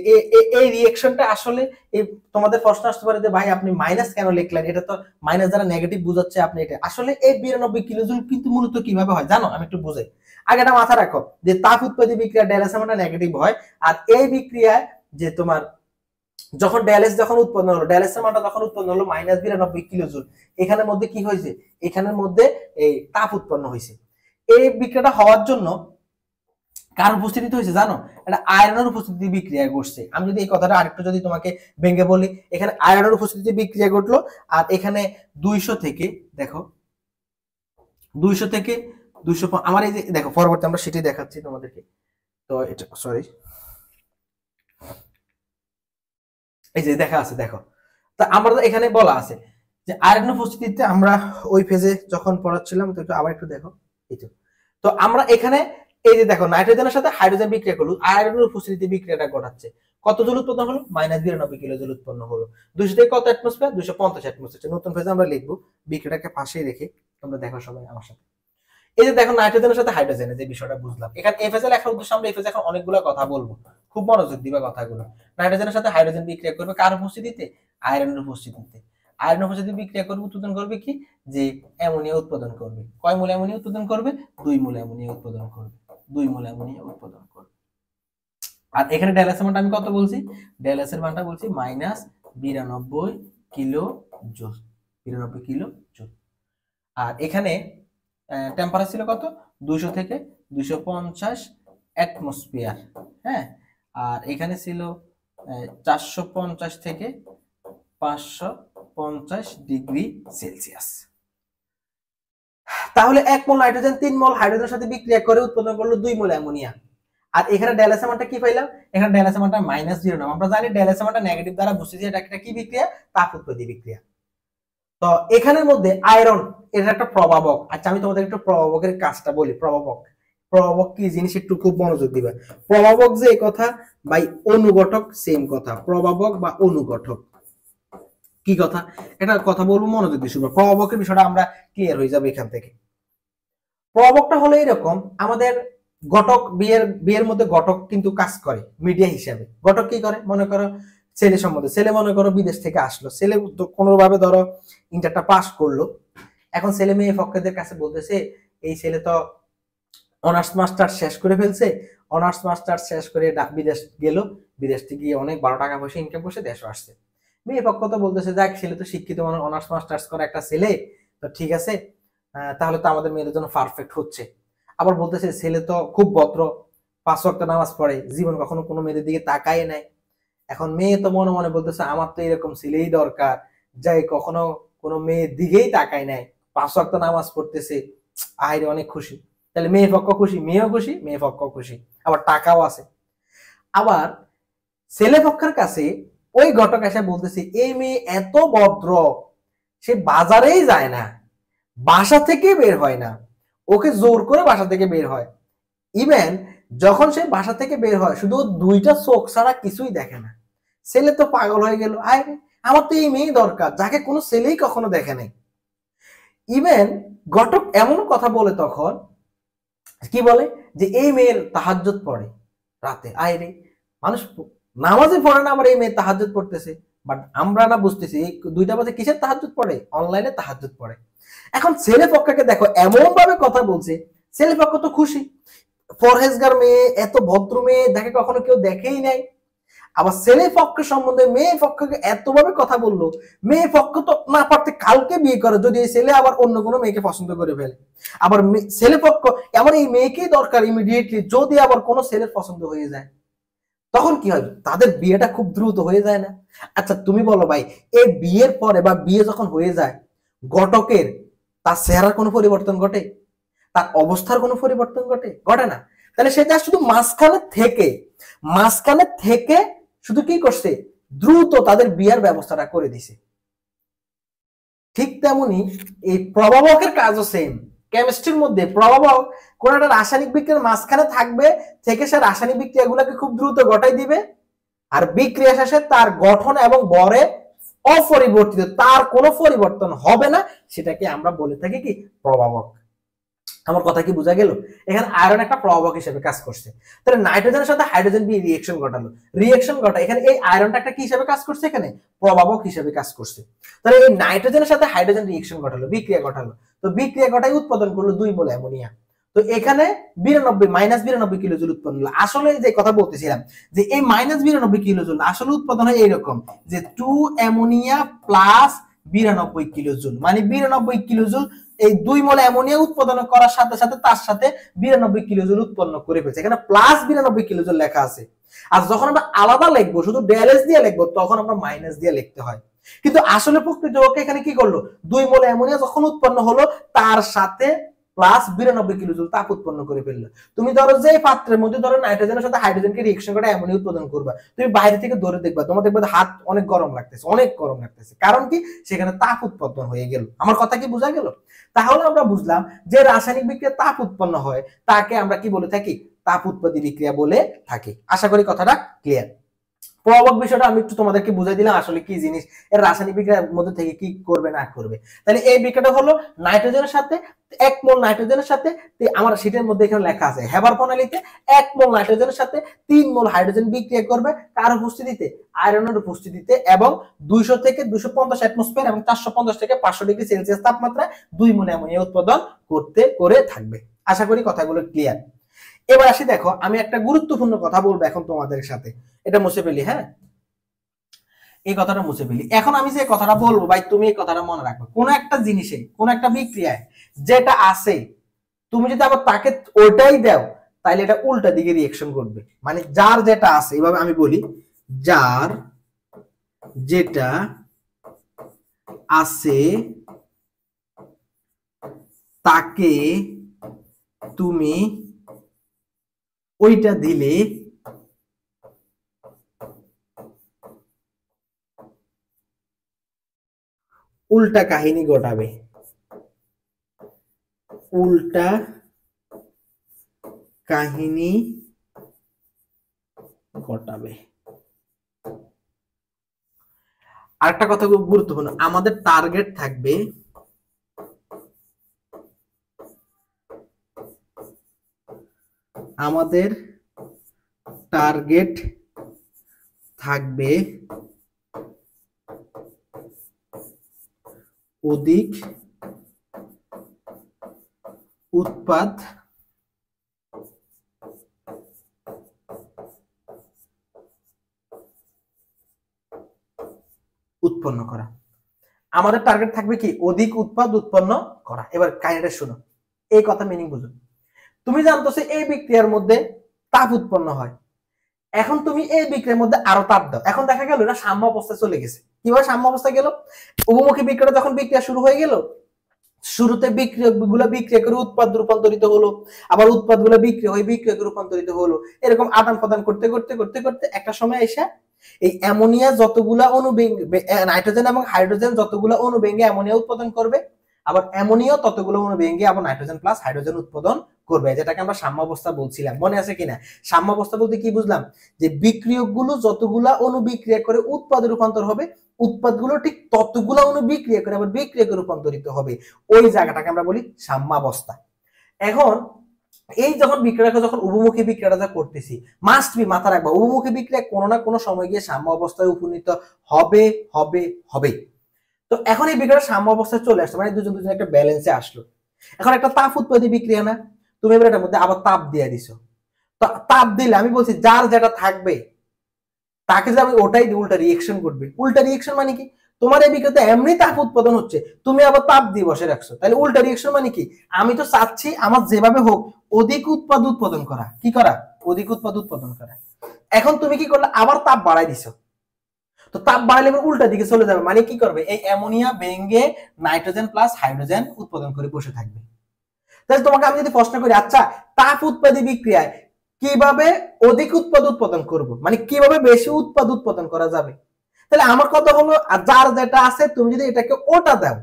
এই রিঅ্যাকশনটা আসলে, এই তোমাদের প্রশ্ন আসতে পারে যে ভাই আপনি মাইনাস কেন লিখলেন, এটা তো মাইনাস দ্বারা নেগেটিভ বোঝাচ্ছে আপনি, এটা আসলে এই 92 কিলোজুল কিন্তু মূলত কিভাবে হয় জানো, আমি একটু বুঝাই। আগে এটা মাথা রাখো যে তাপ উৎপাদী বিক্রিয়া ডেলএস এর মানটা নেগেটিভ হয়, আর এই বিক্রিয়ায় যে তোমার যখন ডেলএস যখন উৎপন্ন হলো, ডেলএস এর মানটা যখন উৎপন্ন হলো -92 কিলোজুল, এখানের মধ্যে কি হয়েছে, এখানের মধ্যে এই তাপ উৎপন্ন হয়েছে। এই বিক্রিয়াটা হওয়ার জন্য কার উপস্থিতিতে হয়েছে জানো? এটা আয়রনের উপস্থিতি বিক্রিয়া ঘটছে। আমি যদি এই কথাটা আরেকটু যদি তোমাকে ভেঙে বলি, এখানে আয়রনের উপস্থিতি বিক্রিয়া ঘটলো, আর এখানে 200 থেকে দেখো 200 থেকে 200, আমার এই যে দেখো পরবর্তী আমরা সেটাই দেখাচ্ছি তোমাদেরকে। তো এটা সরি, এই যে দেখা আছে দেখো। তা আমরা এখানে বলা আছে যে আয়রনের উপস্থিতিতে আমরা ওই ফেজে যখন পড়াচ্ছিলাম, তো একটু আবার একটু দেখো এই তো আমরা এখানে এই যে দেখো নাইট্রোজেনের সাথে হাইড্রোজেন বিক্রিয়া করলো, আয়রনের উপস্থিতিতে বিক্রিয়াটা ঘটাচ্ছে। কত জুল উৎপন্ন হলো? -92 কিলো জুল উৎপন্ন হলো। 200 থেকে কত অ্যাটমসফিয়ার? 250 অ্যাটমসফিয়ার। নতুন ফেজে আমরা লিখবো, বিক্রিয়াটাকে পাশে রেখে তোমরা দেখো সবাই আমার সাথে। এই যে দেখো নাইট্রোজেনের সাথে হাইড্রোজেনের যে বিষয়টা বুঝলাম, এখানে এই ফেজে লেখার উদ্দেশ্য আমরা এই ফেজে এখন অনেকগুলো কথা বলবো, খুব মনোযোগ দিবা কথাগুলো। নাইট্রোজেনের সাথে হাইড্রোজেন বিক্রিয়া করবে কার উপস্থিতিতে? আয়রনের উপস্থিতিতে। আয়রন উপস্থিতি বিক্রিয়া করবে, উৎপাদন করবে কি, যে অ্যামোনিয়া উৎপাদন করবে। কয় মোল অ্যামোনিয়া উৎপাদন করবে? 2 মোল অ্যামোনিয়া উৎপাদন করবে। 2 মোল অ্যামোনিয়া উৎপাদন করবে। আর এখানে ডেলএস এর মানটা আমি কত বলছি? ডেলএস এর মানটা বলছি -92 কিলো জুল। 92 kilo joule. আর এখানে টেম্পারেচার ছিল কত? 200 থেকে 250 অ্যাটমসফিয়ার। হ্যাঁ, আর এখানে ছিল 450 থেকে 550 ডিগ্রি সেলসিয়াস। তাহলে 1 মোল নাইট্রোজেন 3 মোল হাইড্রোজেনের সাথে বিক্রিয়া করে উৎপন্ন করলো 2 মোল অ্যামোনিয়া। আর এখানে ডেলএস এর মানটা কি পাইলাম? এখানে ডেলএস এর মানটা -0 আমরা জানি ডেলএস এর মানটা নেগেটিভ দ্বারা বুঝতেছি এটা একটা কি বিক্রিয়া? তাপ উৎপাদী বিক্রিয়া। তো এখানের মধ্যে আয়রন এটা একটা প্রভাবক। আচ্ছা আমি তোমাদের একটু প্রভাবকের কাজটা বলি। প্রভাবক কি জিনিস একটু খুব মনোযোগ দিবা। প্রভাবক যে কথা ভাই, অনুঘটক সেম কথা, প্রভাবক বা অনুঘটক কি কথা, এটা কথা বলবো, মনোযোগ দিয়ে শুনবো। প্রভাবকের বিষয়টা আমরা ক্লিয়ার হয়ে যাবে এখান থেকে। প্রভাবকটা হলো এরকম, আমাদের ঘটক বিয়ের মধ্যে ঘটক কিন্তু কাজ করে মিডিয়া হিসাবে। ঘটক কি করে? মনে করো ছেলে সম্বন্ধে, ছেলে মনে করো বিদেশ থেকে আসলো, ছেলে কোনোভাবে ধরো ইন্টারটা পাস করলো, এখন ছেলে মেয়ে পক্ষদের কাছে বলতেছে এই ছেলে তো অনার্স মাস্টার্স শেষ করে ফেলছে, অনার্স মাস্টার্স শেষ করে বিদেশ গেল, বিদেশ থেকে গিয়ে অনেক 12 টাকা পয়সা ইনকাম করছে, দেশে আসছে। মেয়ে পক্ষ তো বলতেছে যাক ছেলে তো শিক্ষিত মানুষ, অনার্স মাস্টার্স করা একটা ছেলে, তো ঠিক আছে, তাহলে তো আমাদের মেয়েদের জন্য পারফেক্ট হচ্ছে। আবার বলতেছে ছেলে তো খুব ভদ্র, 5 ওয়াক্ত নামাজ পড়ে, জীবন কখনো কোনো মেয়েদের দিকে তাকায় নাই। এখন মেয়ে তো মনে মনে বলতেছে আমার তো এরকম ছেলেই দরকার, যাই কখনো কোনো মেয়ের দিকেই তাকায় নাই, 5 ওয়াক্ত নামাজ পড়তেছে, আহারে অনেক খুশি। তাহলে মেয়ে পক্ষ খুশি, মেয়েও খুশি, মেয়ে পক্ষ খুশি, আবার টাকাও আছে। আবার ছেলে পক্ষের কাছে ওই ঘটক এসে বলতেছে এই মেয়ে এত ভদ্র, সে বাজারেই যায় না, বাসা থেকে বের হয় না, ওকে জোর করে বাসা থেকে বের হয়। ইভেন যখন সে বাসা থেকে বের হয় শুধু দুইটা চোখ ছাড়া কিছুই দেখে না। ছেলে তো পাগল হয়ে গেল, আয় আমার তো এই মেয়ে দরকার যাকে কোনো ছেলেই কখনো দেখে নাই। ইভেন ঘটক এমন কথা বলে তখন, কি বলে যে এই মেয়ের তাহাজ্জুদ পড়ে রাতে, আয় রে মানুষ নামাজে পড়ে না, আবার এই মেয়ে তাহাজ্জুদ পড়তেছে। বাট আমরা না বুঝতেছি এই 2টা বাজে কিসের তাহাজ্জুদ পড়ে, অনলাইনে তাহাজ্জুদ পড়ে। এখন ছেলে পক্ষকে দেখো এমন ভাবে কথা বলছে, ছেলে পক্ষ তো খুশি, পরহেজগার মেয়ে, এত ভদ্র মেয়ে দেখে কখনো কেউ দেখেই নাই। আবার ছেলে পক্ষ সম্বন্ধে মেয়ে পক্ষকে এতভাবে কথা বললো, মেয়ে পক্ষ তো না পারতে কালকে বিয়ে করে যদি এই ছেলে আবার অন্য কোনো মেয়েকে পছন্দ করে ফেলে। আবার ছেলে পক্ষ আমার এই মেয়েকেই দরকার ইমিডিয়েটলি, যদি আবার কোনো ছেলের পছন্দ হয়ে যায় তখন কি হয়, তাদের বিয়েটা খুব দ্রুত হয়ে যায় না? আচ্ছা তুমি বলো ভাই, এই বিয়ের পরে বা বিয়ে যখন হয়ে যায় ঘটকের তার চেহারার কোনো পরিবর্তন ঘটে, তার অবস্থার কোনো পরিবর্তন ঘটে না? তাহলে সেটা শুধু মাঝখানে থেকে শুধু কি করছে, দ্রুত তাদের বিয়ের ব্যবস্থাটা করে দিছে। ঠিক তেমনি এই প্রভাবকের কাজও সেম। কেমিস্ট্রির মধ্যে প্রভাবক কোন একটা রাসায়নিক বিক্রিয়ার মাঝখানে থাকবে, থেকে সে রাসায়নিক বিক্রিয়াগুলোকে খুব দ্রুত ঘটাই দিবে, আর বিক্রিয়া শেষে তার গঠন এবং ভরে অপরিবর্তিত, তার কোনো পরিবর্তন হবে না, সেটাকে আমরা বলে থাকি কি, প্রভাবক। আমার কথা কি বোঝা গেল? এখানে আয়রন একটা প্রভাবক হিসেবে কাজ করছে। তাহলে নাইট্রোজেনের সাথে হাইড্রোজেন বিয়ে রিয়েকশন ঘটায়, এখানে এই আয়রনটা একটা কি হিসেবে কাজ করছে, এখানে প্রভাবক হিসেবে কাজ করছে। তাহলে এই নাইট্রোজেনের সাথে হাইড্রোজেন রিয়েকশন ঘটালো, বিক্রিয়া ঘটালো, তো বিক্রিয়া ঘটাই উৎপাদন করলো 2 মোল অ্যামোনিয়া। তো এখানে -92 কিলোজুল উৎপন্ন হলো। আসলে যে কথা বলতেছিলাম যে এই -92 কিলোজুল আসলে উৎপাদন হয় এইরকম যে 2 অ্যামোনিয়া প্লাস 92 কিলোজুল, মানে 92 কিলোজুল এই 2 মোল অ্যামোনিয়া উৎপাদন করার সাথে সাথে তার সাথে 92 কিলোজুল উৎপন্ন করে ফেলছে। এখানে প্লাস 92 কিলোজুল লেখা আছে। আর যখন আমরা আলাদা লিখবো, শুধু ডেলএস দিয়ে লিখবো, তখন আমরা মাইনাস দিয়ে লিখতে হয়। কিন্তু আসলে প্রকৃতপক্ষে এখানে কি করলো, 2 মোল অ্যামোনিয়া যখন উৎপন্ন হলো তার সাথে প্লাস 92 কিলোজুল তাপ উৎপন্ন করে ফেললো। তুমি ধরো যে পাত্রের মধ্যে ধরো নাইট্রোজেনের সাথে হাইড্রোজেনকে রিঅ্যাকশন করে অ্যামোনিয়া উৎপাদন করবা, তুমি বাইরে থেকে ধরে দেখবা, তোমার দেখবা হাত অনেক গরম লাগতেছে, কারণ কি, সেখানে তাপ উৎপন্ন হয়ে গেল। আমার কথা কি বোঝা গেল? তাহলে আমরা বুঝলাম যে রাসায়নিক বিক্রিয়া তাপ উৎপন্ন হয় তাকে আমরা কি বলে থাকি, তাপ উৎপত্তি বিক্রিয়া বলে থাকি। আশা করি কথাটা ক্লিয়ার। প্রভাবক বিষয়টা আমি একটু তোমাদেরকে বুঝাই দিলাম আসলে কি জিনিস, এর রাসায়নিক বিক্রিয়ার মধ্যে থেকে কি করবে না করবে। তাহলে এই বিক্রিয়াটা হলো নাইট্রোজেনের সাথে 1 মোল নাইট্রোজেনের সাথে, আমার শীটের মধ্যে এখানে লেখা আছে হেবার প্রণালীতে 1 মোল নাইট্রোজেনের সাথে 3 মোল হাইড্রোজেন বিক্রিয়া করবে, কার উপস্থিতিতে, আয়রনের উপস্থিতিতে, এবং 200 থেকে 250 অ্যাটমসফিয়ার এবং 450 থেকে 500 ডিগ্রি সেলসিয়াস তাপমাত্রায় 2 মোল অ্যামোনিয়া উৎপাদন করে থাকবে। আশা করি কথাগুলো ক্লিয়ার। এবার আসি, দেখো আমি একটা গুরুত্বপূর্ণ কথা বলবো এখন তোমাদের সাথে, এটা মুছে ফেলি। হ্যাঁ, এই কথাটা মুছে ফেলি। এখন আমি যে কথাটা বলবো ভাই, তুমি এই কথাটা মনে রাখবে, কোন একটা জিনিসে, কোন একটা বিক্রিয়ায় যেটা আছে, তুমি যদি আবার তাকে ওইটাই দাও, তাহলে এটা উল্টা দিকে রিঅ্যাকশন করবে। মানে যার যেটা আছে, এইভাবে আমি বলি, যার যেটা আছে তাকে তুমি ওইটা দিলে উল্টা কাহিনী ঘটাবে, উল্টা কাহিনী ঘটাবে। আরেকটা কথা খুব গুরুত্বপূর্ণ, আমাদের টার্গেট থাকবে অধিক উৎপাদ উৎপন্ন করা। আমাদের টার্গেট থাকবে কি, অধিক উৎপাদ উৎপন্ন করা। এবার কাহিনীটা শুনো, এই কথা মিনিং বুঝো। তুমি জানতেছো এই বিক্রিয়ার মধ্যে তাপ উৎপন্ন হয়, এখন তুমি এই বিক্রিয়ার মধ্যে আরো তাপ দাও, এখন দেখা গেল এটা সাম্য অবস্থায় চলে গেছে। কিভাবে সাম্য অবস্থায় গেল, উভমুখী বিক্রিয়া যখন বিক্রিয়া শুরু হয়ে গেল, শুরুতে বিক্রিয়াগুলো বিক্রিয়া করে উৎপাদ রূপান্তরিত হলো, আবার উৎপাদগুলো বিক্রিয়া হয়ে বিক্রিয়াকে রূপান্তরিত হলো, এরকম আদান প্রদান করতে করতে করতে করতে একটা সময় এসে এই অ্যামোনিয়া যতগুলা অণু নাইট্রোজেন এবং হাইড্রোজেন যতগুলা অণু ভেঙে অ্যামোনিয়া উৎপাদন করবে, আবার অ্যামোনিয়া ততগুলো অণু ভেঙে আবার নাইট্রোজেন প্লাস হাইড্রোজেন উৎপাদন করবে, যেটাকে আমরা সাম্যাবস্থা বলছিলাম। মনে আছে কিনা? সাম্যাবস্থা বলতে কি বুঝলাম? যে বিক্রিয়কগুলো যতগুলা অণু বিক্রিয়া করে উৎপাদে রূপান্তর হবে, উৎপাদগুলো ঠিক ততগুলা অণু বিক্রিয়া করে আবার বিক্রিয়কে রূপান্তরিত হবে, ওই জায়গাটাকে আমরা বলি সাম্যাবস্থা। এখন এই যখন বিক্রিয়াটা যখন উভমুখী বিক্রিয়াটা করতেছি, মাস্ট বি মাথা রাখবা, উভমুখী বিক্রিয়া কোনো না কোনো সময় গিয়ে সাম্য অবস্থায় উপনীত হবে হবে হবে। তো এখন এই বিক্রিয়াটা সাম্য অবস্থায় চলে আসছে, মানে দুজন দুজন একটা ব্যালেন্সে আসলো। এখন একটা তাপ উৎপাদী বিক্রিয়া না, তুমি এবার এটার মধ্যে আবার তাপ দিয়ে দিছো। তো তাপ দিলে আমি বলছি যার যেটা থাকবে তাকে যে আমি ওটাই দিই, উল্টা রিয়েকশন করবে। উল্টা রিয়েকশন মানে কি? তোমার এই বিক্রিয়াতে এমনি তাপ উৎপাদন হচ্ছে, তুমি আবার তাপ দিয়ে বসে রাখছো, তাহলে উল্টা রিয়েকশন মানে কি? আমি তো চাচ্ছি আমার যেভাবে হোক অধিক উৎপাদন করা। কি করা? অধিক উৎপাদন করা। এখন তুমি কি করলে? আবার তাপ বাড়াই দিছো। তো তাপ বাড়ালে এবার উল্টা দিকে চলে যাবে, মানে কি করবে? এই অ্যামোনিয়া ভেঙে নাইট্রোজেন প্লাস হাইড্রোজেন উৎপাদন করে বসে থাকবে। তাহলে তোমাকে আমি যদি প্রশ্ন করি, আচ্ছা তাপ উৎপাদী বিক্রিয়ায় কিভাবে অধিক উৎপাদন করব, মানে কিভাবে বেশি উৎপাদন করা যাবে, তাহলে আমার কথা হলো যার যেটা আছে তুমি যদি এটাকে ওটা দাও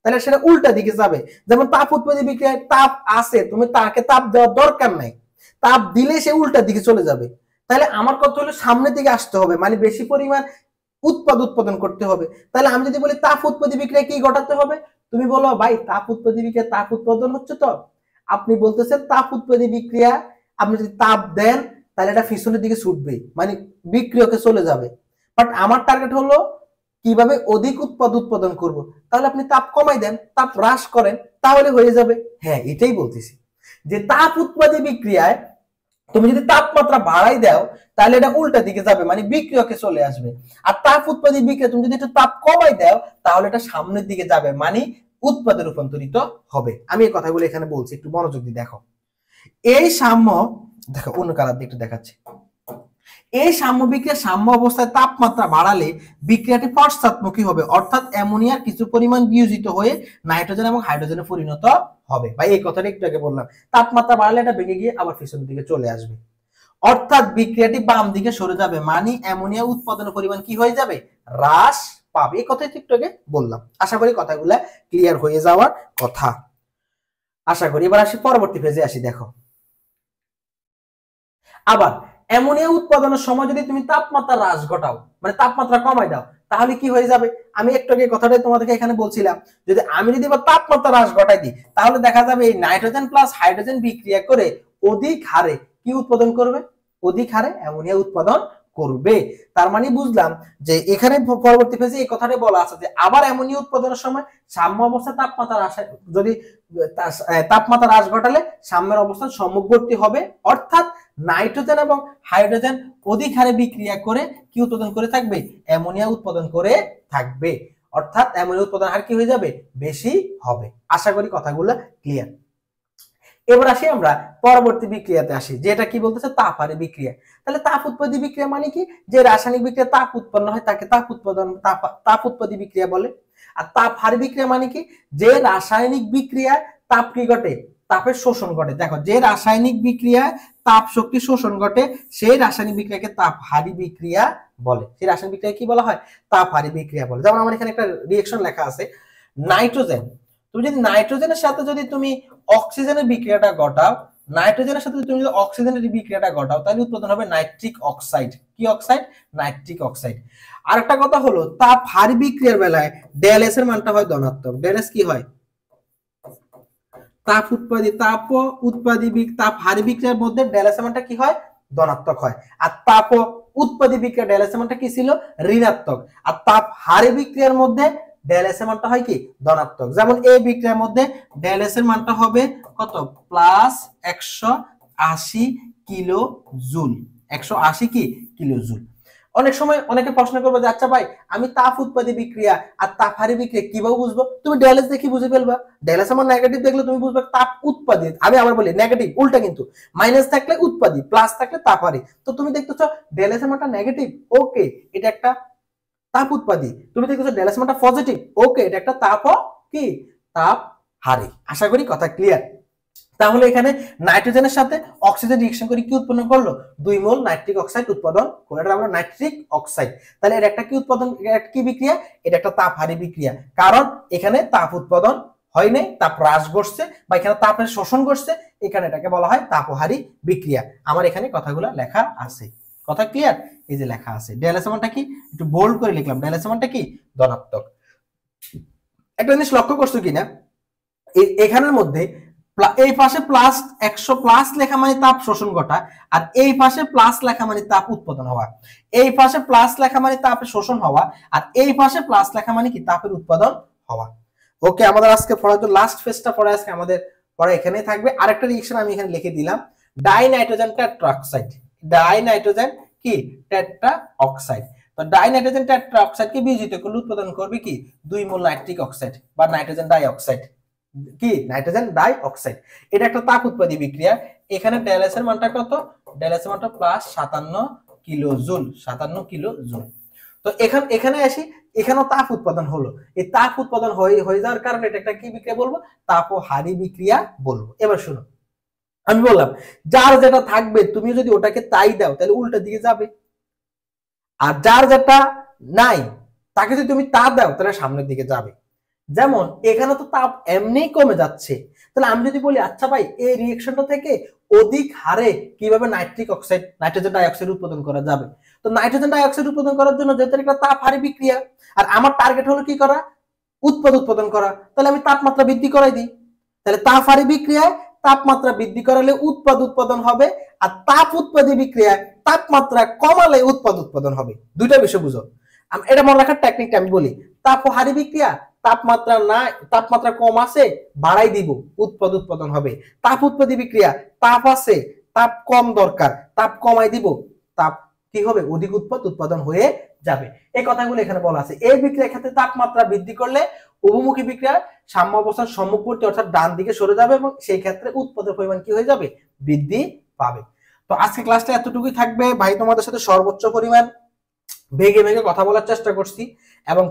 তাহলে সেটা উল্টা দিকে যাবে। যেমন তাপ উৎপাদী বিক্রিয়ায় তাপ আছে, তুমি তাকে তাপ দেওয়ার দরকার নাই, তাপ দিলে সে উল্টা দিকে চলে যাবে। তাহলে আমার কথা হলো সামনের দিকে আসতে হবে, মানে বেশি পরিমাণ উৎপাদন করতে হবে। তাহলে আমি যদি বলি তাপ উৎপাদী বিক্রিয়া কি ঘটাতে হবে, তুমি বলো ভাই তাপ উৎপাদী বিক্রিয়া তাপ উৎপাদন হচ্ছে, তো আপনি বলতেছেন তাপ উৎপাদী বিক্রিয়া আপনি যদি তাপ দেন তাহলে এটা ফিশনের দিকে ছুটবে, মানে বিক্রিয়কে চলে যাবে। বাট আমার টার্গেট হলো কিভাবে অধিক উৎপাদন করব, তাহলে আপনি তাপ কমাই দেন, তাপ হ্রাস করেন, তাহলে হয়ে যাবে। হ্যাঁ, এটাই বলতেছি যে তাপ উৎপাদী বিক্রিয়ায় তুমি যদি তাপমাত্রা বাড়াই দাও তাহলে এটা উল্টা দিকে যাবে, মানে বিক্রিয়কে চলে আসবে। আর তাপ উৎপাদী বিক্রিয়া তুমি যদি একটু তাপ কমাই দাও তাহলে এটা সামনের দিকে যাবে, মানে উৎপাদে রূপান্তরিত হবে। আমি এই কথাগুলো এখানে বলছি, একটু মনোযোগ দিয়ে দেখো। এই সাম্য, দেখো অন্য কালার দিয়ে একটু দেখাচ্ছি। এই সাম্য বিক্রিয়া সাম্য অবস্থায় তাপমাত্রা বাড়ালে বিক্রিয়াটি পশ্চাৎমুখী হবে, অর্থাৎ অ্যামোনিয়ার কিছু পরিমাণ বিয়োজিত হয়ে নাইট্রোজেন এবং হাইড্রোজেনে পরিণত হবে। ভাই এই কথাটা একটু আগে বললাম, তাপমাত্রা বাড়লে এটা ভেঙে গিয়ে আবার ফিশনের দিকে চলে আসবে, অর্থাৎ বিক্রিয়াটি বাম দিকে সরে যাবে, মানে অ্যামোনিয়া উৎপাদনের পরিমাণ কি হয়ে যাবে? হ্রাস পাবে। এই কথাই একটু আগে বললাম। আশা করি কথাগুলা ক্লিয়ার হয়ে যাওয়ার কথা। আশা করি এবার আসি পরবর্তী ফেজে আসি। দেখো আবার অ্যামোনিয়া উৎপাদনের সময় যদি তুমি তাপমাত্রা হ্রাস ঘটাও, মানে তাপমাত্রা কমাই দাও, তাহলে কি হয়ে যাবে? আমি একটু আগে কথাটাই তোমাদেরকে এখানে বলছিলাম, যদি আমি যদি তাপমাত্রা হ্রাস ঘটাই দিই তাহলে দেখা যাবে এই নাইট্রোজেন প্লাস হাইড্রোজেন বিক্রিয়া করে অধিক হারে কি উৎপাদন করবে? অধিক হারে অ্যামোনিয়া উৎপাদন করবে। তার মানে বুঝলাম যে এখানে পরবর্তী ফেজে এই কথাটাই বলা আছে যে আবার অ্যামোনিয়া উৎপাদনের সময় সাম্য অবস্থায় তাপমাত্রা হ্রাস, যদি তাপমাত্রা হ্রাস ঘটালে সাম্যের অবস্থান সম্মুখবর্তী হবে, অর্থাৎ নাইট্রোজেন এবং হাইড্রোজেন অধিক হারে বিক্রিয়া করে কি উৎপাদন করে থাকবে? অ্যামোনিয়া উৎপাদন করে থাকবে, অর্থাৎ অ্যামোনিয়া উৎপাদন হার কি হয়ে যাবে? বেশি হবে। আশা করি কথাগুলো ক্লিয়ার। এবার আসি আমরা পরবর্তী বিক্রিয়াতে আসি, যেটা কি বলতেছে তাপহারী বিক্রিয়া। তাহলে তাপ উৎপাদী বিক্রিয়া মানে কি? যে রাসায়নিক বিক্রিয়া তাপ উৎপন্ন হয় তাকে তাপ উৎপাদী বিক্রিয়া বলে। আর তাপহারী বিক্রিয়া মানে কি? যে রাসায়নিক বিক্রিয়ায় তাপ কি ঘটে? তাপের শোষণ ঘটে। দেখো, যে রাসায়নিক বিক্রিয়ায় তাপ শক্তি শোষণ ঘটে সেই রাসায়নিক বিক্রিয়াকে তাপহারী বিক্রিয়া বলে। সেই রাসায়নিক বিক্রিয়া কি বলা হয়? তাপহারী বিক্রিয়া বলে। যেমন আমার এখানে একটা রিঅ্যাকশন লেখা আছে, নাইট্রোজেন, তুমি যদি নাইট্রোজেনের সাথে যদি তুমি অক্সিজেনের বিক্রিয়াটা ঘটাও, নাইট্রোজেনের সাথে তুমি যদি অক্সিজেনের বিক্রিয়াটা ঘটাও তাহলে উৎপাদন হবে নাইট্রিক অক্সাইড। কি অক্সাইড? Nitric oxide. আর একটা কথা হলো তাপহারী বিক্রিয়ার বেলায় ডেলএস এর মানটা হয় ধনাত্মক। ডেলএস কি হয়? তাপহারী বিক্রিয়ার মধ্যে ডেলএস এর মানটা কি হয়? ধনাত্মক হয়। আর তাপ উৎপাদী বিক্রিয়া ডেলএস এর মানটা কি ছিল? ঋণাত্মক। আর তাপহারী বিক্রিয়ার মধ্যে ডেলএস এর মানটা হয় কি? ধনাত্মক। যেমন এই বিক্রিয়ার মধ্যে ডেলএস এর মানটা হবে কত? Plus 180 kilo joule. 180 কি? Kilo joule. অনেক সময় অনেকে প্রশ্ন করবে যে আচ্ছা ভাই আমি তাপ উৎপাদী বিক্রিয়া আর তাপহারী বিক্রিয়া কিভাবে বুঝবো? তুমি ডেলএস দেখে বুঝে ফেলবা। ডেলএস আমার নেগেটিভ দেখলে তুমি বুঝবে তাপ উৎপাদী। আমি আবার বলি নেগেটিভ, উল্টা কিন্তু, মাইনাস থাকলে উৎপাদী, প্লাস থাকলে তাপহারী। তো তুমি দেখতেছো ডেলএস এর মানটা নেগেটিভ, ওকে এটা একটা তাপ উৎপাদী। তুমি দেখতেছো ডেলএস মানটা পজিটিভ, ওকে এটা একটা তাপ কি? তাপহারী। আশা করি কথা ক্লিয়ার। তাহলে এখানে নাইট্রোজেনের সাথে অক্সিজেন রিঅ্যাকশন করে কি উৎপন্ন করলো, 2 মোল নাইট্রিক অক্সাইড উৎপাদন করে। এটা আমরা নাইট্রিক অক্সাইড। তাহলে এটা একটা কি উৎপাদন, একটা কি বিক্রিয়া, এটা একটা তাপহারী বিক্রিয়া। কারণ এখানে তাপ উৎপাদন হয় নাই, তাপ হ্রাস ঘটছে বা এখানে তাপের শোষণ ঘটছে, এখানে এটাকে বলা হয় তাপহারী বিক্রিয়া। আমার এখানে কথাগুলো লেখা আছে, কথা ক্লিয়ার? এই যে লেখা আছে ডেলএস মানটা কি, একটু বোল্ড করে লিখলাম, ডেলএস মানটা কি ধনাত্মক। একটা জিনিস লক্ষ্য করছো কিনা, এখানের মধ্যে এই পাশে প্লাস 100 প্লাস লেখা মানে তাপ শোষণ ঘটা, আর এই পাশে প্লাস লেখা মানে তাপ উৎপাদন হওয়া। এই পাশে প্লাস লেখা মানে তাপের শোষণ হওয়া, আর এই পাশে প্লাস লেখা মানে কি তাপের উৎপাদন হওয়া। ওকে, আমাদের আজকে পড়া তো লাস্ট ফেজটা পড়া আজকে আমাদের পড়া এখানেই থাকবে। আরেকটা রিঅ্যাকশন আমি এখানে লিখে দিলাম, die nitrogen tetra oxide. Die nitrogen কি টেট্রা অক্সাইড। তো ডাই নাইট্রোজেন টেট্রা অক্সাইড কে বিয়োজিত করলে উৎপাদন করবে কি 2 মোল নাইট্রিক অক্সাইড বা নাইট্রোজেন ডাই অক্সাইড, কি নাইট্রোজেন ডাই অক্সাইড। এটা একটা তাপ উৎপাদী বিক্রিয়া। এখানে ডেলএস এর মানটা কত, ডেলএস এর মানটা plus 57 kilo joule, 57 kilo joule. তো এখানে আসি, এখানেও তাপ উৎপাদন হলো। এই তাপ উৎপাদন হয়ে যাওয়ার কারণে এটা একটা কি বিক্রিয়া বলবো, তাপহারী বিক্রিয়া বলবো। এবার শুনো, আমি বললাম যার যেটা থাকবে তুমি যদি ওটাকে তাই দাও তাহলে উল্টা দিকে যাবে, আর যার যেটা নাই তাকে যদি তুমি তা দাও তাহলে সামনের দিকে যাবে। যেমন এখানে তো তাপ এমনি কমে যাচ্ছে, তাহলে আমি যদি বলি আচ্ছা ভাই এই রিঅ্যাকশনটা থেকে অধিক হারে কিভাবে nitric oxide, nitrogen die oxide উৎপাদন করা যাবে। তো নাইট্রোজেন ডাই অক্সাইড উৎপাদন করার জন্য যেহেতু একটা তাপহারী বিক্রিয়া, আর আমার টার্গেট হলো কি করা, উৎপাদন করা, তাহলে আমি তাপমাত্রা বৃদ্ধি করাই দিই। তাহলে তাপহারী বিক্রিয়ায় তাপমাত্রা বৃদ্ধি করালে উৎপাদন হবে, আর তাপ উৎপাদী বিক্রিয়ায় তাপমাত্রা কমালে উৎপাদন হবে। দুইটা বিষয় বুঝো, এটা মনে রাখার টেকনিকটা আমি বলি। তাপহারী বিক্রিয়া তাপমাত্রা না, তাপমাত্রা কম আছে বাড়াই দিব, উৎপাদন হবে। তাপ উৎপাদী বিক্রিয়া তাপ আছে, তাপ কম দরকার, তাপ কমাই দিব, তাপ কি হবে অধিক উৎপাদন হয়ে যাবে। এই কথাগুলো এখানে বলা আছে। এই বিক্রিয়ার ক্ষেত্রে তাপমাত্রা বৃদ্ধি করলে উভমুখী বিক্রিয়া সাম্য অবস্থান সম্মুখবর্তী অর্থাৎ ডান দিকে সরে যাবে এবং সেই ক্ষেত্রে উৎপাদনের পরিমাণ কি হয়ে যাবে, বৃদ্ধি পাবে। তো আজকে ক্লাসটা এতটুকুই থাকবে ভাই, তোমাদের সাথে সর্বোচ্চ পরিমাণ বেগে কথা বলার চেষ্টা করছি এবং